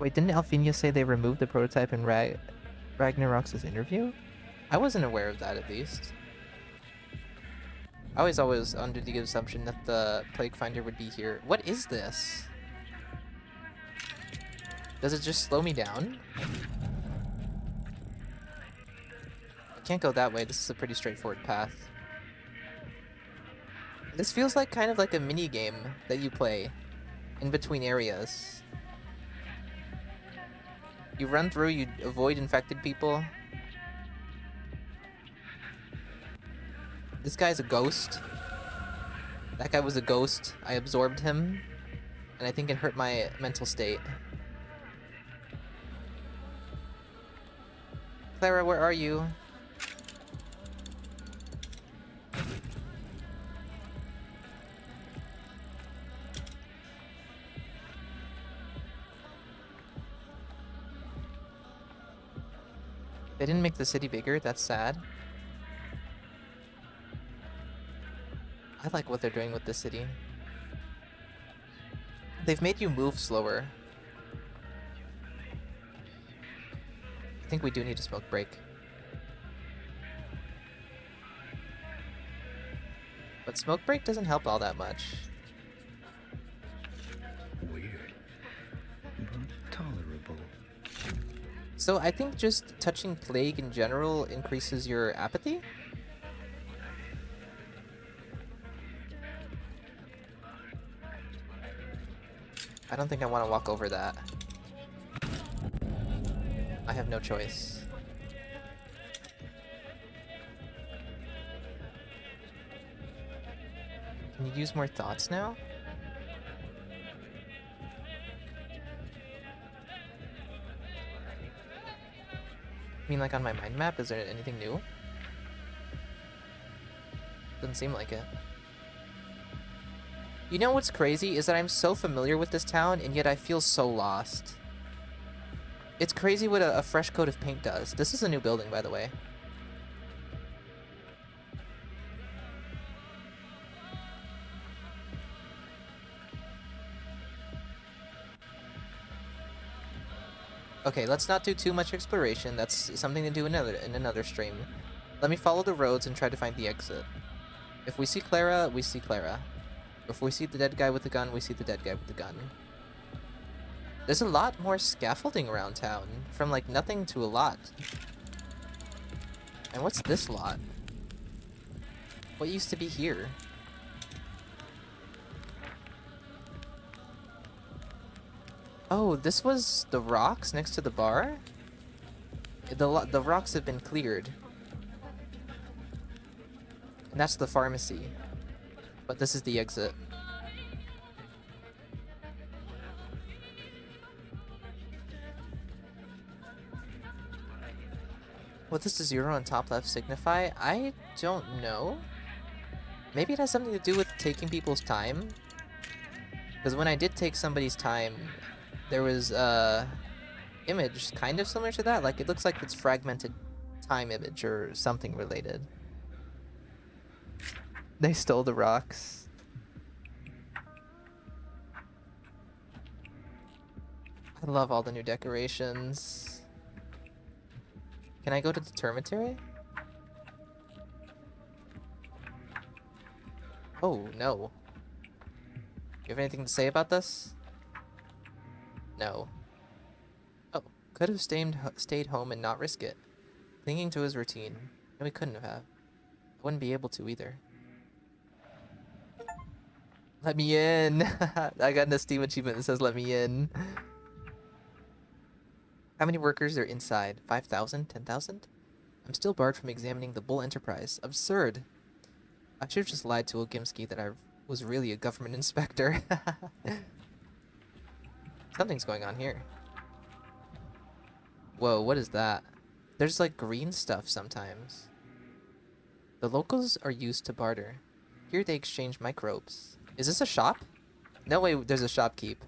Wait, didn't Alphenia say they removed the prototype in Ragnarok's interview? I wasn't aware of that, at least. I was always under the assumption that the Plague Finder would be here. What is this? Does it just slow me down? I can't go that way. This is a pretty straightforward path. This feels like kind of like a mini game that you play in between areas. You run through, you avoid infected people. This guy's a ghost. That guy was a ghost. I absorbed him, and I think it hurt my mental state. Clara, where are you? They didn't make the city bigger, that's sad. I like what they're doing with the city. They've made you move slower. I think we do need a smoke break. But smoke break doesn't help all that much. Weird, but tolerable. So I think just touching plague in general increases your apathy? I don't think I want to walk over that. I have no choice. Can you use more thoughts now? I mean, like on my mind map, is there anything new? Doesn't seem like it. You know what's crazy is that I'm so familiar with this town, and yet I feel so lost. It's crazy what a fresh coat of paint does. This is a new building, by the way. Okay, let's not do too much exploration. That's something to do in another stream. Let me follow the roads and try to find the exit. If we see Clara, we see Clara. If we see the dead guy with the gun, we see the dead guy with the gun. There's a lot more scaffolding around town. From like nothing to a lot. And what's this lot? What used to be here? Oh, this was the rocks next to the bar? The rocks have been cleared. And that's the pharmacy. But this is the exit. What does the 0 on top left signify? I don't know. Maybe it has something to do with taking people's time. Because when I did take somebody's time, there was image kind of similar to that. Like, it looks like it's fragmented time image or something related. They stole the rocks. I love all the new decorations. Can I go to the termitary? Oh, no. You have anything to say about this? No. Oh, could have stayed home and not risk it. Clinging to his routine. No, he couldn't have. I wouldn't be able to either. Let me in! I got an Steam achievement that says let me in. How many workers are inside? 5,000? 10,000? I'm still barred from examining the Bull Enterprise. Absurd! I should have just lied to Ogimsky that I was really a government inspector. Something's going on here. Whoa, what is that? There's like green stuff sometimes. The locals are used to barter. Here they exchange microbes. Is this a shop? No way there's a shopkeep.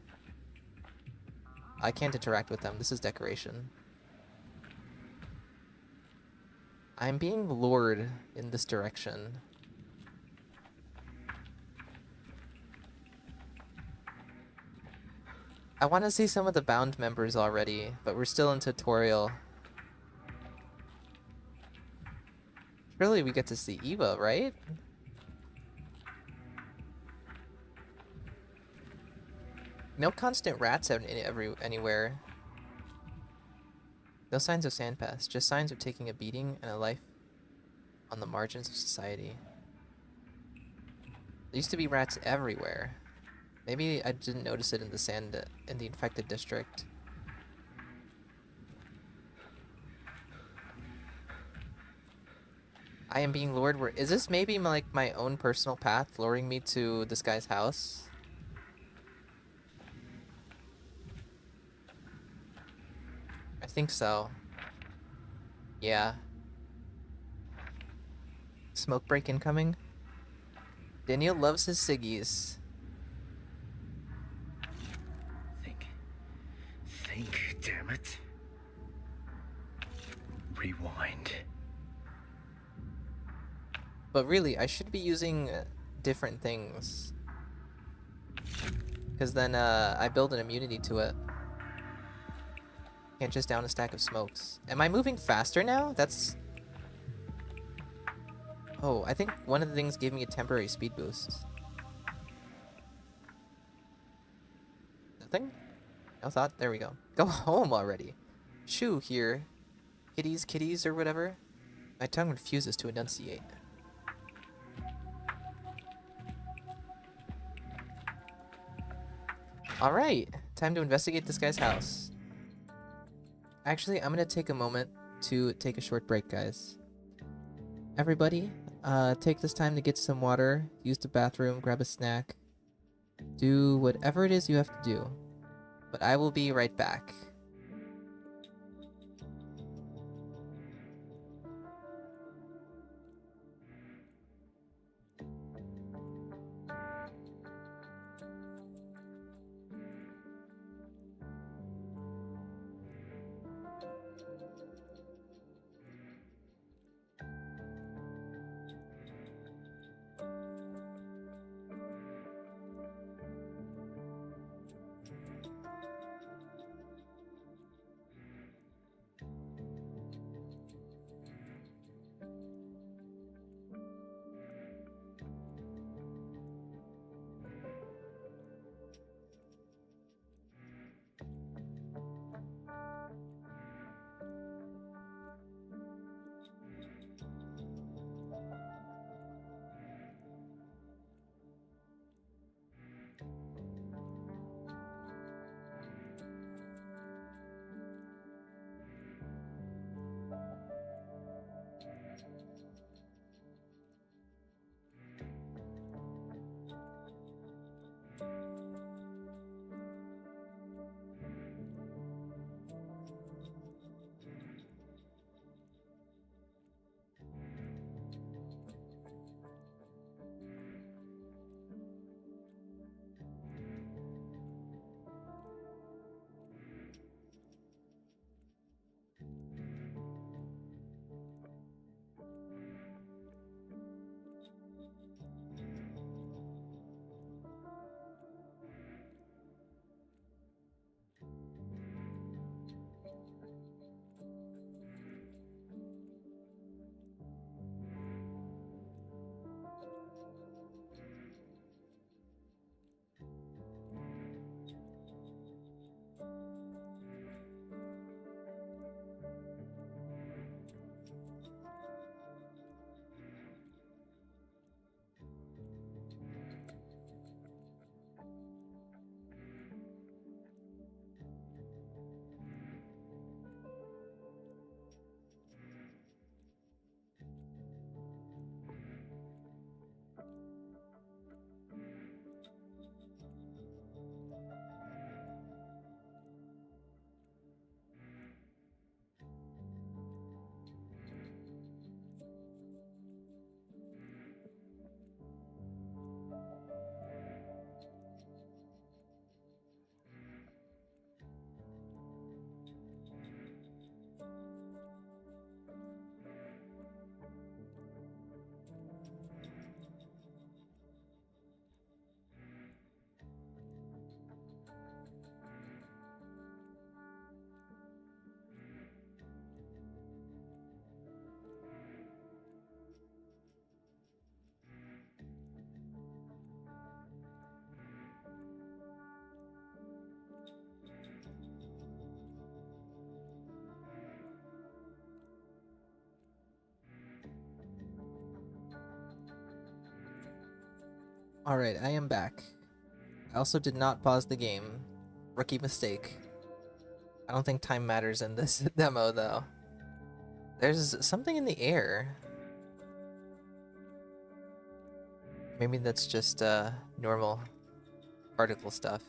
I can't interact with them. This is decoration. I'm being lured in this direction. I want to see some of the bound members already, but we're still in tutorial. Surely we get to see Eva, right? No constant rats anywhere. No signs of sandpass, just signs of taking a beating and a life on the margins of society. There used to be rats everywhere. Maybe I didn't notice it in the infected district. I am being lured where is this maybe like my own personal path luring me to this guy's house? I think so. Yeah. Smoke break incoming. Daniil loves his ciggies. Think, damn it. Rewind. But really, I should be using different things. Because then I build an immunity to it. Can't just down a stack of smokes. Am I moving faster now? That's... Oh, I think one of the things gave me a temporary speed boost. Nothing? No thought? There we go. Go home already. Shoo here. Kitties, or whatever. My tongue refuses to enunciate. Alright, time to investigate this guy's house. Actually, I'm gonna take a moment to take a short break, guys. Everybody, take this time to get some water, use the bathroom, grab a snack. Do whatever it is you have to do. But I will be right back. Alright, I am back. I also did not pause the game. Rookie mistake. I don't think time matters in this demo, though. There's something in the air. Maybe that's just, normal particle stuff.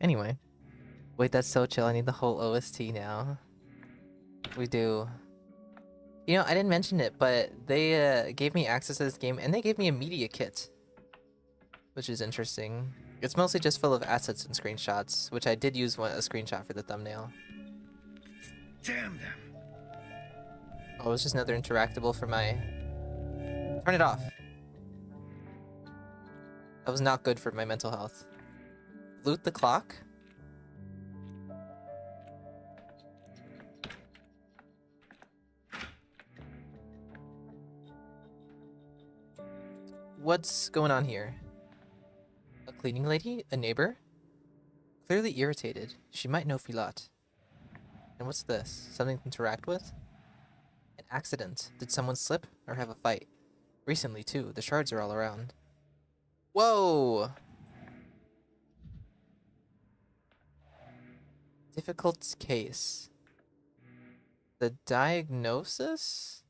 Anyway. Wait, that's so chill. I need the whole OST now. We do. You know, I didn't mention it, but they gave me access to this game, and they gave me a media kit. Which is interesting. It's mostly just full of assets and screenshots, which I did use a screenshot for the thumbnail. Damn them. Oh, it's just another interactable for my... Turn it off. That was not good for my mental health. Loot the clock? What's going on here? A cleaning lady? A neighbor? Clearly irritated. She might know Filat. And what's this? Something to interact with? An accident. Did someone slip or have a fight? Recently, too. The shards are all around. Whoa! Difficult case. The diagnosis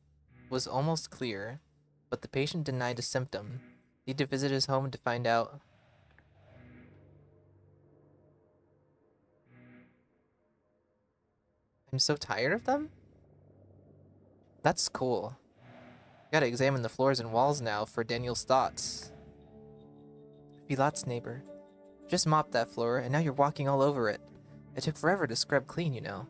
was almost clear, but the patient denied a symptom. Need to visit his home to find out. I'm so tired of them? That's cool. Gotta examine the floors and walls now for Daniil's thoughts. Filat's neighbor. Just mopped that floor, and now you're walking all over it. It took forever to scrub clean, you know.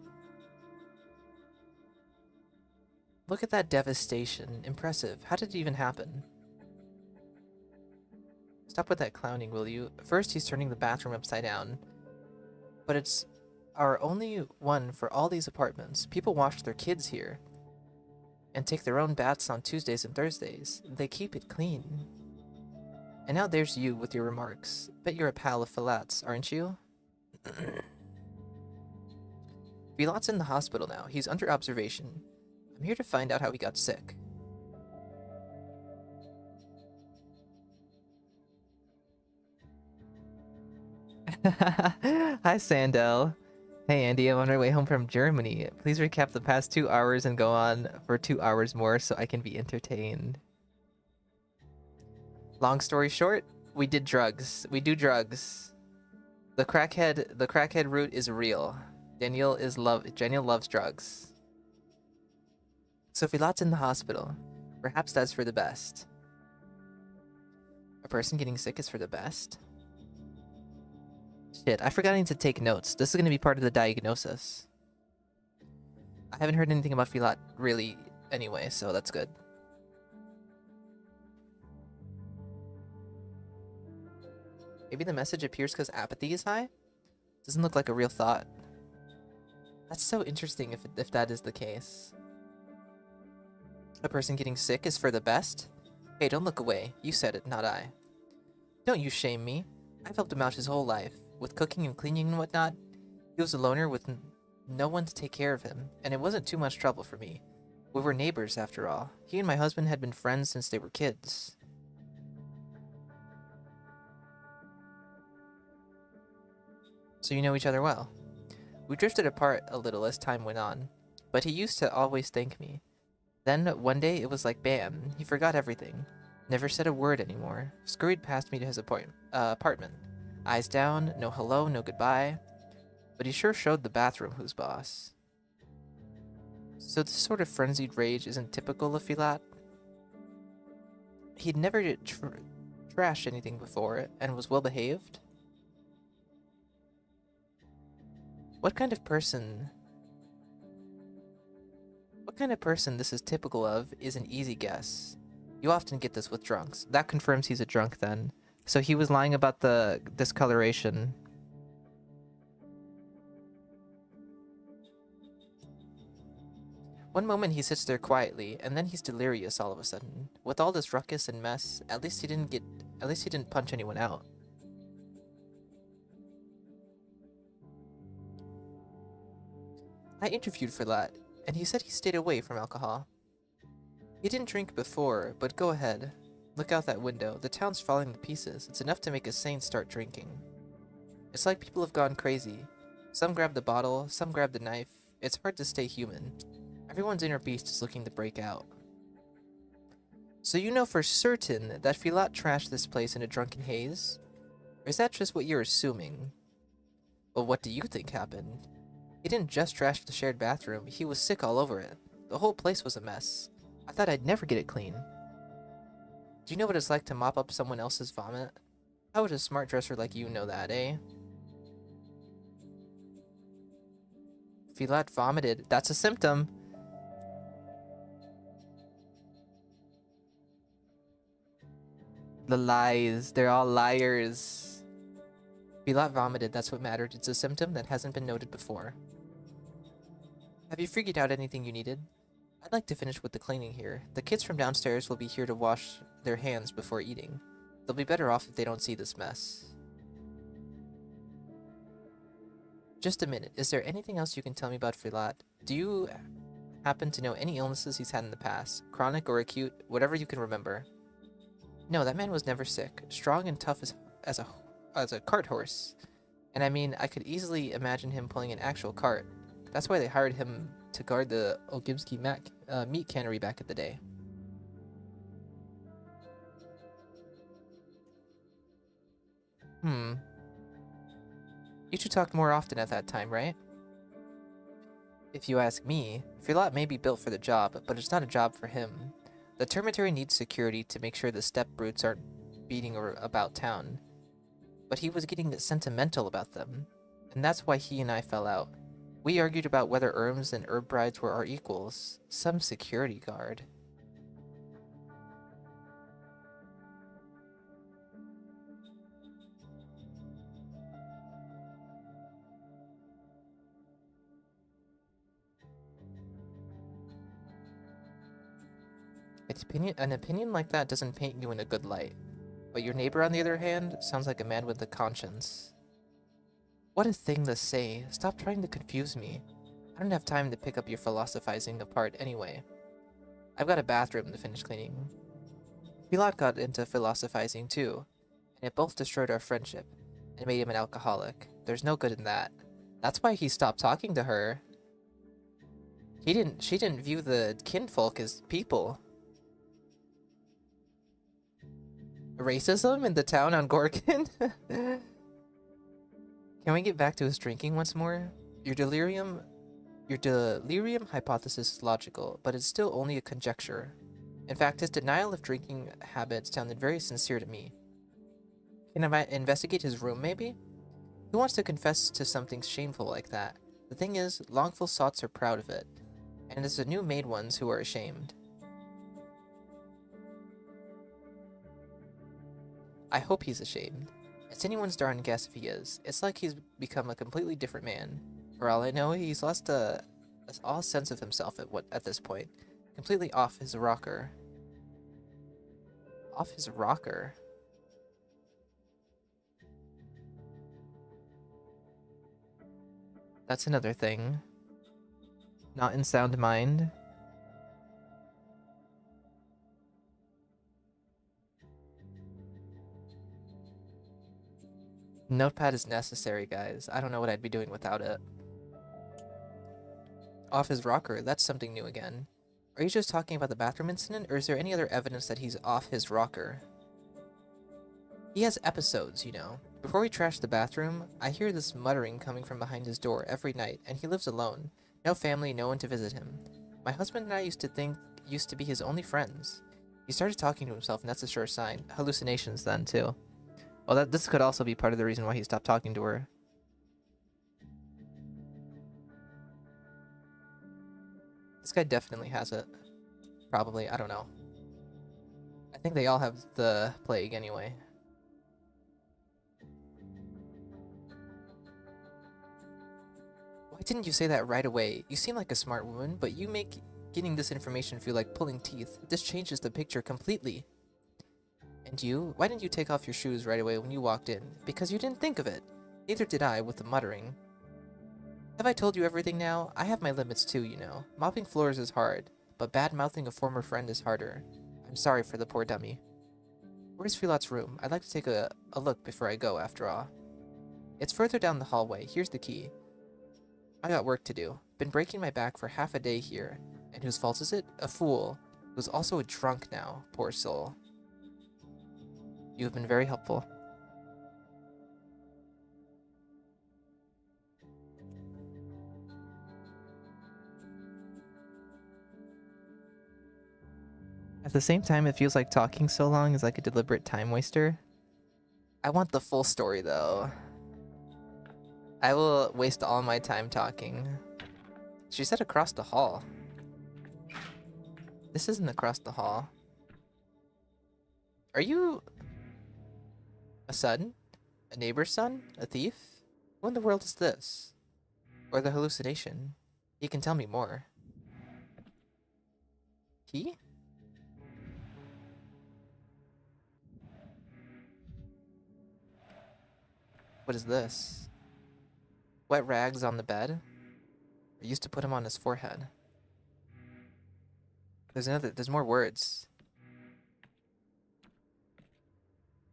Look at that devastation. Impressive. How did it even happen? Stop with that clowning, will you? First, he's turning the bathroom upside down. But it's our only one for all these apartments. People wash their kids here. And take their own baths on Tuesdays and Thursdays. They keep it clean. And now there's you with your remarks. Bet you're a pal of Filat's, aren't you? Filat's in the hospital now. He's under observation. I'm here to find out how he got sick. Hi, Sandel. Hey, Andy, I'm on my way home from Germany. Please recap the past 2 hours and go on for 2 hours more so I can be entertained. Long story short, we did drugs. We do drugs. The crackhead route is real. Daniil loves drugs. So Filat's in the hospital. Perhaps that's for the best. A person getting sick is for the best? Shit, I forgot I need to take notes. This is going to be part of the diagnosis. I haven't heard anything about Filat really anyway, so that's good. Maybe the message appears because apathy is high? Doesn't look like a real thought. That's so interesting if that is the case. A person getting sick is for the best? Hey, don't look away. You said it, not I. Don't you shame me. I've helped him out his whole life. With cooking and cleaning and whatnot. He was a loner with no one to take care of him, and it wasn't too much trouble for me. We were neighbors, after all. He and my husband had been friends since they were kids. So you know each other well. We drifted apart a little as time went on, but he used to always thank me. Then, one day, it was like bam, he forgot everything. Never said a word anymore. Scurried past me to his apartment. Eyes down, no hello, no goodbye. But he sure showed the bathroom who's boss. So this sort of frenzied rage isn't typical of Filat? He'd never trashed anything before, and was well behaved? What kind of person this is typical of is an easy guess. You often get this with drunks. That confirms he's a drunk then. So he was lying about the discoloration. One moment he sits there quietly, and then he's delirious all of a sudden. With all this ruckus and mess, at least he didn't punch anyone out. I interviewed Filat, and he said he stayed away from alcohol. He didn't drink before, but go ahead. Look out that window. The town's falling to pieces. It's enough to make a saint start drinking. It's like people have gone crazy. Some grab the bottle, some grab the knife. It's hard to stay human. Everyone's inner beast is looking to break out. So you know for certain that Filat trashed this place in a drunken haze? Or is that just what you're assuming? Well, what do you think happened? He didn't just trash the shared bathroom, he was sick all over it. The whole place was a mess. I thought I'd never get it clean. Do you know what it's like to mop up someone else's vomit? How would a smart dresser like you know that, eh? Filat vomited. That's a symptom. The lies. They're all liars. Filat vomited. That's what mattered. It's a symptom that hasn't been noted before. Have you figured out anything you needed? I'd like to finish with the cleaning here. The kids from downstairs will be here to wash their hands before eating. They'll be better off if they don't see this mess. Just a minute. Is there anything else you can tell me about Filat? Do you happen to know any illnesses he's had in the past? Chronic or acute? Whatever you can remember. No, that man was never sick. Strong and tough as a cart horse. And I mean, I could easily imagine him pulling an actual cart. That's why they hired him to guard the Ogimsky meat cannery back in the day. You two talked more often at that time, right? If you ask me, Filat may be built for the job, but it's not a job for him. The termitary needs security to make sure the steppe brutes aren't beating about town. But he was getting sentimental about them, and that's why he and I fell out. We argued about whether Erms and herb brides were our equals. Some security guard. An opinion like that doesn't paint you in a good light. But your neighbor, on the other hand, sounds like a man with a conscience. What a thing to say. Stop trying to confuse me. I don't have time to pick up your philosophizing apart anyway. I've got a bathroom to finish cleaning. Filat got into philosophizing too, and it both destroyed our friendship and made him an alcoholic. There's no good in that. That's why he stopped talking to her. She didn't view the kinfolk as people. Racism in the town on Gorkin? Can we get back to his drinking once more? Your delirium hypothesis is logical, but it's still only a conjecture. In fact, his denial of drinking habits sounded very sincere to me. Can I investigate his room, maybe? Who wants to confess to something shameful like that? The thing is, Longful sots are proud of it, and it's the new made ones who are ashamed. I hope he's ashamed. It's anyone's darn guess if he is. It's like he's become a completely different man. For all I know, he's lost all sense of himself at this point. Completely off his rocker. Off his rocker? That's another thing. Not in sound mind. Notepad is necessary, guys. I don't know what I'd be doing without it. Off his rocker, that's something new again. Are you just talking about the bathroom incident, or is there any other evidence that he's off his rocker? He has episodes, you know. Before we trash the bathroom, I hear this muttering coming from behind his door every night, and he lives alone. No family, no one to visit him. My husband and I used to be his only friends. He started talking to himself, and that's a sure sign. Hallucinations then, too. Well, this could also be part of the reason why he stopped talking to her. This guy definitely has it. Probably, I don't know. I think they all have the plague anyway. Why didn't you say that right away? You seem like a smart woman, but you make getting this information feel like pulling teeth. This changes the picture completely. And you? Why didn't you take off your shoes right away when you walked in? Because you didn't think of it. Neither did I, with the muttering. Have I told you everything now? I have my limits too, you know. Mopping floors is hard, but bad-mouthing a former friend is harder. I'm sorry for the poor dummy. Where's Filat's room? I'd like to take a look before I go, after all. It's further down the hallway. Here's the key. I got work to do. Been breaking my back for half a day here. And whose fault is it? A fool. Who's also a drunk now. Poor soul. You have been very helpful. At the same time, it feels like talking so long is like a deliberate time waster. I want the full story, though. I will waste all my time talking. She said across the hall. This isn't across the hall. Are you a son? A neighbor's son? A thief? Who in the world is this? Or the hallucination? He can tell me more. He? What is this? Wet rags on the bed? I used to put him on his forehead. There's more words.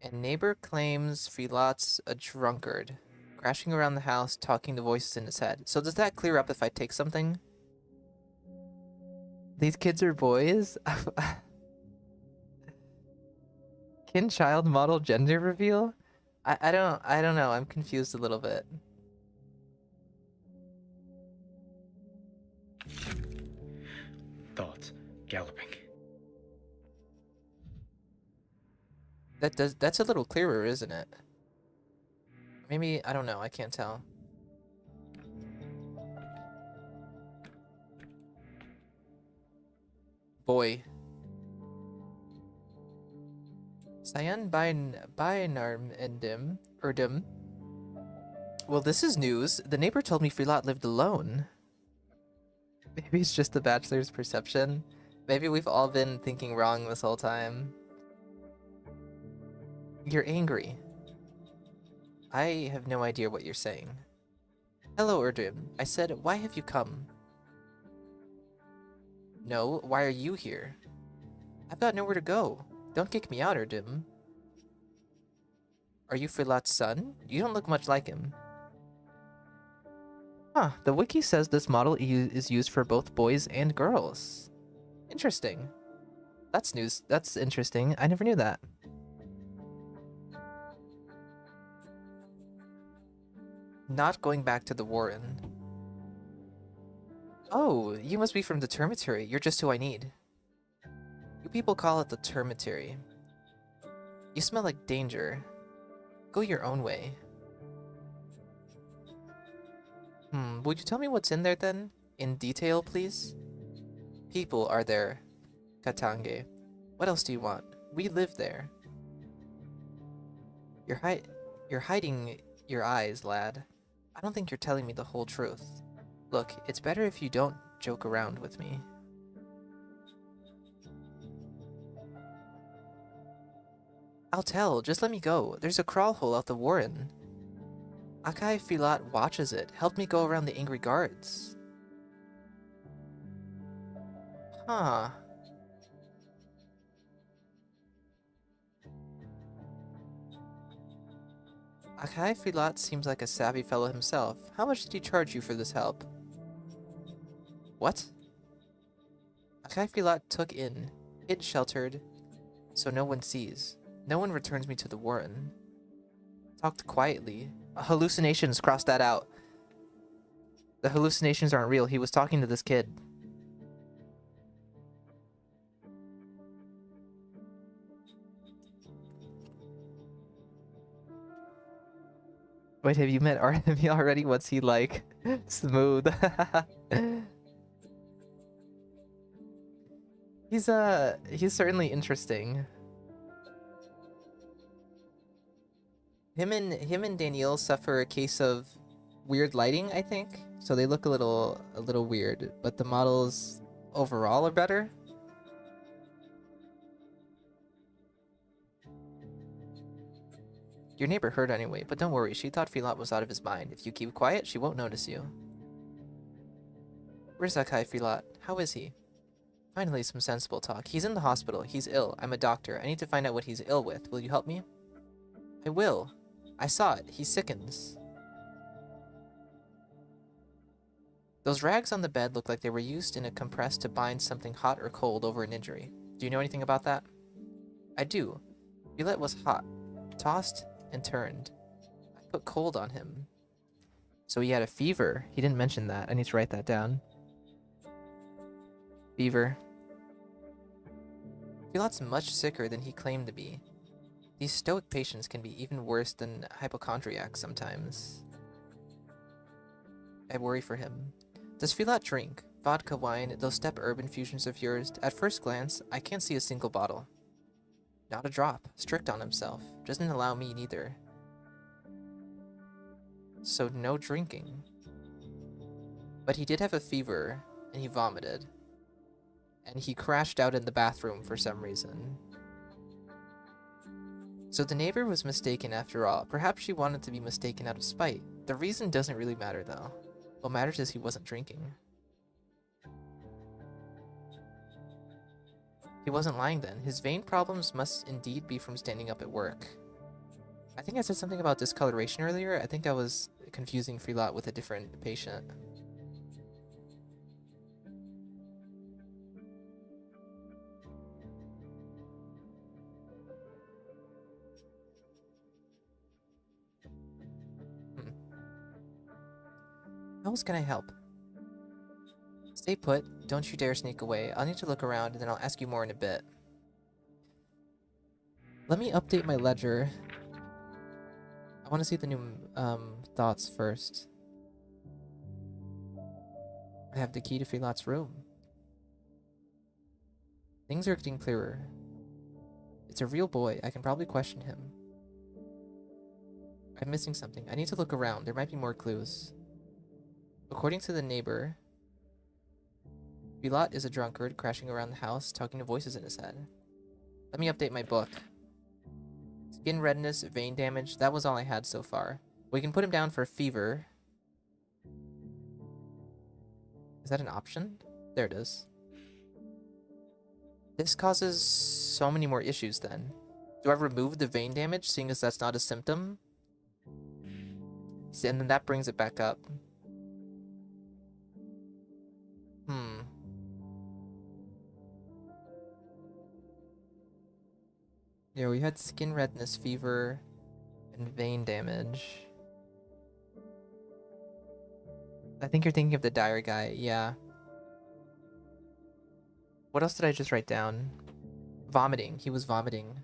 And neighbor claims Filat's a drunkard. Crashing around the house, talking to voices in his head. So does that clear up if I take something? These kids are boys? Kin child model gender reveal? I don't know. I'm confused a little bit. Thoughts galloping. That's a little clearer, isn't it? Maybe, I don't know. I can't tell. Boy. Cyan Bynarm Endim Erdem. Well, this is news. The neighbor told me Filat lived alone. Maybe it's just the Bachelor's perception. Maybe we've all been thinking wrong this whole time. You're angry. I have no idea what you're saying. Hello, Erdem. I said, why have you come? No, why are you here? I've got nowhere to go. Don't kick me out, Erdem. Are you Filat's son? You don't look much like him. Huh, the wiki says this model is used for both boys and girls. Interesting. That's news. That's interesting. I never knew that. Not going back to the Warren. Oh, you must be from the Termitary. You're just who I need. You people call it the Termitary. You smell like danger. Go your own way. Would you tell me what's in there then? In detail, please? People are there. Katange. What else do you want? We live there. You're hiding your eyes, lad. I don't think you're telling me the whole truth. Look, it's better if you don't joke around with me. I'll tell, just let me go. There's a crawl hole out the Warren. Akai Filat watches it. Help me go around the angry guards. Huh. Akai Filat seems like a savvy fellow himself. How much did he charge you for this help? What? Akai Filat took in, hid sheltered, so no one sees. No one returns me to the Warren. Talked quietly. Hallucinations, cross that out. The hallucinations aren't real. He was talking to this kid. Wait, have you met Artemi already? What's he like? Smooth. He's certainly interesting. Him and Daniil suffer a case of weird lighting, I think. So they look a little weird, but the models overall are better. Your neighbor heard anyway, but don't worry, she thought Filat was out of his mind. If you keep quiet, she won't notice you. Where's Akai Filat? How is he? Finally, some sensible talk. He's in the hospital. He's ill. I'm a doctor. I need to find out what he's ill with. Will you help me? I will. I saw it. He sickens. Those rags on the bed look like they were used in a compress to bind something hot or cold over an injury. Do you know anything about that? I do. Violet was hot, tossed and turned. I put cold on him. So he had a fever. He didn't mention that. I need to write that down. Fever. Violet's much sicker than he claimed to be. These stoic patients can be even worse than hypochondriacs sometimes. I worry for him. Does Filat drink? Vodka, wine, those steppe herb infusions of yours? At first glance, I can't see a single bottle. Not a drop. Strict on himself. Doesn't allow me neither. So no drinking. But he did have a fever, and he vomited. And he crashed out in the bathroom for some reason. So the neighbor was mistaken after all. Perhaps she wanted to be mistaken out of spite. The reason doesn't really matter though. What matters is he wasn't drinking. He wasn't lying then. His vein problems must indeed be from standing up at work. I think I said something about discoloration earlier. I think I was confusing Freelot with a different patient. How else can I help? Stay put. Don't you dare sneak away. I'll need to look around and then I'll ask you more in a bit. Let me update my ledger. I want to see the new thoughts first. I have the key to Freelot's room. Things are getting clearer. It's a real boy. I can probably question him. I'm missing something. I need to look around. There might be more clues. According to the neighbor, Vilot is a drunkard crashing around the house, talking to voices in his head. Let me update my book. Skin redness, vein damage, that was all I had so far. We can put him down for fever. Is that an option? There it is. This causes so many more issues then. Do I remove the vein damage, seeing as that's not a symptom? And then that brings it back up. Yeah, we had skin redness, fever, and vein damage. I think you're thinking of the dire guy, yeah. What else did I just write down? Vomiting. He was vomiting.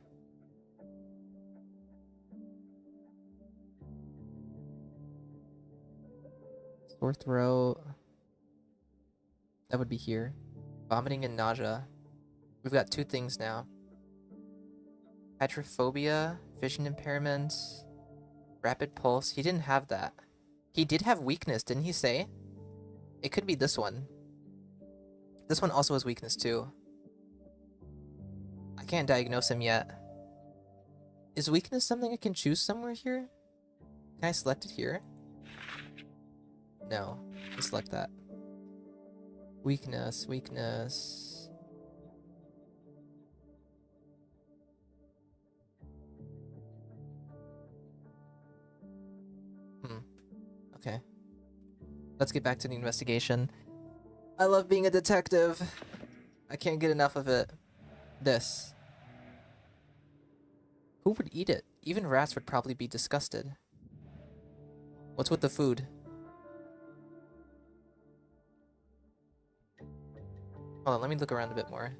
Sore throat. That would be here. Vomiting and nausea. We've got two things now. Hydrophobia, vision impairment, rapid pulse. He didn't have that. He did have weakness, didn't he say? It could be this one. This one also has weakness too. I can't diagnose him yet. Is weakness something I can choose somewhere here? Can I select it here? No. Just select that. Weakness, weakness. Okay. Let's get back to the investigation. I love being a detective. I can't get enough of it. This. Who would eat it? Even rats would probably be disgusted. What's with the food? Hold on, let me look around a bit more.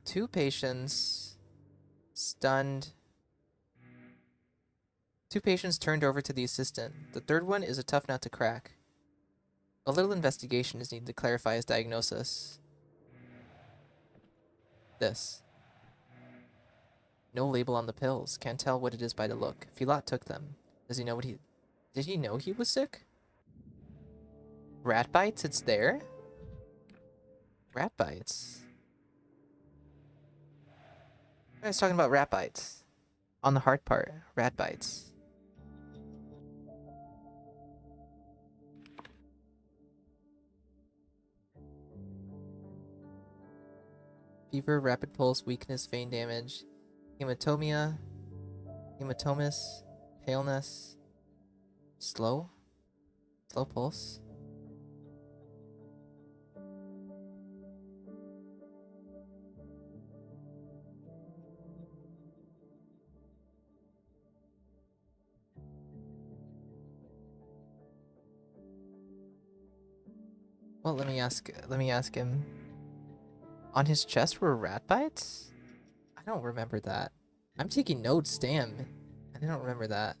2 patients stunned. 2 patients turned over to the assistant. The third one is a tough nut to crack. A little investigation is needed to clarify his diagnosis. This. No label on the pills. Can't tell what it is by the look. Filat took them. Does he know what he... Did he know he was sick? Rat bites? It's there? Rat bites? I was talking about rat bites. On the heart part. Rat bites. fever, rapid pulse, weakness, vein damage, hematomia, hematomas, paleness, slow pulse. Well, let me ask him. On his chest were rat bites? I don't remember that. I'm taking notes, damn. I don't remember that.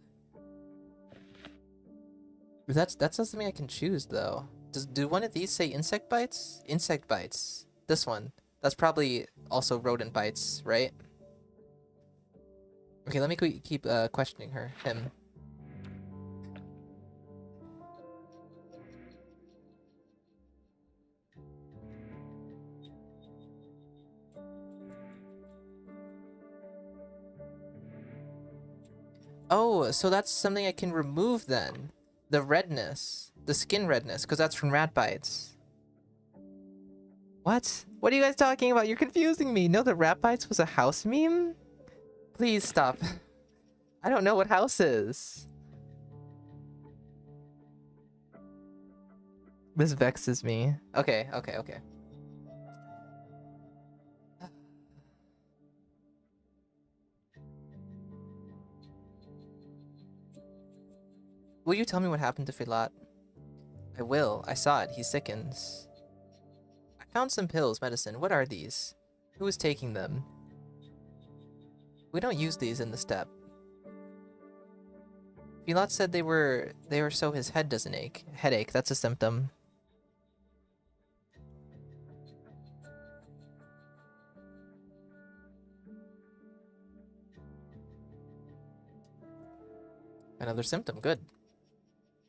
That's not something I can choose though. Do one of these say insect bites? Insect bites. This one. That's probably also rodent bites, right? Okay, let me keep questioning him. Oh, so that's something I can remove then. The redness. The skin redness, because that's from rat bites. What? What are you guys talking about? You're confusing me. No, the rat bites was a house meme? Please stop. I don't know what house is. This vexes me. Okay. Will you tell me what happened to Filat? I will. I saw it. He sickens. I found some pills, medicine. What are these? Who is taking them? We don't use these in the steppe. Filat said they were so his head doesn't ache. Headache, that's a symptom. Another symptom, good.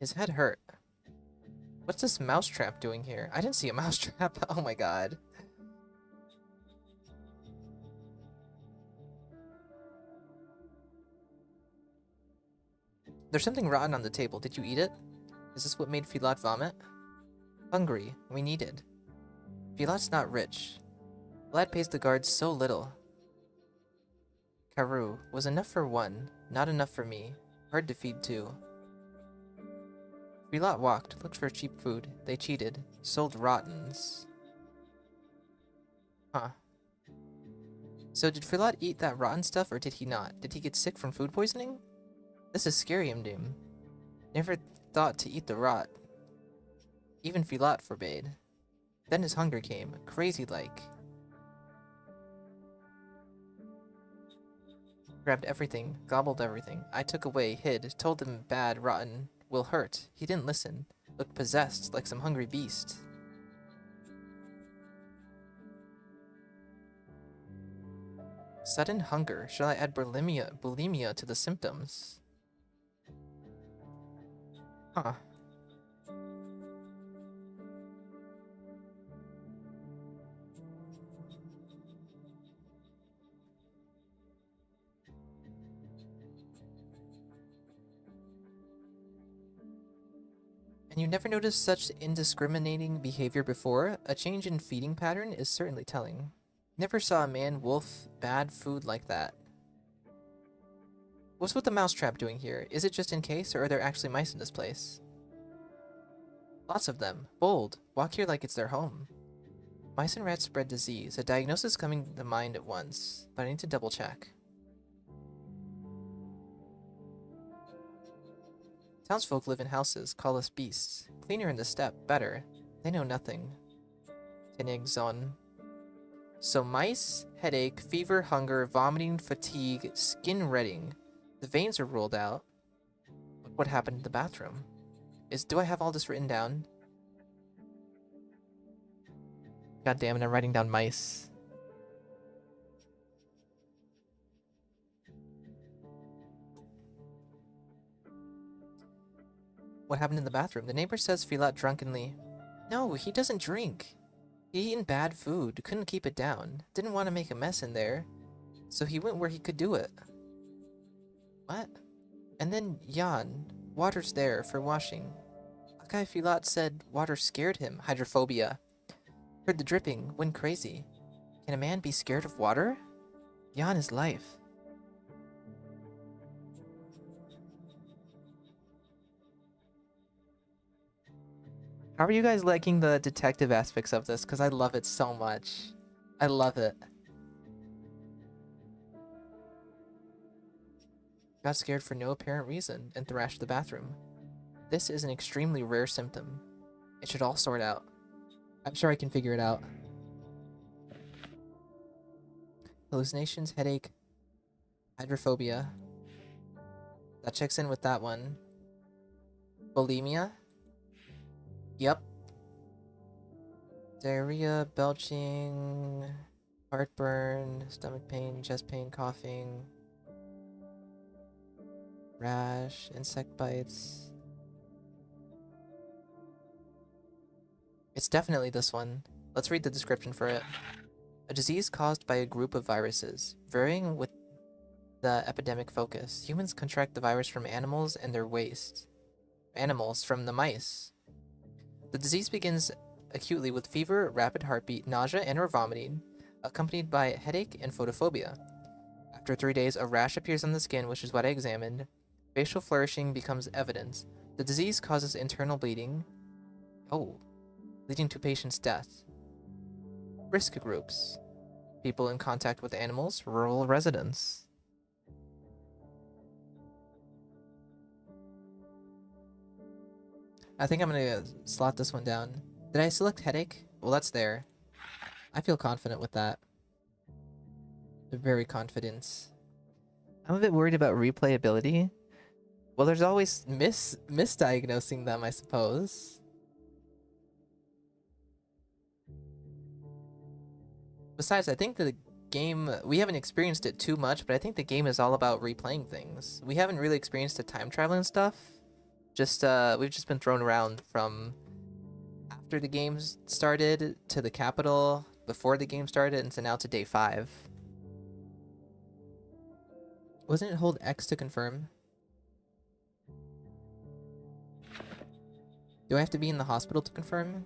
His head hurt. What's this mousetrap doing here? I didn't see a mousetrap. Oh my god. There's something rotten on the table. Did you eat it? Is this what made Filat vomit? Hungry. We needed. Filat's not rich. Vlad pays the guards so little. Karu was enough for one, not enough for me. Hard to feed too. Filat walked, looked for cheap food. They cheated. Sold rottens. Huh. So did Filat eat that rotten stuff or did he not? Did he get sick from food poisoning? This is scary, Doom. Never thought to eat the rot. Even Filat forbade. Then his hunger came, crazy-like. Grabbed everything, gobbled everything. I took away, hid, told him bad, rotten, will hurt. He didn't listen. Looked possessed, like some hungry beast. Sudden hunger. Shall I add bulimia to the symptoms? Huh. And you never noticed such indiscriminating behavior before? A change in feeding pattern is certainly telling. Never saw a man wolf bad food like that. What's with the mousetrap doing here? Is it just in case, or are there actually mice in this place? Lots of them. Bold. Walk here like it's their home. Mice and rats spread disease. A diagnosis coming to mind at once, but I need to double check. Townsfolk live in houses, call us beasts. Cleaner in the steppe, better. They know nothing. Tenegzon. So mice, headache, fever, hunger, vomiting, fatigue, skin redding. The veins are ruled out. But what happened in the bathroom? Do I have all this written down? God damn it, I'm writing down mice. What happened in the bathroom? The neighbor says Filat drunkenly. No, he doesn't drink. He eaten bad food, couldn't keep it down. Didn't want to make a mess in there. So he went where he could do it. What? And then Jan. Water's there for washing. A guy Filat said water scared him. Hydrophobia. Heard the dripping, went crazy. Can a man be scared of water? Beyond his life. How are you guys liking the detective aspects of this? Because I love it so much. I love it. Got scared for no apparent reason and thrashed the bathroom. This is an extremely rare symptom. It should all sort out. I'm sure I can figure it out. Hallucinations, headache, hydrophobia. That checks in with that one. Bulimia? Yep. Diarrhea, belching, heartburn, stomach pain, chest pain, coughing, rash, insect bites. It's definitely this one. Let's read the description for it. A disease caused by a group of viruses, varying with the epidemic focus. Humans contract the virus from animals and their waste. Animals from the mice. The disease begins acutely with fever, rapid heartbeat, nausea and or vomiting, accompanied by headache and photophobia. After 3 days, a rash appears on the skin, which is what I examined. Facial flourishing becomes evident. The disease causes internal bleeding. Oh. Leading to patient's death. Risk groups. People in contact with animals, rural residents. I think I'm gonna slot this one down. Did I select headache? Well, that's there. I feel confident with that. Very confident. I'm a bit worried about replayability. Well, there's always misdiagnosing them, I suppose. Besides, I think the game, we haven't experienced it too much, but I think the game is all about replaying things. We haven't really experienced the time traveling stuff. We've just been thrown around from after the game started to the capital, before the game started, and so now to day 5. Wasn't it hold X to confirm? Do I have to be in the hospital to confirm?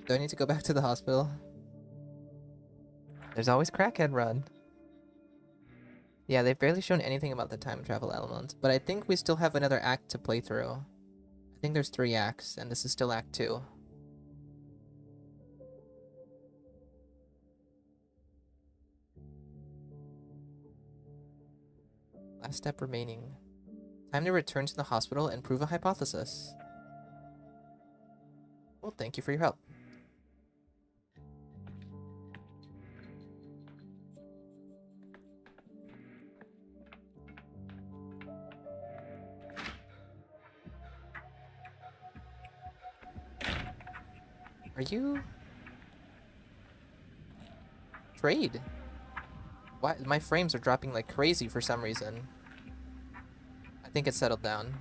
Do I need to go back to the hospital? There's always Crackhead Run. Yeah, they've barely shown anything about the time travel element, but I think we still have another act to play through. I think there's 3 acts, and this is still Act 2. Last step remaining. Time to return to the hospital and prove a hypothesis. Well, thank you for your help. Are you... Trade? Why? My frames are dropping like crazy for some reason. I think it's settled down.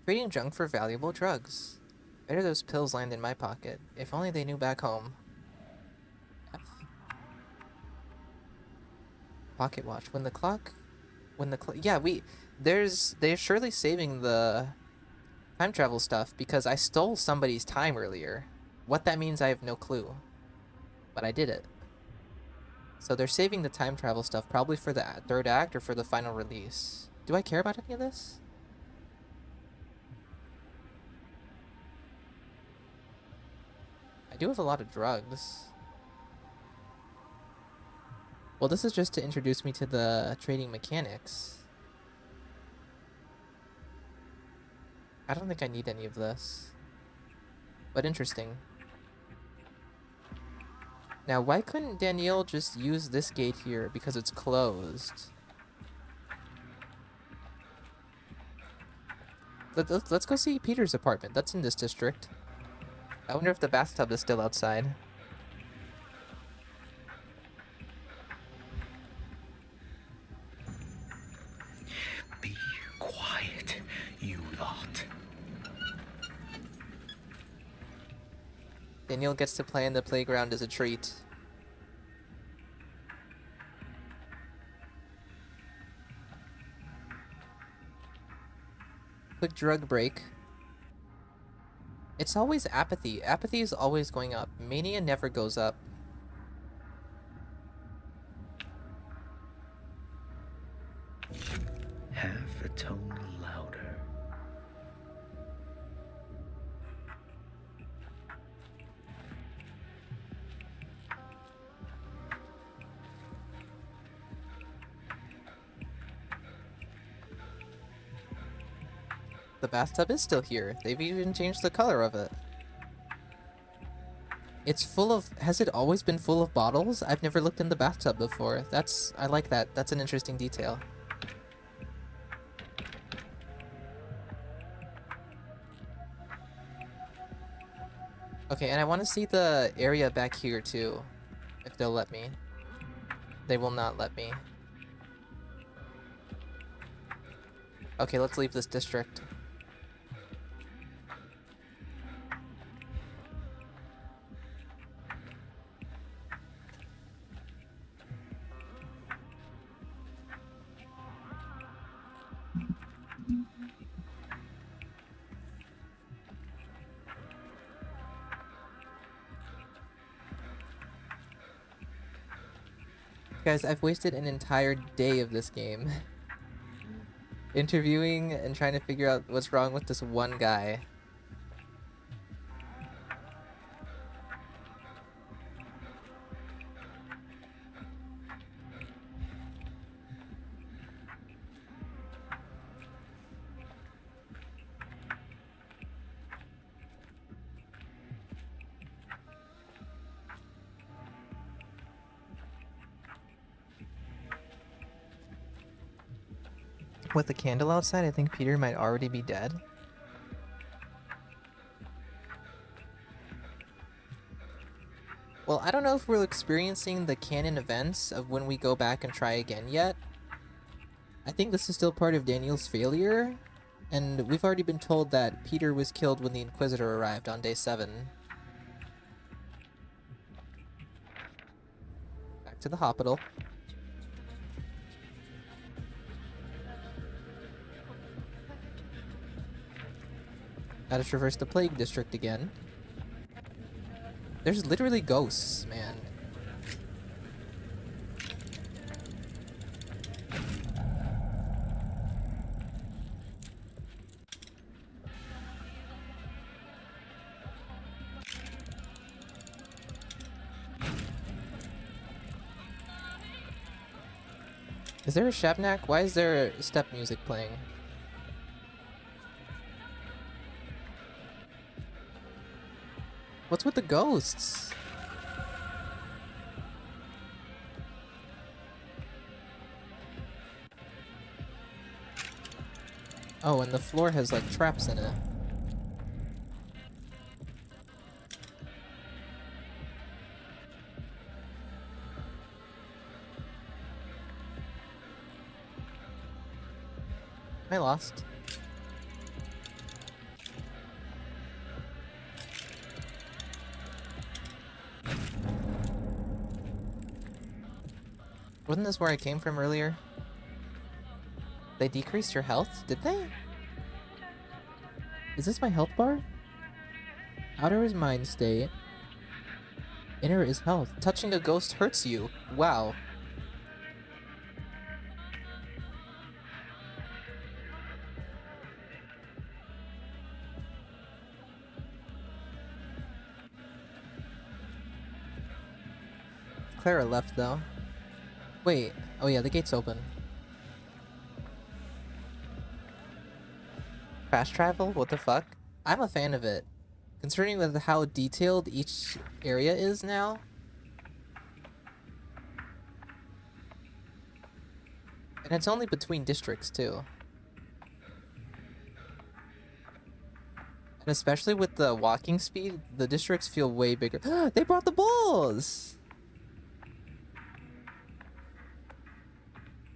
Trading junk for valuable drugs. Better those pills land in my pocket. If only they knew back home. F. Pocket watch. Yeah, they're surely saving the time travel stuff because I stole somebody's time earlier. What that means, I have no clue. But I did it. So they're saving the time travel stuff probably for the 3rd act or for the final release. Do I care about any of this? I do have a lot of drugs. Well, this is just to introduce me to the trading mechanics. I don't think I need any of this. But interesting. Now, why couldn't Daniil just use this gate here because it's closed? Let's go see Peter's apartment. That's in this district. I wonder if the bathtub is still outside. Be quiet, you lot. Daniil gets to play in the playground as a treat. Quick drug break. It's always apathy. Apathy is always going up. Mania never goes up. half a tone louder. The bathtub is still here. They've even changed the color of it. It's full of... Has it always been full of bottles? I've never looked in the bathtub before. I like that. That's an interesting detail. Okay, and I want to see the area back here too. If they'll let me. They will not let me. Okay, let's leave this district. Guys, I've wasted an entire day of this game. Interviewing and trying to figure out what's wrong with this one guy. With the candle outside, I think Peter might already be dead. Well, I don't know if we're experiencing the canon events of when we go back and try again yet. I think this is still part of Daniil's failure, and we've already been told that Peter was killed when the Inquisitor arrived on day 7. Back to the hospital. Gotta traverse the Plague District again. There's literally ghosts, man. Is there a Shabnak? Why is there step music playing? What's with the ghosts? Oh, and the floor has like traps in it. I lost. Wasn't this where I came from earlier? They decreased your health? Did they? Is this my health bar? Outer is mind state. Inner is health. Touching a ghost hurts you. Wow. Clara left though. Wait. Oh yeah, the gate's open. Fast travel? What the fuck? I'm a fan of it. Concerning with how detailed each area is now. And it's only between districts too. And especially with the walking speed, the districts feel way bigger. They brought the bulls!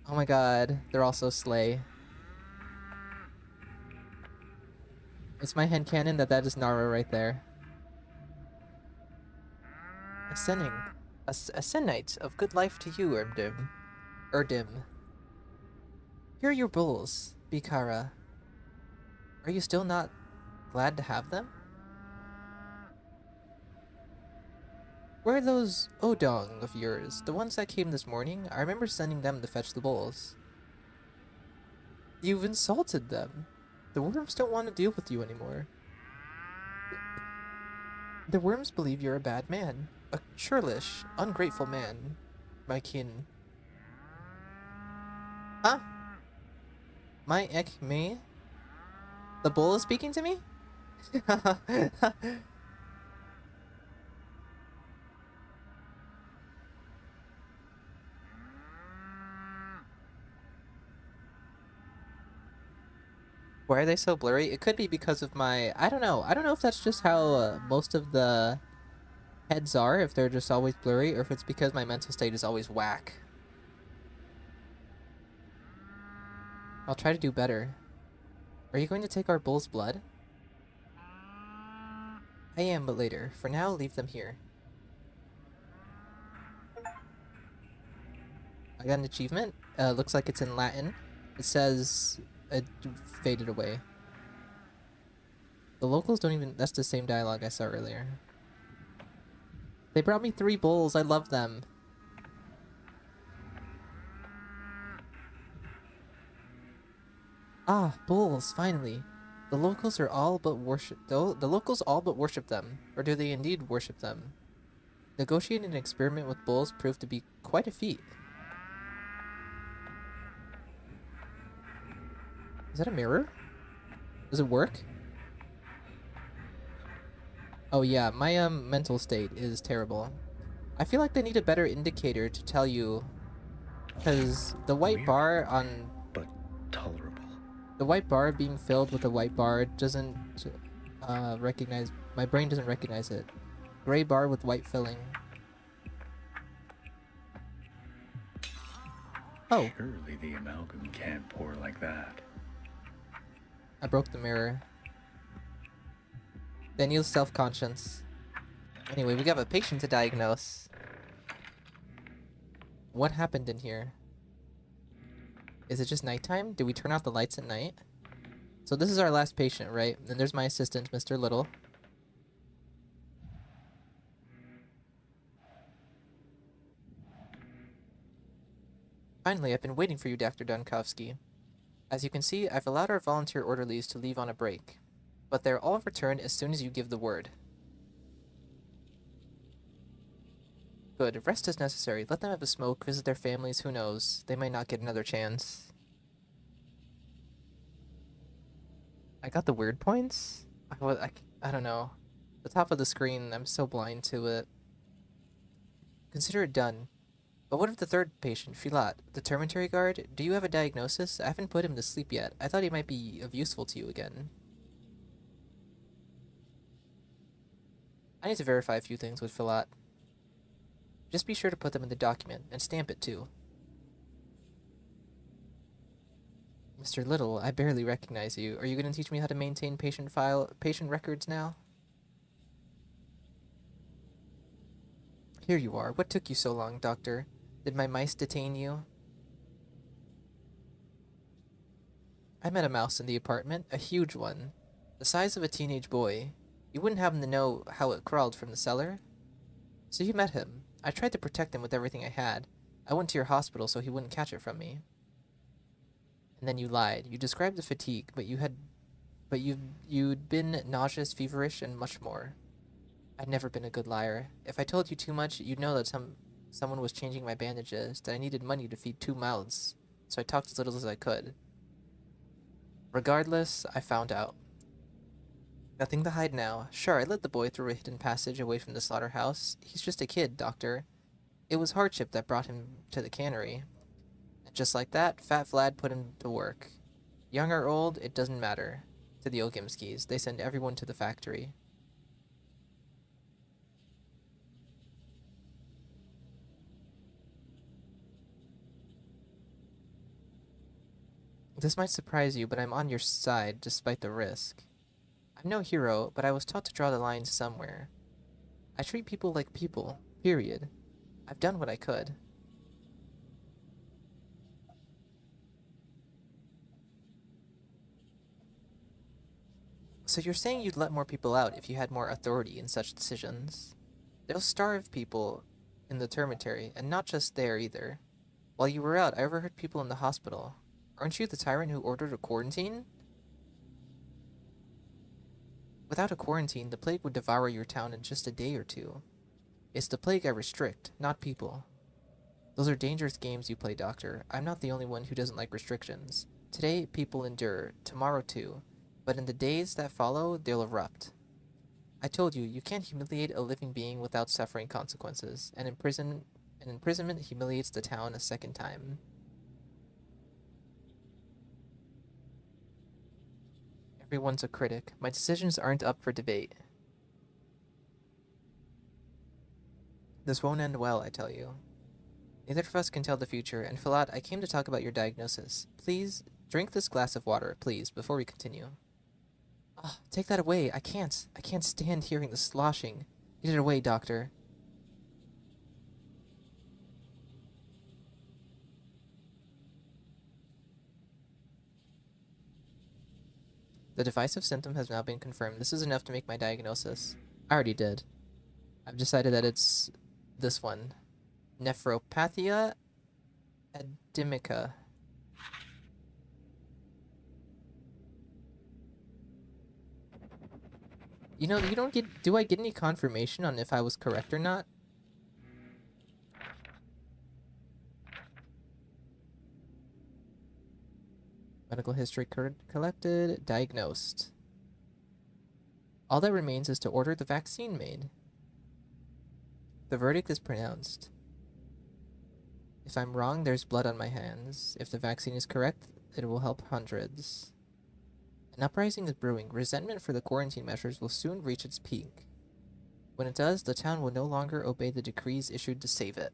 Oh my god, they're all so slay. It's my headcanon that is Nara right there. Ascending. Ascendite of good life to you, Erdim. Here are your bulls, Bikara. Are you still not glad to have them? Where are those Odong of yours? The ones that came this morning? I remember sending them to fetch the bulls. You've insulted them. The worms don't want to deal with you anymore. The worms believe you're a bad man. A churlish, ungrateful man, my kin. Huh? My ek me? The bull is speaking to me? Why are they so blurry? It could be because of my... I don't know. I don't know if that's just how most of the heads are, if they're just always blurry, or if it's because my mental state is always whack. I'll try to do better. Are you going to take our bull's blood? I am, but later. For now, leave them here. I got an achievement. Looks like it's in Latin. It says... It faded away. The locals don't even... That's the same dialogue I saw earlier. They brought me 3 bulls. I love them. Ah, bulls, finally. The locals are all but worship... Though the locals all but worship them. Or do they indeed worship them? Negotiating an experiment with bulls proved to be quite a feat. Is that a mirror? Does it work? Oh yeah, my mental state is terrible. I feel like they need a better indicator to tell you, because the white bar on... But tolerable. The white bar being filled with a white bar doesn't recognize... My brain doesn't recognize it. Gray bar with white filling. Oh. Surely the amalgam can't pour like that. I broke the mirror. Daniil's self-conscience. Anyway, we got a patient to diagnose. What happened in here? Is it just nighttime? Did we turn off the lights at night? So this is our last patient, right? And there's my assistant, Mr. Little. Finally, I've been waiting for you, Dr. Dankovsky. As you can see, I've allowed our volunteer orderlies to leave on a break, but they'll all return as soon as you give the word. Good. Rest is necessary. Let them have a smoke, visit their families, who knows. They might not get another chance. I got the weird points? I don't know. The top of the screen, I'm so blind to it. Consider it done. But what of the third patient, Filat, the terminatory guard? Do you have a diagnosis? I haven't put him to sleep yet. I thought he might be of useful to you again. I need to verify a few things with Filat. Just be sure to put them in the document, and stamp it too. Mr. Little, I barely recognize you. Are you going to teach me how to maintain patient records now? Here you are. What took you so long, Doctor? Did my mice detain you? I met a mouse in the apartment, a huge one, the size of a teenage boy. You wouldn't happen to know how it crawled from the cellar? So you met him. I tried to protect him with everything I had. I went to your hospital so he wouldn't catch it from me. And then you lied. You described the fatigue, but you'd been nauseous, feverish, and much more. I'd never been a good liar. If I told you too much, you'd know that someone was changing my bandages, that I needed money to feed 2 mouths, so I talked as little as I could. Regardless, I found out. Nothing to hide now. Sure, I led the boy through a hidden passage away from the slaughterhouse. He's just a kid, Doctor. It was hardship that brought him to the cannery. And just like that, Fat Vlad put him to work. Young or old, it doesn't matter. To the Ogimskis, they send everyone to the factory. This might surprise you, but I'm on your side, despite the risk. I'm no hero, but I was taught to draw the lines somewhere. I treat people like people, period. I've done what I could. So you're saying you'd let more people out if you had more authority in such decisions? They'll starve people in the termitary, and not just there either. While you were out, I overheard people in the hospital Aren't you the tyrant who ordered a quarantine? Without a quarantine, the plague would devour your town in just a day or two. It's the plague I restrict, not people. Those are dangerous games you play, Doctor. I'm not the only one who doesn't like restrictions. Today, people endure. Tomorrow, too. But in the days that follow, they'll erupt. I told you, you can't humiliate a living being without suffering consequences. And imprisonment humiliates the town a second time. Everyone's a critic. My decisions aren't up for debate. This won't end well, I tell you. Neither of us can tell the future, and Filat, I came to talk about your diagnosis. Please, drink this glass of water, please, before we continue. Oh, take that away. I can't stand hearing the sloshing. Get it away, Doctor. The divisive symptom has now been confirmed. This is enough to make my diagnosis. I already did. I've decided that it's this one. Nephropathia edemica. You know, you don't get... Do I get any confirmation on if I was correct or not? Medical history collected. Diagnosed. All that remains is to order the vaccine made. The verdict is pronounced. If I'm wrong, there's blood on my hands. If the vaccine is correct, it will help hundreds. An uprising is brewing. Resentment for the quarantine measures will soon reach its peak. When it does, the town will no longer obey the decrees issued to save it.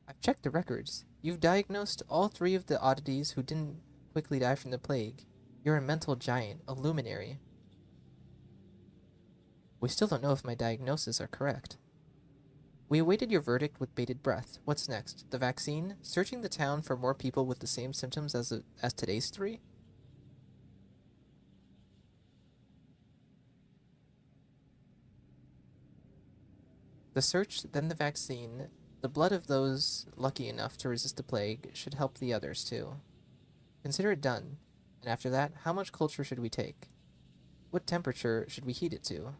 I've checked the records. You've diagnosed all 3 of the oddities who didn't quickly die from the plague. You're a mental giant, a luminary. We still don't know if my diagnoses are correct. We awaited your verdict with bated breath. What's next? The vaccine? Searching the town for more people with the same symptoms as today's 3? The search, then the vaccine. The blood of those lucky enough to resist the plague should help the others too. Consider it done. And after that, how much culture should we take? What temperature should we heat it to?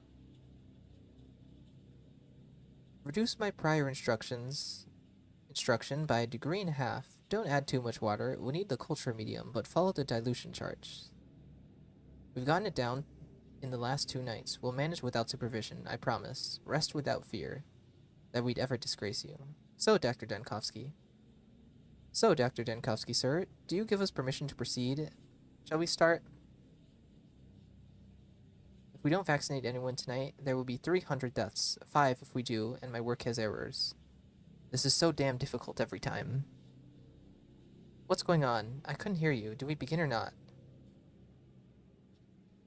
Reduce my prior instruction by 1.5 degrees. Don't add too much water. We'll need the culture medium, but follow the dilution charts. We've gotten it down in the last 2 nights. We'll manage without supervision, I promise. Rest without fear that we'd ever disgrace you. So, Dr. Dankovsky, sir, do you give us permission to proceed? Shall we start? If we don't vaccinate anyone tonight, there will be 300 deaths. 5 if we do, and my work has errors. This is so damn difficult every time. What's going on? I couldn't hear you. Do we begin or not?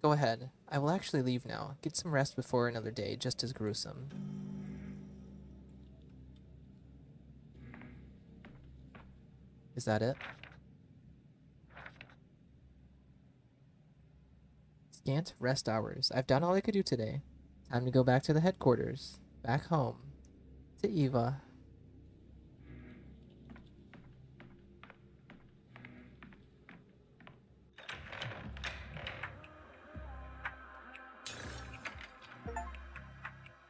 Go ahead. I will actually leave now. Get some rest before another day just as gruesome. Is that it? Scant rest hours. I've done all I could do today. Time to go back to the headquarters. Back home. To Eva.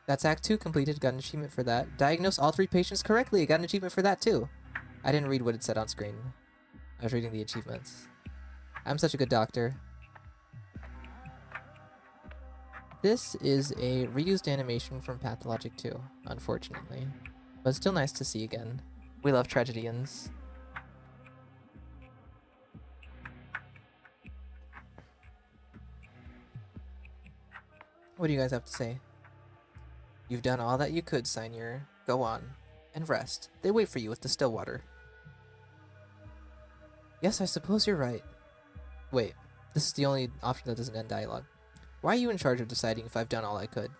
That's Act 2 completed. Got an achievement for that. Diagnose all 3 patients correctly. Got an achievement for that too. I didn't read what it said on screen. I was reading the achievements. I'm such a good doctor. This is a reused animation from Pathologic 2, unfortunately. But it's still nice to see again. We love tragedians. What do you guys have to say? You've done all that you could, Senior. Go on. And rest. They wait for you at the Stillwater. Yes, I suppose you're right. Wait, this is the only option that doesn't end dialogue. Why are you in charge of deciding if I've done all I could?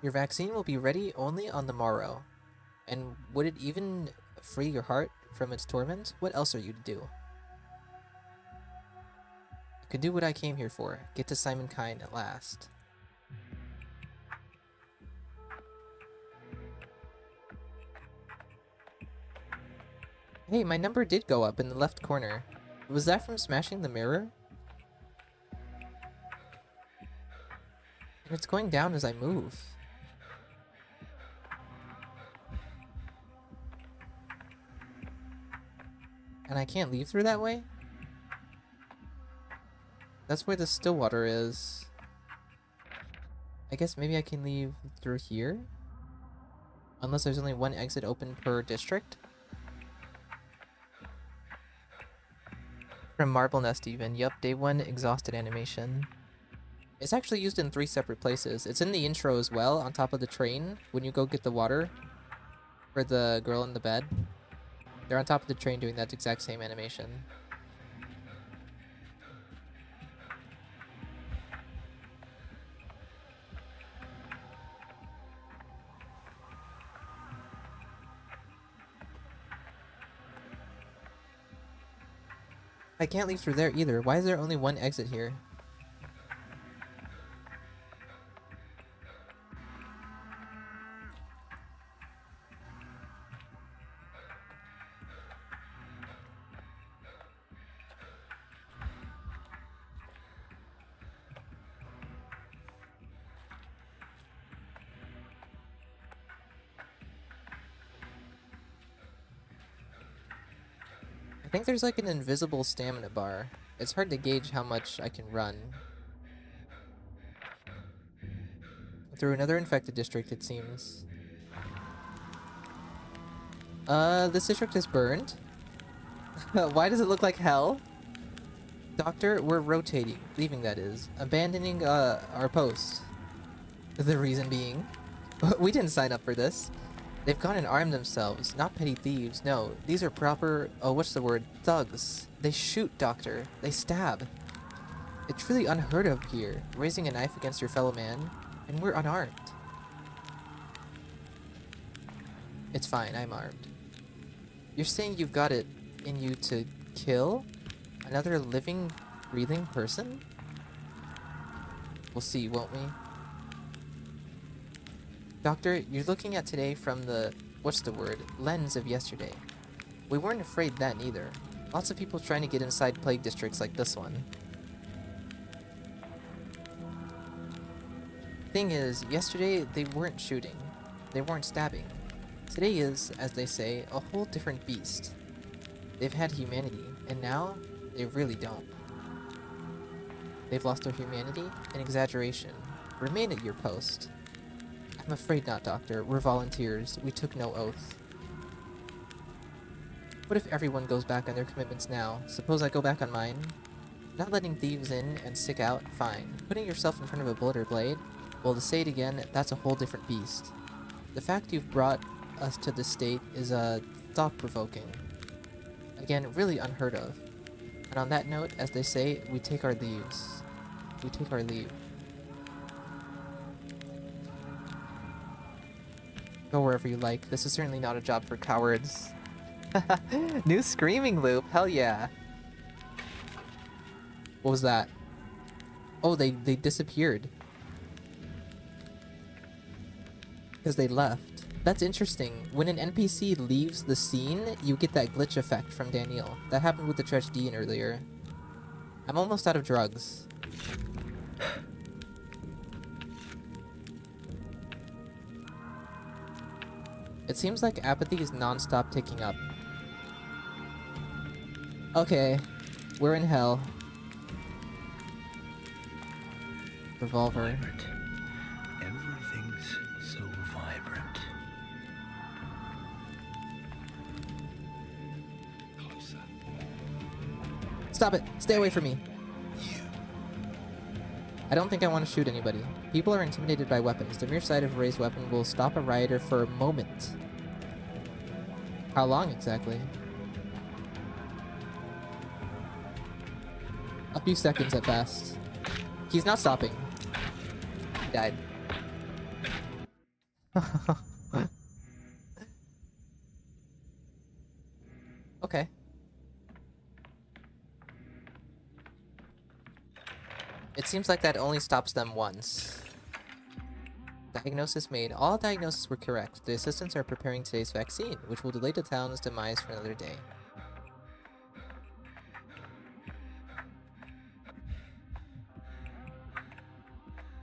Your vaccine will be ready only on the morrow. And would it even free your heart from its torment? What else are you to do? I could do what I came here for. Get to Simon Kine at last. Hey, my number did go up in the left corner. Was that from smashing the mirror? And it's going down as I move. And I can't leave through that way? That's where the still water is. I guess maybe I can leave through here? Unless there's only one exit open per district? From Marble Nest even. Yup, day 1 exhausted animation. It's actually used in 3 separate places. It's in the intro as well, on top of the train, when you go get the water for the girl in the bed. They're on top of the train doing that exact same animation. I can't leave through there either. Why is there only one exit here? I think there's like an invisible stamina bar. It's hard to gauge how much I can run. Through another infected district, it seems. This district is burned. Why does it look like hell? Doctor, we're rotating. Leaving, that is. Abandoning, our post. The reason being... we didn't sign up for this. They've gone and armed themselves. Not petty thieves, no. These are proper... oh, what's the word? Thugs. They shoot, Doctor. They stab. It's really unheard of here. Raising a knife against your fellow man. And we're unarmed. It's fine, I'm armed. You're saying you've got it in you to kill another living, breathing person? We'll see, won't we? Doctor, you're looking at today from the, what's the word, lens of yesterday. We weren't afraid then either. Lots of people trying to get inside plague districts like this one. Thing is, yesterday they weren't shooting. They weren't stabbing. Today is, as they say, a whole different beast. They've had humanity, and now they really don't. They've lost their humanity? An exaggeration. Remain at your post. I'm afraid not, Doctor. We're volunteers. We took no oath. What if everyone goes back on their commitments now? Suppose I go back on mine? Not letting thieves in and sick out? Fine. Putting yourself in front of a bullet or blade? Well, to say it again, that's a whole different beast. The fact you've brought us to this state is, thought-provoking. Again, really unheard of. And on that note, as they say, we take our leaves. We take our leave. Go wherever you like. This is certainly not a job for cowards. New screaming loop. Hell yeah. What was that? Oh, they disappeared. Because they left. That's interesting. When an NPC leaves the scene, you get that glitch effect from Daniil. That happened with the Tresh Dean earlier. I'm almost out of drugs. It seems like apathy is non-stop ticking up. Okay, we're in hell. Revolver. Vibrant. Everything's so vibrant. Closer. Stop it! Stay away from me! I don't think I want to shoot anybody. People are intimidated by weapons. The mere sight of a raised weapon will stop a rioter for a moment. How long exactly? A few seconds at best. He's not stopping. He died. Okay. It seems like that only stops them once. Diagnosis made. All diagnoses were correct. The assistants are preparing today's vaccine, which will delay the town's demise for another day.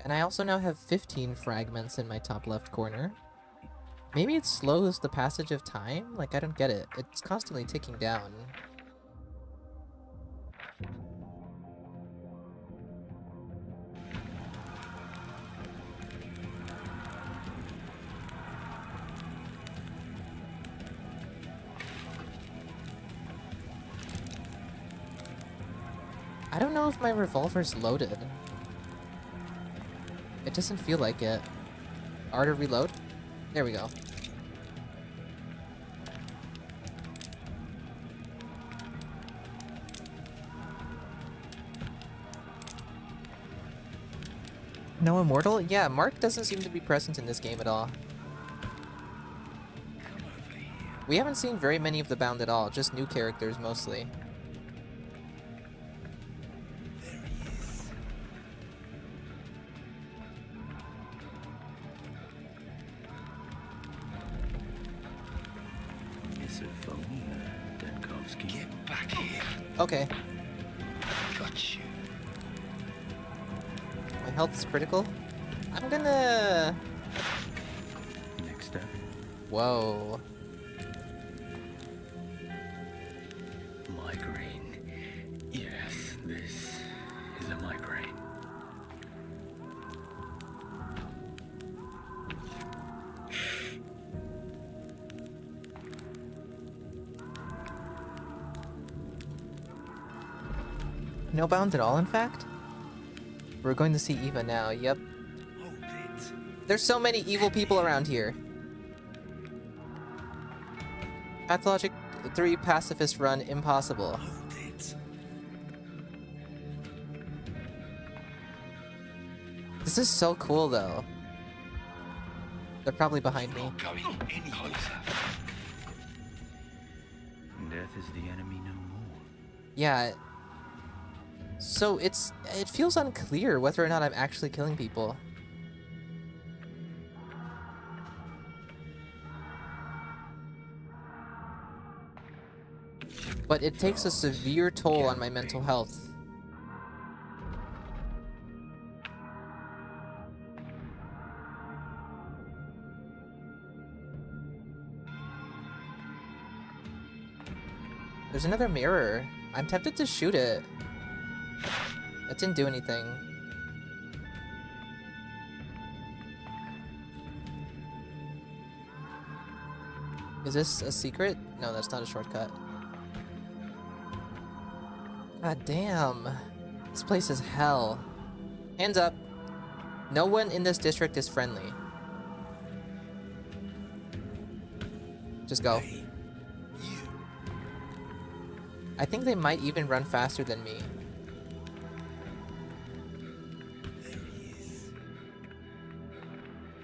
And I also now have 15 fragments in my top left corner. Maybe it slows the passage of time? Like, I don't get it. It's constantly ticking down. I don't know if my revolver's loaded. It doesn't feel like it. R to reload? There we go. No immortal? Yeah, Mark doesn't seem to be present in this game at all. We haven't seen very many of the Bound at all, just new characters mostly. Is it phone, Dankovsky? Get back here. Okay, Got you. my health is critical. I'm gonna... Next step. Whoa. Migraine. Yes, this is a migraine. No Bound at all, in fact? We're going to see Eva now, yep. Hold it. There's so many evil people around here. Pathologic 3 pacifist run impossible. Hold it. This is so cool though. They're probably behind me. Not going any closer. Death is the enemy no more. Yeah. So it feels unclear whether or not I'm actually killing people. But it takes a severe toll on my mental health. There's another mirror. I'm tempted to shoot it. It didn't do anything. Is this a secret? No, that's not a shortcut. God damn. This place is hell. Hands up. No one in this district is friendly. Just go. I think they might even run faster than me.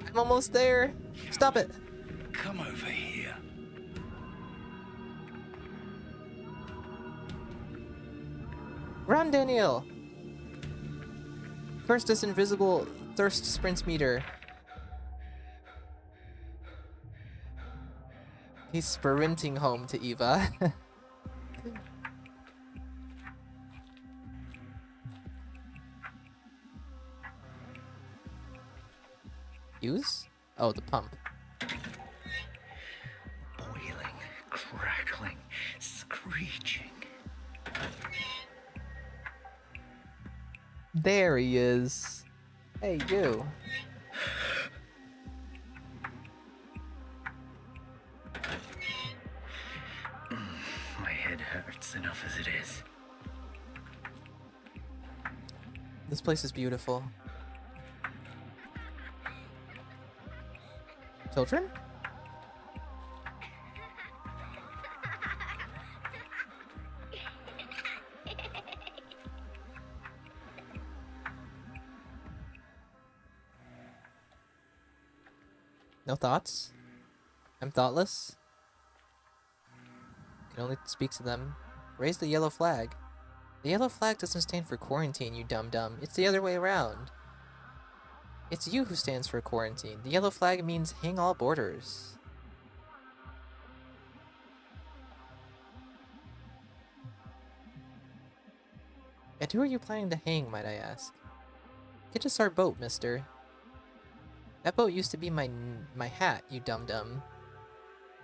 I'm almost there. Stop it. Come over here. Run, Daniil. First this invisible thirst sprint meter. He's sprinting home to Eva. Use? Oh, the pump. Boiling, crackling, screeching. There he is. Hey, you. My head hurts enough as it is. This place is beautiful. Children? No thoughts? I'm thoughtless? Can only speak to them. Raise the yellow flag. The yellow flag doesn't stand for quarantine, you dum-dum. It's the other way around. It's you who stands for quarantine. The yellow flag means hang all borders. And who are you planning to hang, might I ask? Get us our boat, mister. That boat used to be my hat, you dum-dum.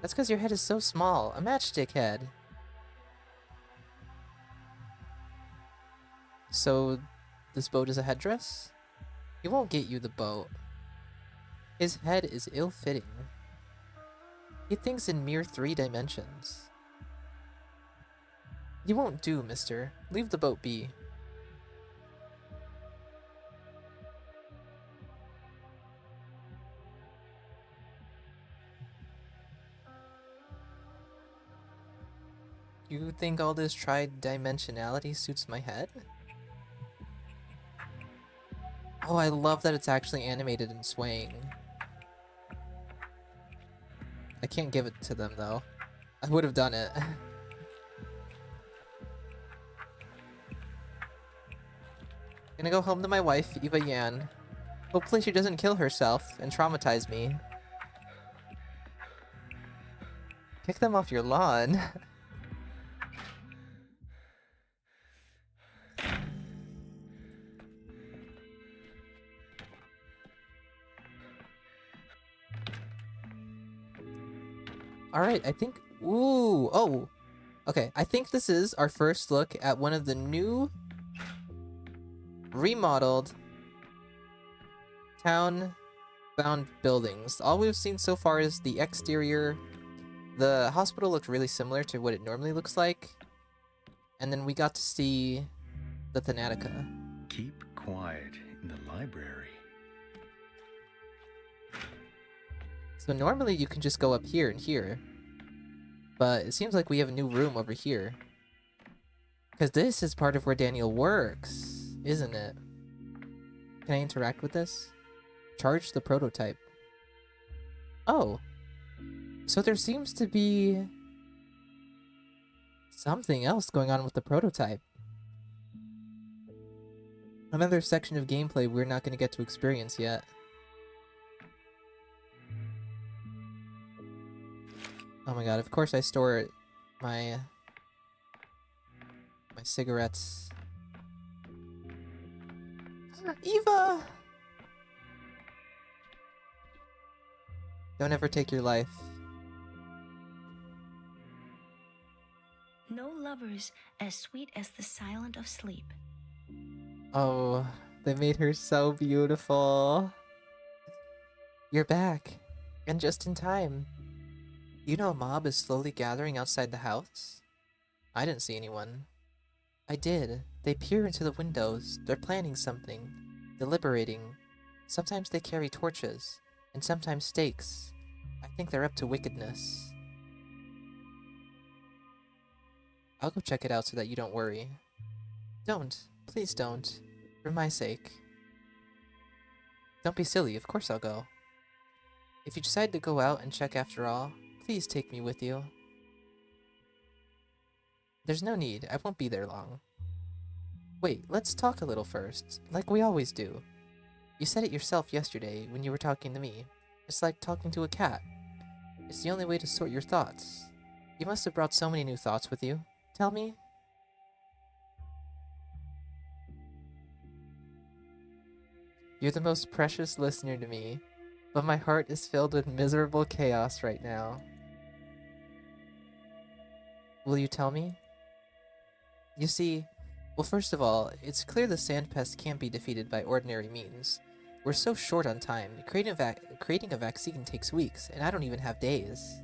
That's because your head is so small. A matchstick head. So, this boat is a headdress? He won't get you the boat. His head is ill-fitting. He thinks in mere 3 dimensions. You won't do, mister. Leave the boat be. You think all this tri-dimensionality suits my head? Oh, I love that it's actually animated and swaying. I can't give it to them, though. I would have done it. Gonna go home to my wife, Eva Yan. Hopefully she doesn't kill herself and traumatize me. Kick them off your lawn. Alright, I think... Ooh! Oh! Okay, I think this is our first look at one of the new... remodeled... town-bound buildings. All we've seen so far is the exterior. The hospital looked really similar to what it normally looks like. And then we got to see... the Thanatica. Keep quiet in the library. So normally you can just go up here and here. But it seems like we have a new room over here. Because this is part of where Daniil works, isn't it? Can I interact with this? Charge the prototype. Oh. So there seems to be... something else going on with the prototype. Another section of gameplay we're not going to get to experience yet. Oh my god, of course I store my cigarettes. Eva! Don't ever take your life. No lovers as sweet as the silent of sleep. Oh, they made her so beautiful. You're back. And just in time. You know a mob is slowly gathering outside the house? I didn't see anyone. I did. They peer into the windows. They're planning something. Deliberating. Sometimes they carry torches. And sometimes stakes. I think they're up to wickedness. I'll go check it out so that you don't worry. Don't. Please don't. For my sake. Don't be silly. Of course I'll go. If you decide to go out and check after all, please take me with you. There's no need. I won't be there long. Wait, let's talk a little first, like we always do. You said it yourself yesterday when you were talking to me. It's like talking to a cat. It's the only way to sort your thoughts. You must have brought so many new thoughts with you. Tell me? You're the most precious listener to me, but my heart is filled with miserable chaos right now. Will you tell me? You see, well, first of all, it's clear the sand pest can't be defeated by ordinary means. We're so short on time. Creating a vaccine takes weeks, and I don't even have days.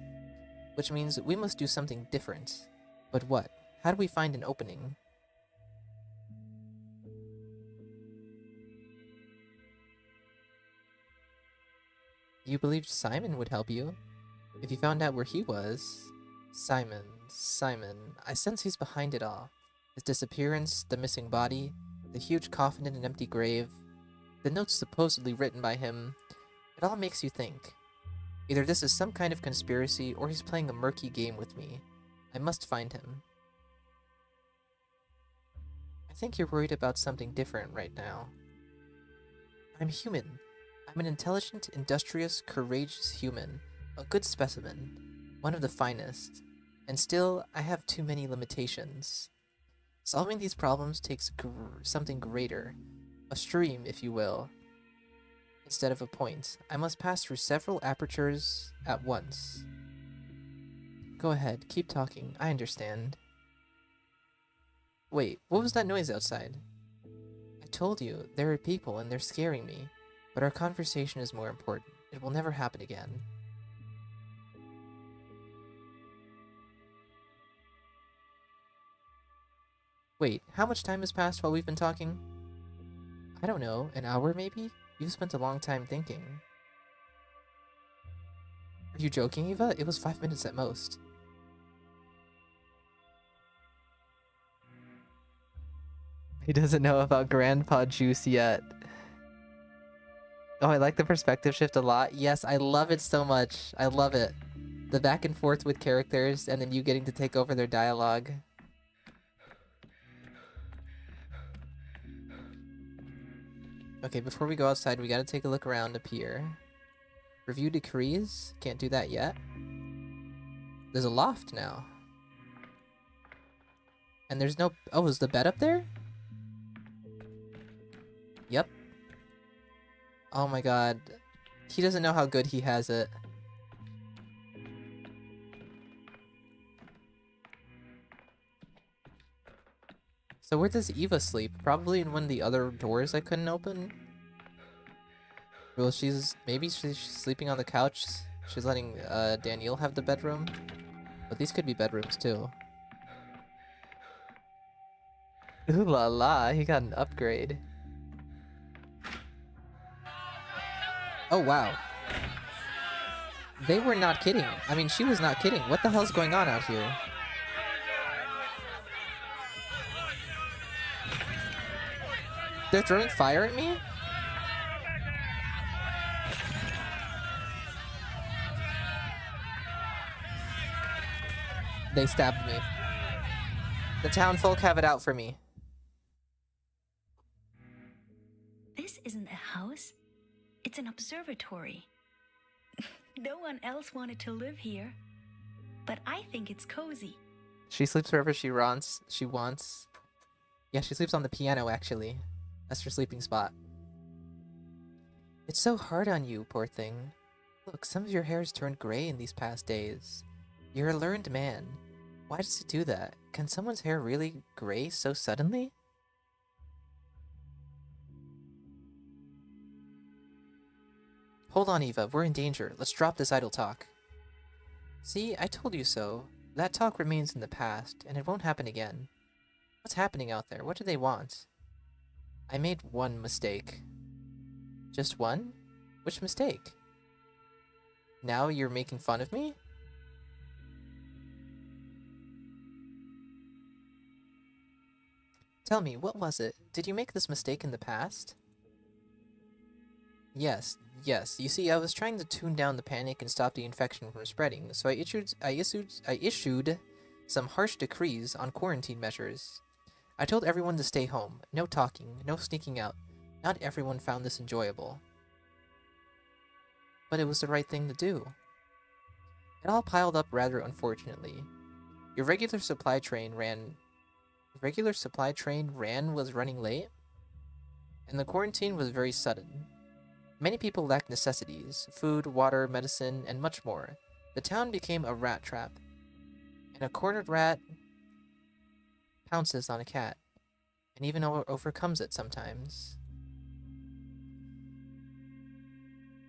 Which means we must do something different. But what? How do we find an opening? You believed Simon would help you. If you found out where he was... Simon. I sense he's behind it all. His disappearance, the missing body, the huge coffin in an empty grave, the notes supposedly written by him. It all makes you think. Either this is some kind of conspiracy, or he's playing a murky game with me. I must find him. I think you're worried about something different right now. I'm human. I'm an intelligent, industrious, courageous human, a good specimen, one of the finest, and still I have too many limitations. Solving these problems takes something greater, a stream, if you will, instead of a point. I must pass through several apertures at once. Go ahead, keep talking, I understand. Wait, what was that noise outside? I told you, there are people and they're scaring me, but our conversation is more important. It will never happen again. Wait, how much time has passed while we've been talking? I don't know, an hour maybe? You've spent a long time thinking. Are you joking, Eva? It was 5 minutes at most. He doesn't know about Grandpa Juice yet. Oh, I like the perspective shift a lot. Yes, I love it so much. I love it. The back and forth with characters, and then you getting to take over their dialogue. Okay, before we go outside, we gotta take a look around up here. Review decrees? Can't do that yet. There's a loft now. And there's no... Oh, is the bed up there? Yep. Oh my god. He doesn't know how good he has it. So where does Eva sleep? Probably in one of the other doors I couldn't open? Well, maybe she's sleeping on the couch. She's letting Daniil have the bedroom. But these could be bedrooms too. Ooh la la, he got an upgrade. Oh wow. They were not kidding. I mean, she was not kidding. What the hell's going on out here? They're throwing fire at me? They stabbed me. The town folk have it out for me. This isn't a house. It's an observatory. No one else wanted to live here. But I think it's cozy. She sleeps wherever she wants. Yeah, she sleeps on the piano, actually. That's her sleeping spot. It's so hard on you, poor thing. Look, some of your hair's turned gray in these past days. You're a learned man. Why does it do that? Can someone's hair really gray so suddenly? Hold on, Eva. We're in danger. Let's drop this idle talk. See, I told you so. That talk remains in the past, and it won't happen again. What's happening out there? What do they want? I made one mistake. Just one? Which mistake? Now you're making fun of me? Tell me, what was it? Did you make this mistake in the past? Yes. You see, I was trying to tune down the panic and stop the infection from spreading, so I issued some harsh decrees on quarantine measures. I told everyone to stay home, no talking, no sneaking out. Not everyone found this enjoyable. But it was the right thing to do. It all piled up rather unfortunately. Your regular supply train was running late, and the quarantine was very sudden. Many people lacked necessities, food, water, medicine, and much more. The town became a rat trap, and a cornered rat pounces on a cat, and even overcomes it sometimes.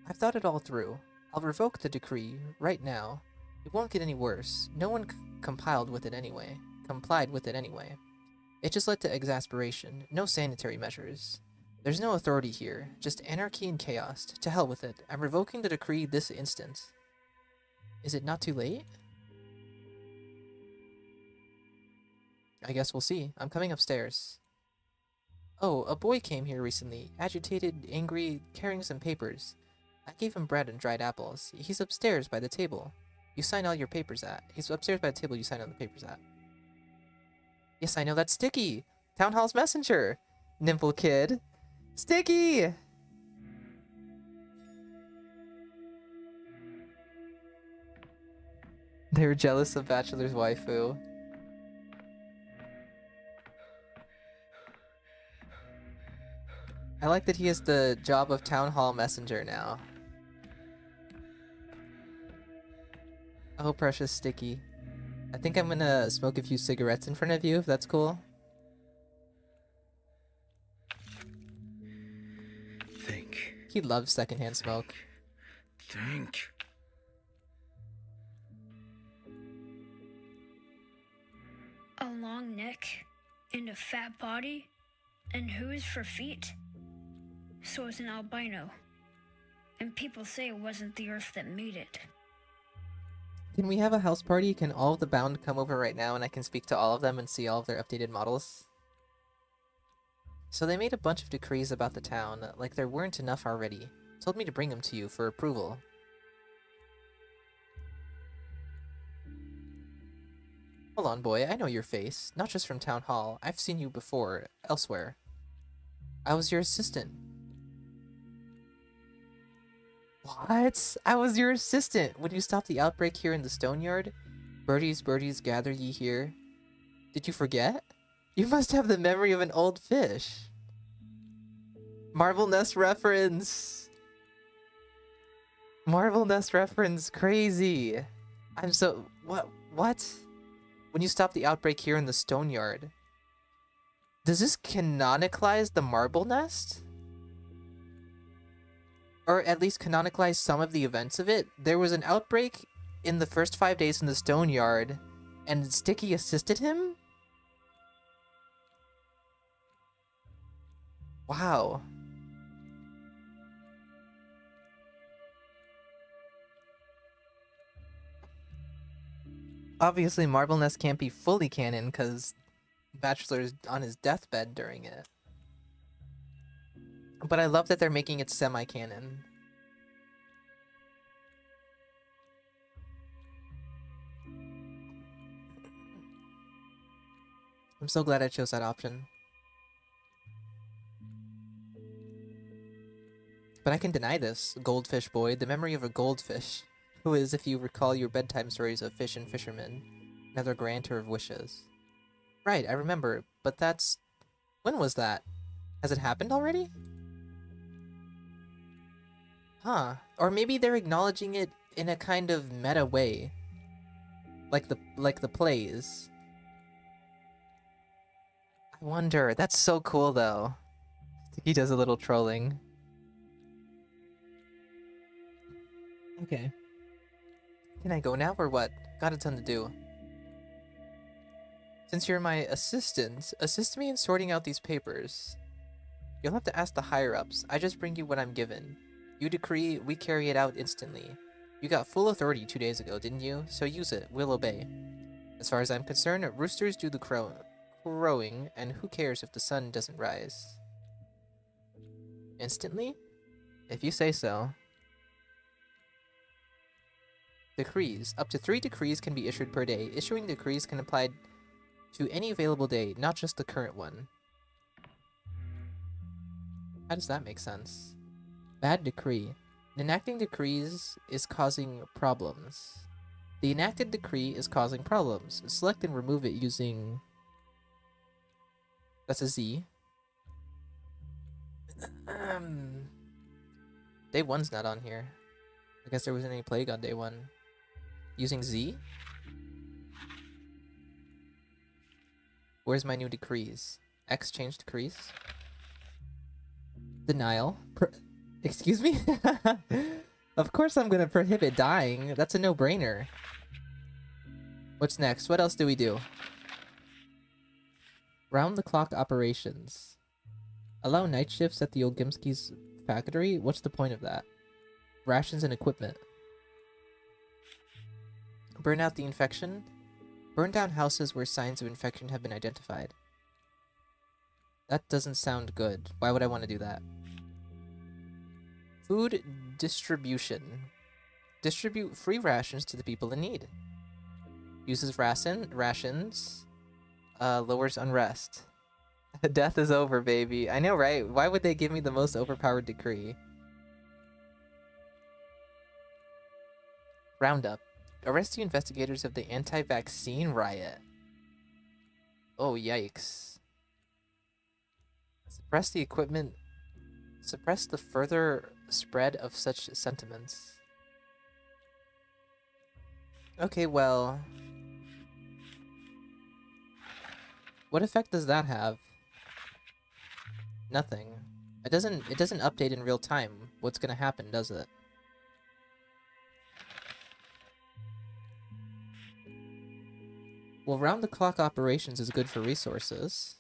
I've thought it all through. I'll revoke the decree, right now. It won't get any worse. No one complied with it anyway. It just led to exasperation. No sanitary measures. There's no authority here. Just anarchy and chaos. To hell with it. I'm revoking the decree this instant. Is it not too late? I guess we'll see. I'm coming upstairs. Oh, a boy came here recently. Agitated, angry, carrying some papers. I gave him bread and dried apples. He's upstairs by the table. You sign all your papers at. He's upstairs by the table you sign all the papers at. Yes, I know, that's Sticky! Town Hall's messenger! Nimble kid! Sticky! They were jealous of Bachelor's waifu. I like that he has the job of town hall messenger now. Oh, precious Sticky. I think I'm gonna smoke a few cigarettes in front of you, if that's cool. Think. He loves secondhand smoke. Think. A long neck and a fat body, and hooves for feet. So it's an albino. And people say it wasn't the Earth that made it. Can we have a house party? Can all of the bound come over right now and I can speak to all of them and see all of their updated models? So they made a bunch of decrees about the town, like there weren't enough already. Told me to bring them to you for approval. Hold on, boy, I know your face. Not just from Town Hall. I've seen you before, elsewhere. I was your assistant. What? I was your assistant when you stopped the outbreak here in the Stone Yard? Birdies, birdies, gather ye here. Did you forget? You must have the memory of an old fish. Marble Nest reference! Marble Nest reference, crazy! I'm so... What? When you stopped the outbreak here in the Stone Yard. Does this canonicalize the Marble Nest? Or at least canonicalize some of the events of it? There was an outbreak in the first 5 days in the Stone Yard, and Sticky assisted him? Wow. Obviously, Marble Nest can't be fully canon because Bachelor's on his deathbed during it. But I love that they're making it semi-canon. I'm so glad I chose that option. But I can deny this, Goldfish Boy, the memory of a goldfish, who is, if you recall your bedtime stories of Fish and Fisherman, another grantor of wishes. Right, I remember, but that's... When was that? Has it happened already? Huh. Or maybe they're acknowledging it in a kind of meta way. Like the plays. I wonder. That's so cool though. He does a little trolling. Okay. Can I go now or what? Got a ton to do. Since you're my assistant, assist me in sorting out these papers. You'll have to ask the higher-ups. I just bring you what I'm given. You decree, we carry it out instantly. You got full authority 2 days ago, didn't you? So use it. We'll obey. As far as I'm concerned, roosters do the crowing, and who cares if the sun doesn't rise? Instantly? If you say so. Decrees. Up to 3 decrees can be issued per day. Issuing decrees can apply to any available day, not just the current one. How does that make sense? Bad decree. Enacting decrees is causing problems. The enacted decree is causing problems. Select and remove it using... That's a Z. Day 1's not on here. I guess there wasn't any plague on day 1. Using Z? Where's my new decrees? X change decrees? Denial. Excuse me? Of course I'm gonna prohibit dying. That's a no-brainer. What's next? What else do we do? Round-the-clock operations. Allow night shifts at the Olgimsky's factory? What's the point of that? Rations and equipment. Burn out the infection? Burn down houses where signs of infection have been identified. That doesn't sound good. Why would I want to do that? Food distribution. Distribute free rations to the people in need. Uses rations. Lowers unrest. Death is over, baby. I know, right? Why would they give me the most overpowered decree? Roundup. Arrest the investigators of the anti-vaccine riot. Oh, yikes. Suppress the equipment. Suppress the further spread of such sentiments. Okay, well... what effect does that have? Nothing. It doesn't update in real time what's gonna happen, does it? Well, round-the-clock operations is good for resources.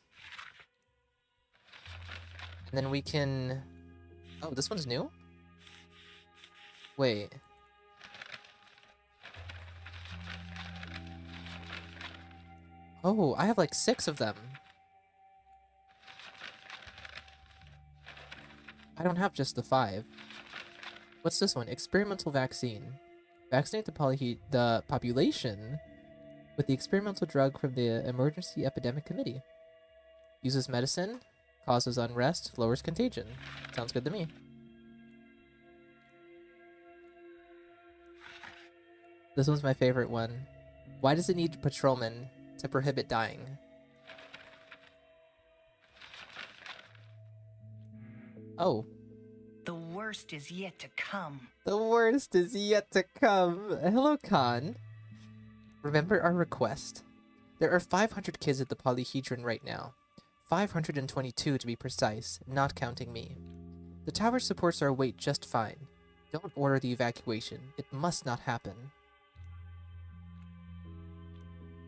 And then we can... oh, this one's new? Wait. Oh, I have like 6 of them. I don't have just the 5. What's this one? Experimental vaccine. Vaccinate the population with the experimental drug from the Emergency Epidemic Committee. Uses medicine, causes unrest, lowers contagion. Sounds good to me. This one's my favorite one. Why does it need patrolmen to prohibit dying? Oh. The worst is yet to come. The worst is yet to come. Hello, Khan. Remember our request. There are 500 kids at the polyhedron right now. 522 to be precise, not counting me. The tower supports our weight just fine. Don't order the evacuation. It must not happen.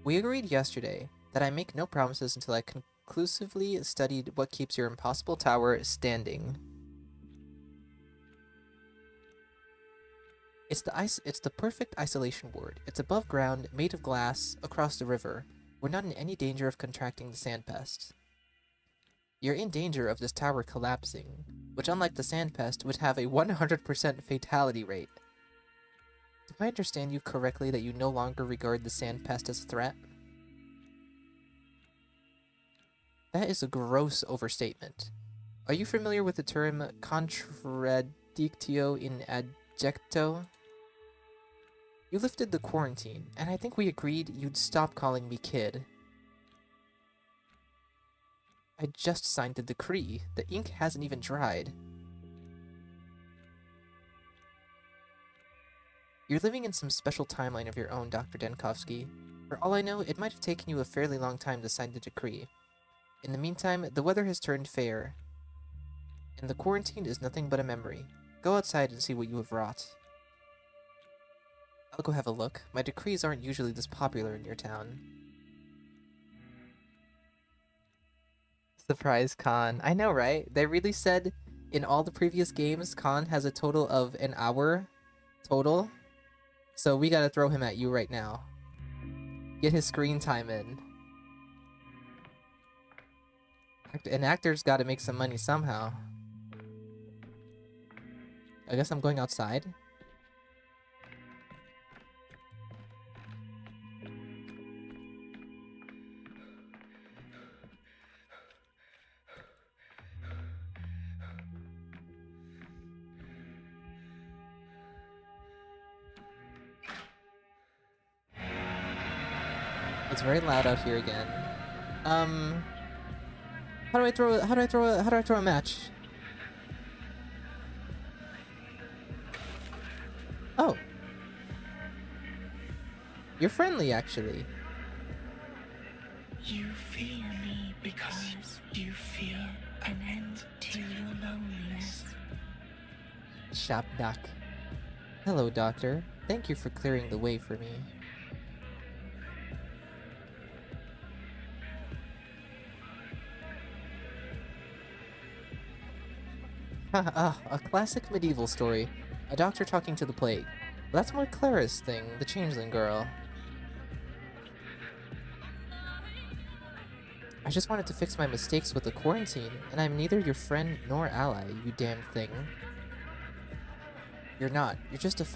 We agreed yesterday that I make no promises until I conclusively studied what keeps your impossible tower standing. It's the perfect isolation ward. It's above ground, made of glass, across the river. We're not in any danger of contracting the sand pest. You're in danger of this tower collapsing, which unlike the sand pest would have a 100% fatality rate. Do I understand you correctly that you no longer regard the sand pest as a threat? That is a gross overstatement. Are you familiar with the term contradictio in adjecto? You lifted the quarantine, and I think we agreed you'd stop calling me kid. I just signed the decree. The ink hasn't even dried. You're living in some special timeline of your own, Dr. Dankovsky. For all I know, it might have taken you a fairly long time to sign the decree. In the meantime, the weather has turned fair, and the quarantine is nothing but a memory. Go outside and see what you have wrought. I'll go have a look. My decrees aren't usually this popular in your town. Surprise Khan. I know, right? They really said in all the previous games, Khan has a total of an hour total. So we gotta throw him at you right now. Get his screen time in. An actor's gotta make some money somehow. I guess I'm going outside. It's very loud out here again. How do I throw a match? Oh. You're friendly, actually. You fear me because you fear an end to your loneliness. Shapdak. Hello, Doctor. Thank you for clearing the way for me. A classic medieval story. A doctor talking to the plague. But that's more Clara's thing, the changeling girl. I just wanted to fix my mistakes with the quarantine, and I'm neither your friend nor ally, you damned thing. You're not. You're just a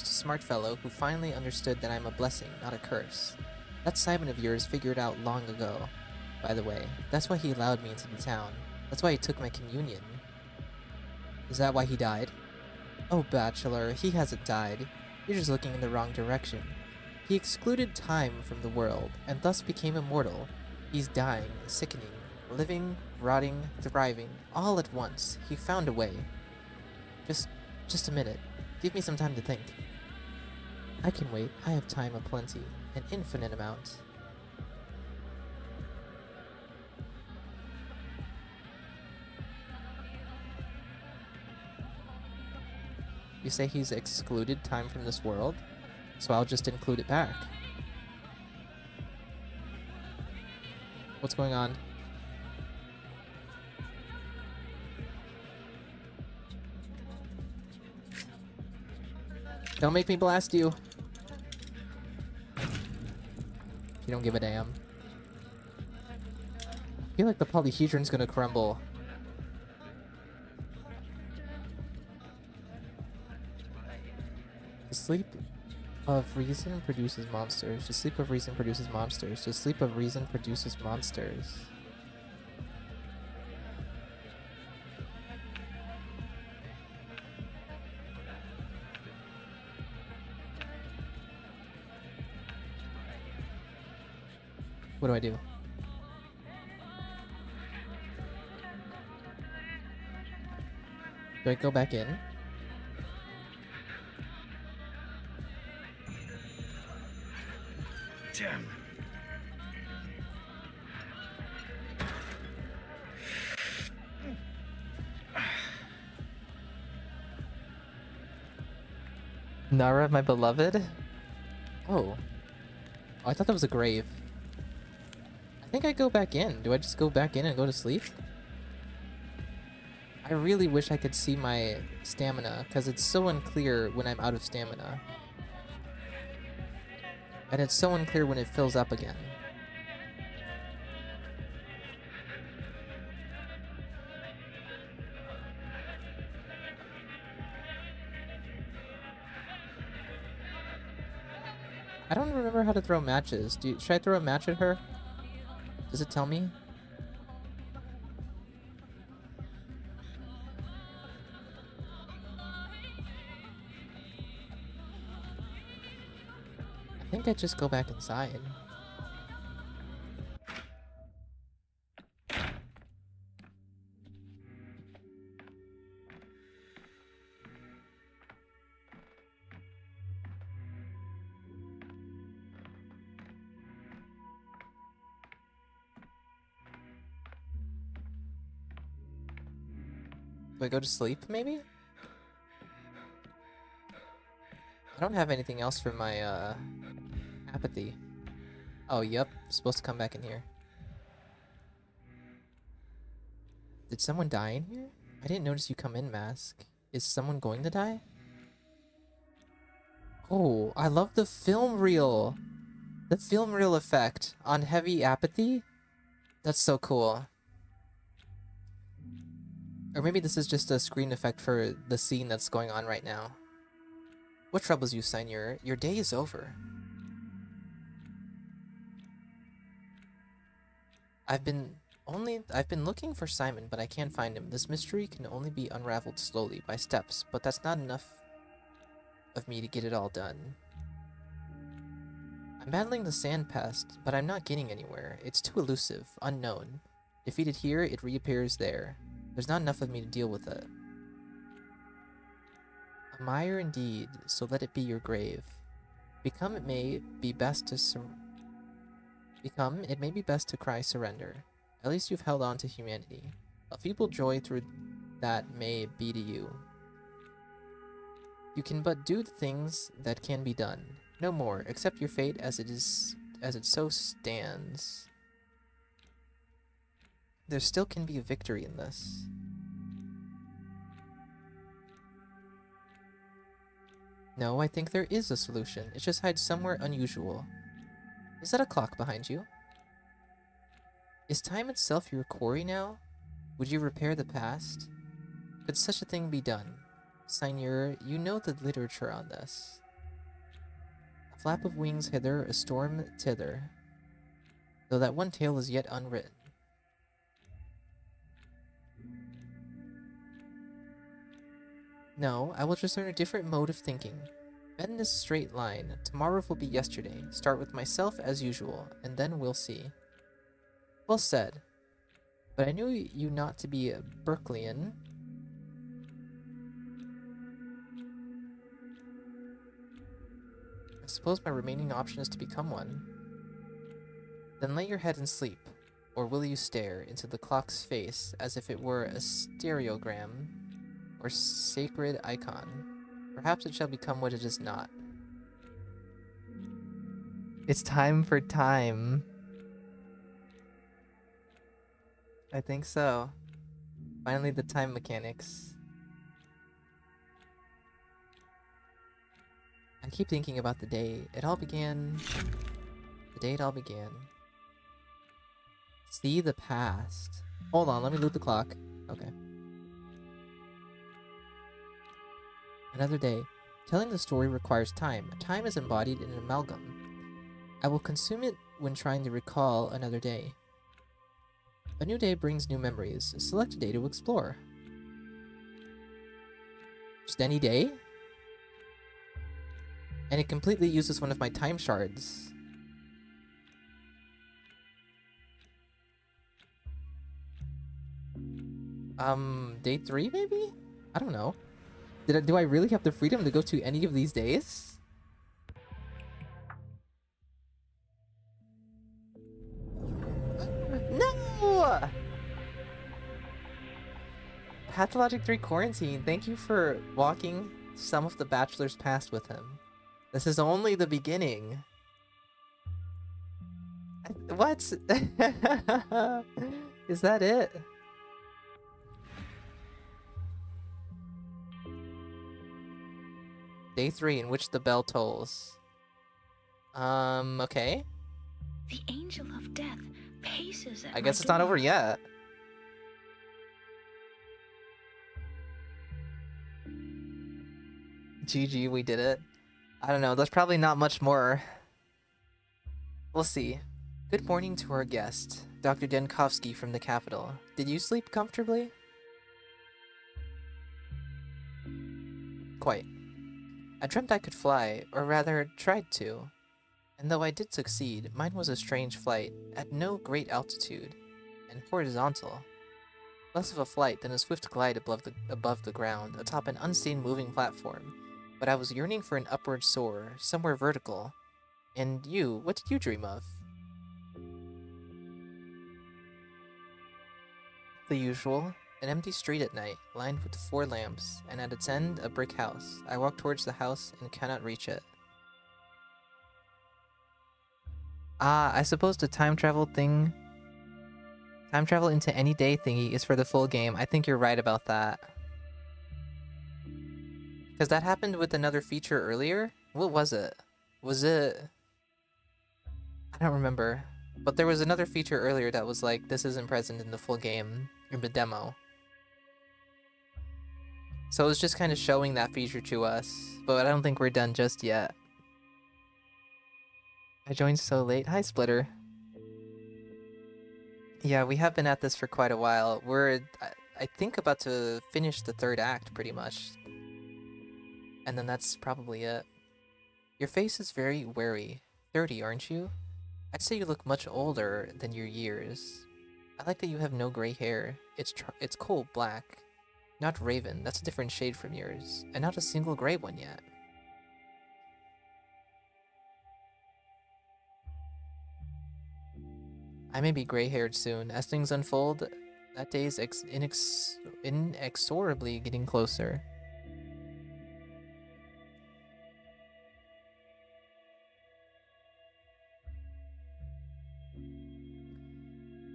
smart fellow who finally understood that I'm a blessing, not a curse. That Simon of yours figured out long ago. By the way, that's why he allowed me into the town. That's why he took my communion. Is that why he died? Oh, Bachelor, he hasn't died. You're just looking in the wrong direction. He excluded time from the world, and thus became immortal. He's dying, sickening, living, rotting, thriving, all at once. He found a way. Just a minute. Give me some time to think. I can wait. I have time aplenty. An infinite amount. You say he's excluded time from this world? So I'll just include it back. What's going on? Don't make me blast you. You don't give a damn. I feel like the polyhedron's gonna crumble. The sleep of reason produces monsters. The sleep of reason produces monsters. The sleep of reason produces monsters. What do I do? Do I go back in? Damn. Nara, my beloved? Oh. I thought that was a grave. I think I go back in. Do I just go back in and go to sleep? I really wish I could see my stamina, because it's so unclear when I'm out of stamina. And it's so unclear when it fills up again. I don't remember how to throw matches. Should I throw a match at her? Does it tell me? I think I just go back inside. Do I go to sleep, maybe? I don't have anything else for my, apathy. Oh, yep. Supposed to come back in here. Did someone die in here? I didn't notice you come in, Mask. Is someone going to die? Oh, I love the film reel! The film reel effect on heavy apathy? That's so cool. Or maybe this is just a screen effect for the scene that's going on right now. What troubles you, Seigneur? Your day is over. I've been looking for Simon, but I can't find him. This mystery can only be unraveled slowly, by steps, but that's not enough of me to get it all done. I'm battling the sand pest, but I'm not getting anywhere. It's too elusive, unknown. Defeated here, it reappears there. There's not enough of me to deal with it. A mire indeed, so let it be your grave. It may be best to cry surrender. At least you've held on to humanity. A feeble joy through that may be to you. You can but do the things that can be done. No more. Accept your fate as it so stands. There still can be a victory in this. No, I think there is a solution. It just hides somewhere unusual. Is that a clock behind you? Is time itself your quarry now? Would you repair the past? Could such a thing be done? Seigneur, you know the literature on this. A flap of wings hither, a storm thither. Though that one tale is yet unwritten. No, I will just learn a different mode of thinking. Bend this straight line. Tomorrow will be yesterday. Start with myself as usual, and then we'll see. Well said. But I knew you not to be a Berkeleyan. I suppose my remaining option is to become one. Then lay your head and sleep, or will you stare into the clock's face as if it were a stereogram or sacred icon? Perhaps it shall become what it is not. It's time for time. I think so. Finally, the time mechanics. I keep thinking about the day it all began. The day it all began. See the past. Hold on, let me loot the clock. Okay. Another day. Telling the story requires time. Time is embodied in an amalgam. I will consume it when trying to recall another day. A new day brings new memories. Select a day to explore. Just any day? And it completely uses one of my time shards. Day 3 maybe? I don't know. Do I really have the freedom to go to any of these days? No! Pathologic 3 Quarantine, thank you for walking some of the Bachelor's past with him. This is only the beginning. What? Is that it? Day 3 in which the bell tolls. Okay. The angel of death paces at I guess it's not over yet. GG, we did it. I don't know, there's probably not much more. We'll see. Good morning to our guest, Dr. Dankovsky from the capital. Did you sleep comfortably? Quite. I dreamt I could fly, or rather, tried to. And though I did succeed, mine was a strange flight, at no great altitude, and horizontal. Less of a flight than a swift glide above the ground, atop an unseen moving platform. But I was yearning for an upward soar, somewhere vertical. And you, what did you dream of? The usual. An empty street at night, lined with 4 lamps, and at its end, a brick house. I walk towards the house and cannot reach it. Ah, I suppose the time travel thing... Time travel into any day thingy is for the full game. I think you're right about that. Because that happened with another feature earlier? What was it? Was it... I don't remember. But there was another feature earlier that was like, this isn't present in the full game, in the demo. So it was just kind of showing that feature to us, but I don't think we're done just yet. I joined so late. Hi, Splitter. Yeah, we have been at this for quite a while. We're, I think, about to finish the 3rd act, pretty much. And then that's probably it. Your face is very wary. 30, aren't you? I'd say you look much older than your years. I like that you have no gray hair. It's coal black. Not raven, that's a different shade from yours. And not a single gray one yet. I may be gray-haired soon. As things unfold, that day is inexorably getting closer.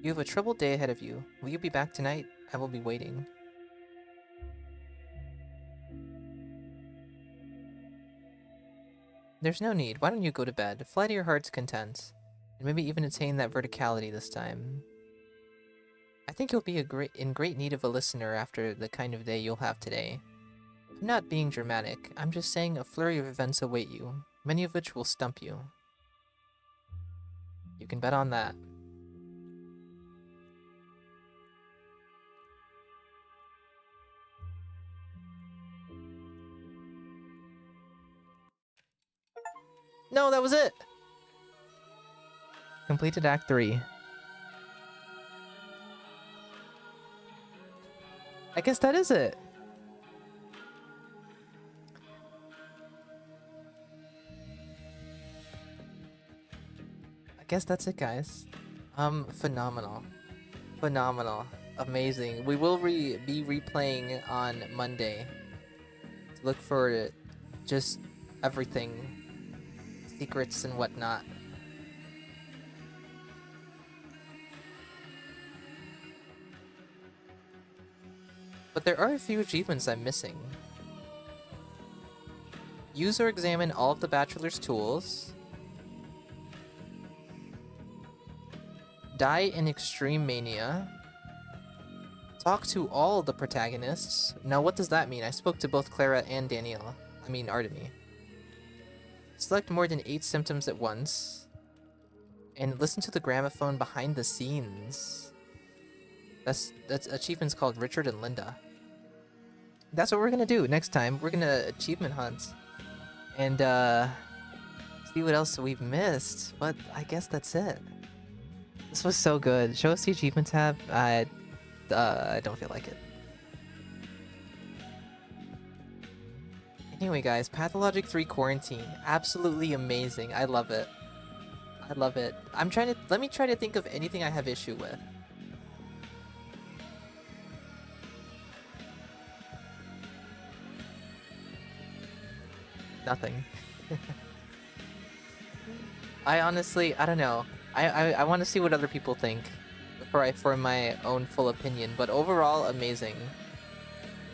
You have a troubled day ahead of you. Will you be back tonight? I will be waiting. There's no need. Why don't you go to bed? Fly to your heart's content. And maybe even attain that verticality this time. I think you'll be in great need of a listener after the kind of day you'll have today. I'm not being dramatic. I'm just saying a flurry of events await you, many of which will stump you. You can bet on that. No, that was it. Completed Act 3. I guess that is it. I guess that's it, guys. Phenomenal. Phenomenal. Amazing. We will be replaying on Monday. Look for just everything. Secrets and whatnot. But there are a few achievements I'm missing. Use or examine all of the Bachelor's tools. Die in extreme mania. Talk to all the protagonists. Now what does that mean? I spoke to both Clara and Daniil. I mean Artemy. Select more than 8 symptoms at once. And listen to the gramophone behind the scenes. That's achievements called Richard and Linda. That's what we're gonna do next time. We're gonna achievement hunt. And see what else we've missed. But I guess that's it. This was so good. Show us the achievement tab. I don't feel like it. Anyway, guys, Pathologic 3 Quarantine. Absolutely amazing. I love it. I love it. Let me try to think of anything I have issue with. Nothing. I honestly, I don't know. I want to see what other people think before I form my own full opinion, but overall, amazing.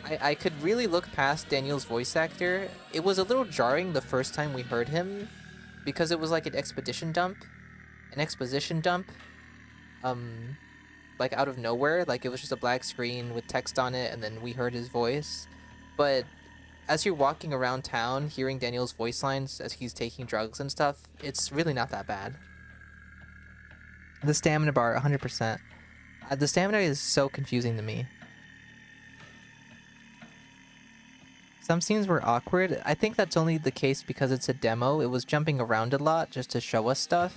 I could really look past Daniil's voice actor. It was a little jarring the first time we heard him, because it was like an exposition dump, like out of nowhere. Like it was just a black screen with text on it, and then we heard his voice. But as you're walking around town, hearing Daniil's voice lines as he's taking drugs and stuff, it's really not that bad. The stamina bar, 100%. The stamina is so confusing to me. Some scenes were awkward. I think that's only the case because it's a demo. It was jumping around a lot just to show us stuff.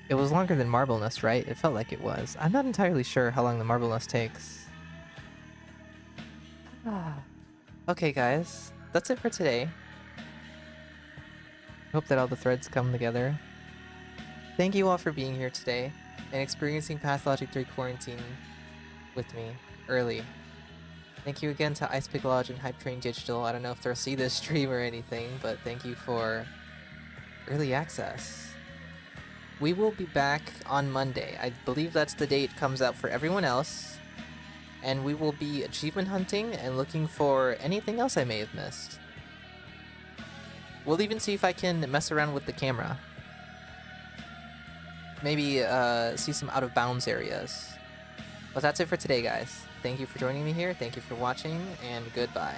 It was longer than Marble Nest, right? It felt like it was. I'm not entirely sure how long the Marble Nest takes. Okay, guys. That's it for today. Hope that all the threads come together. Thank you all for being here today and experiencing Pathologic 3 Quarantine with me early. Thank you again to Ice Pick Lodge and Hype Train Digital. I don't know if they'll see this stream or anything, but thank you for early access. We will be back on Monday. I believe that's the date it comes out for everyone else. And we will be achievement hunting and looking for anything else I may have missed. We'll even see if I can mess around with the camera. Maybe see some out of bounds areas. But that's it for today, guys. Thank you for joining me here. Thank you for watching, and goodbye.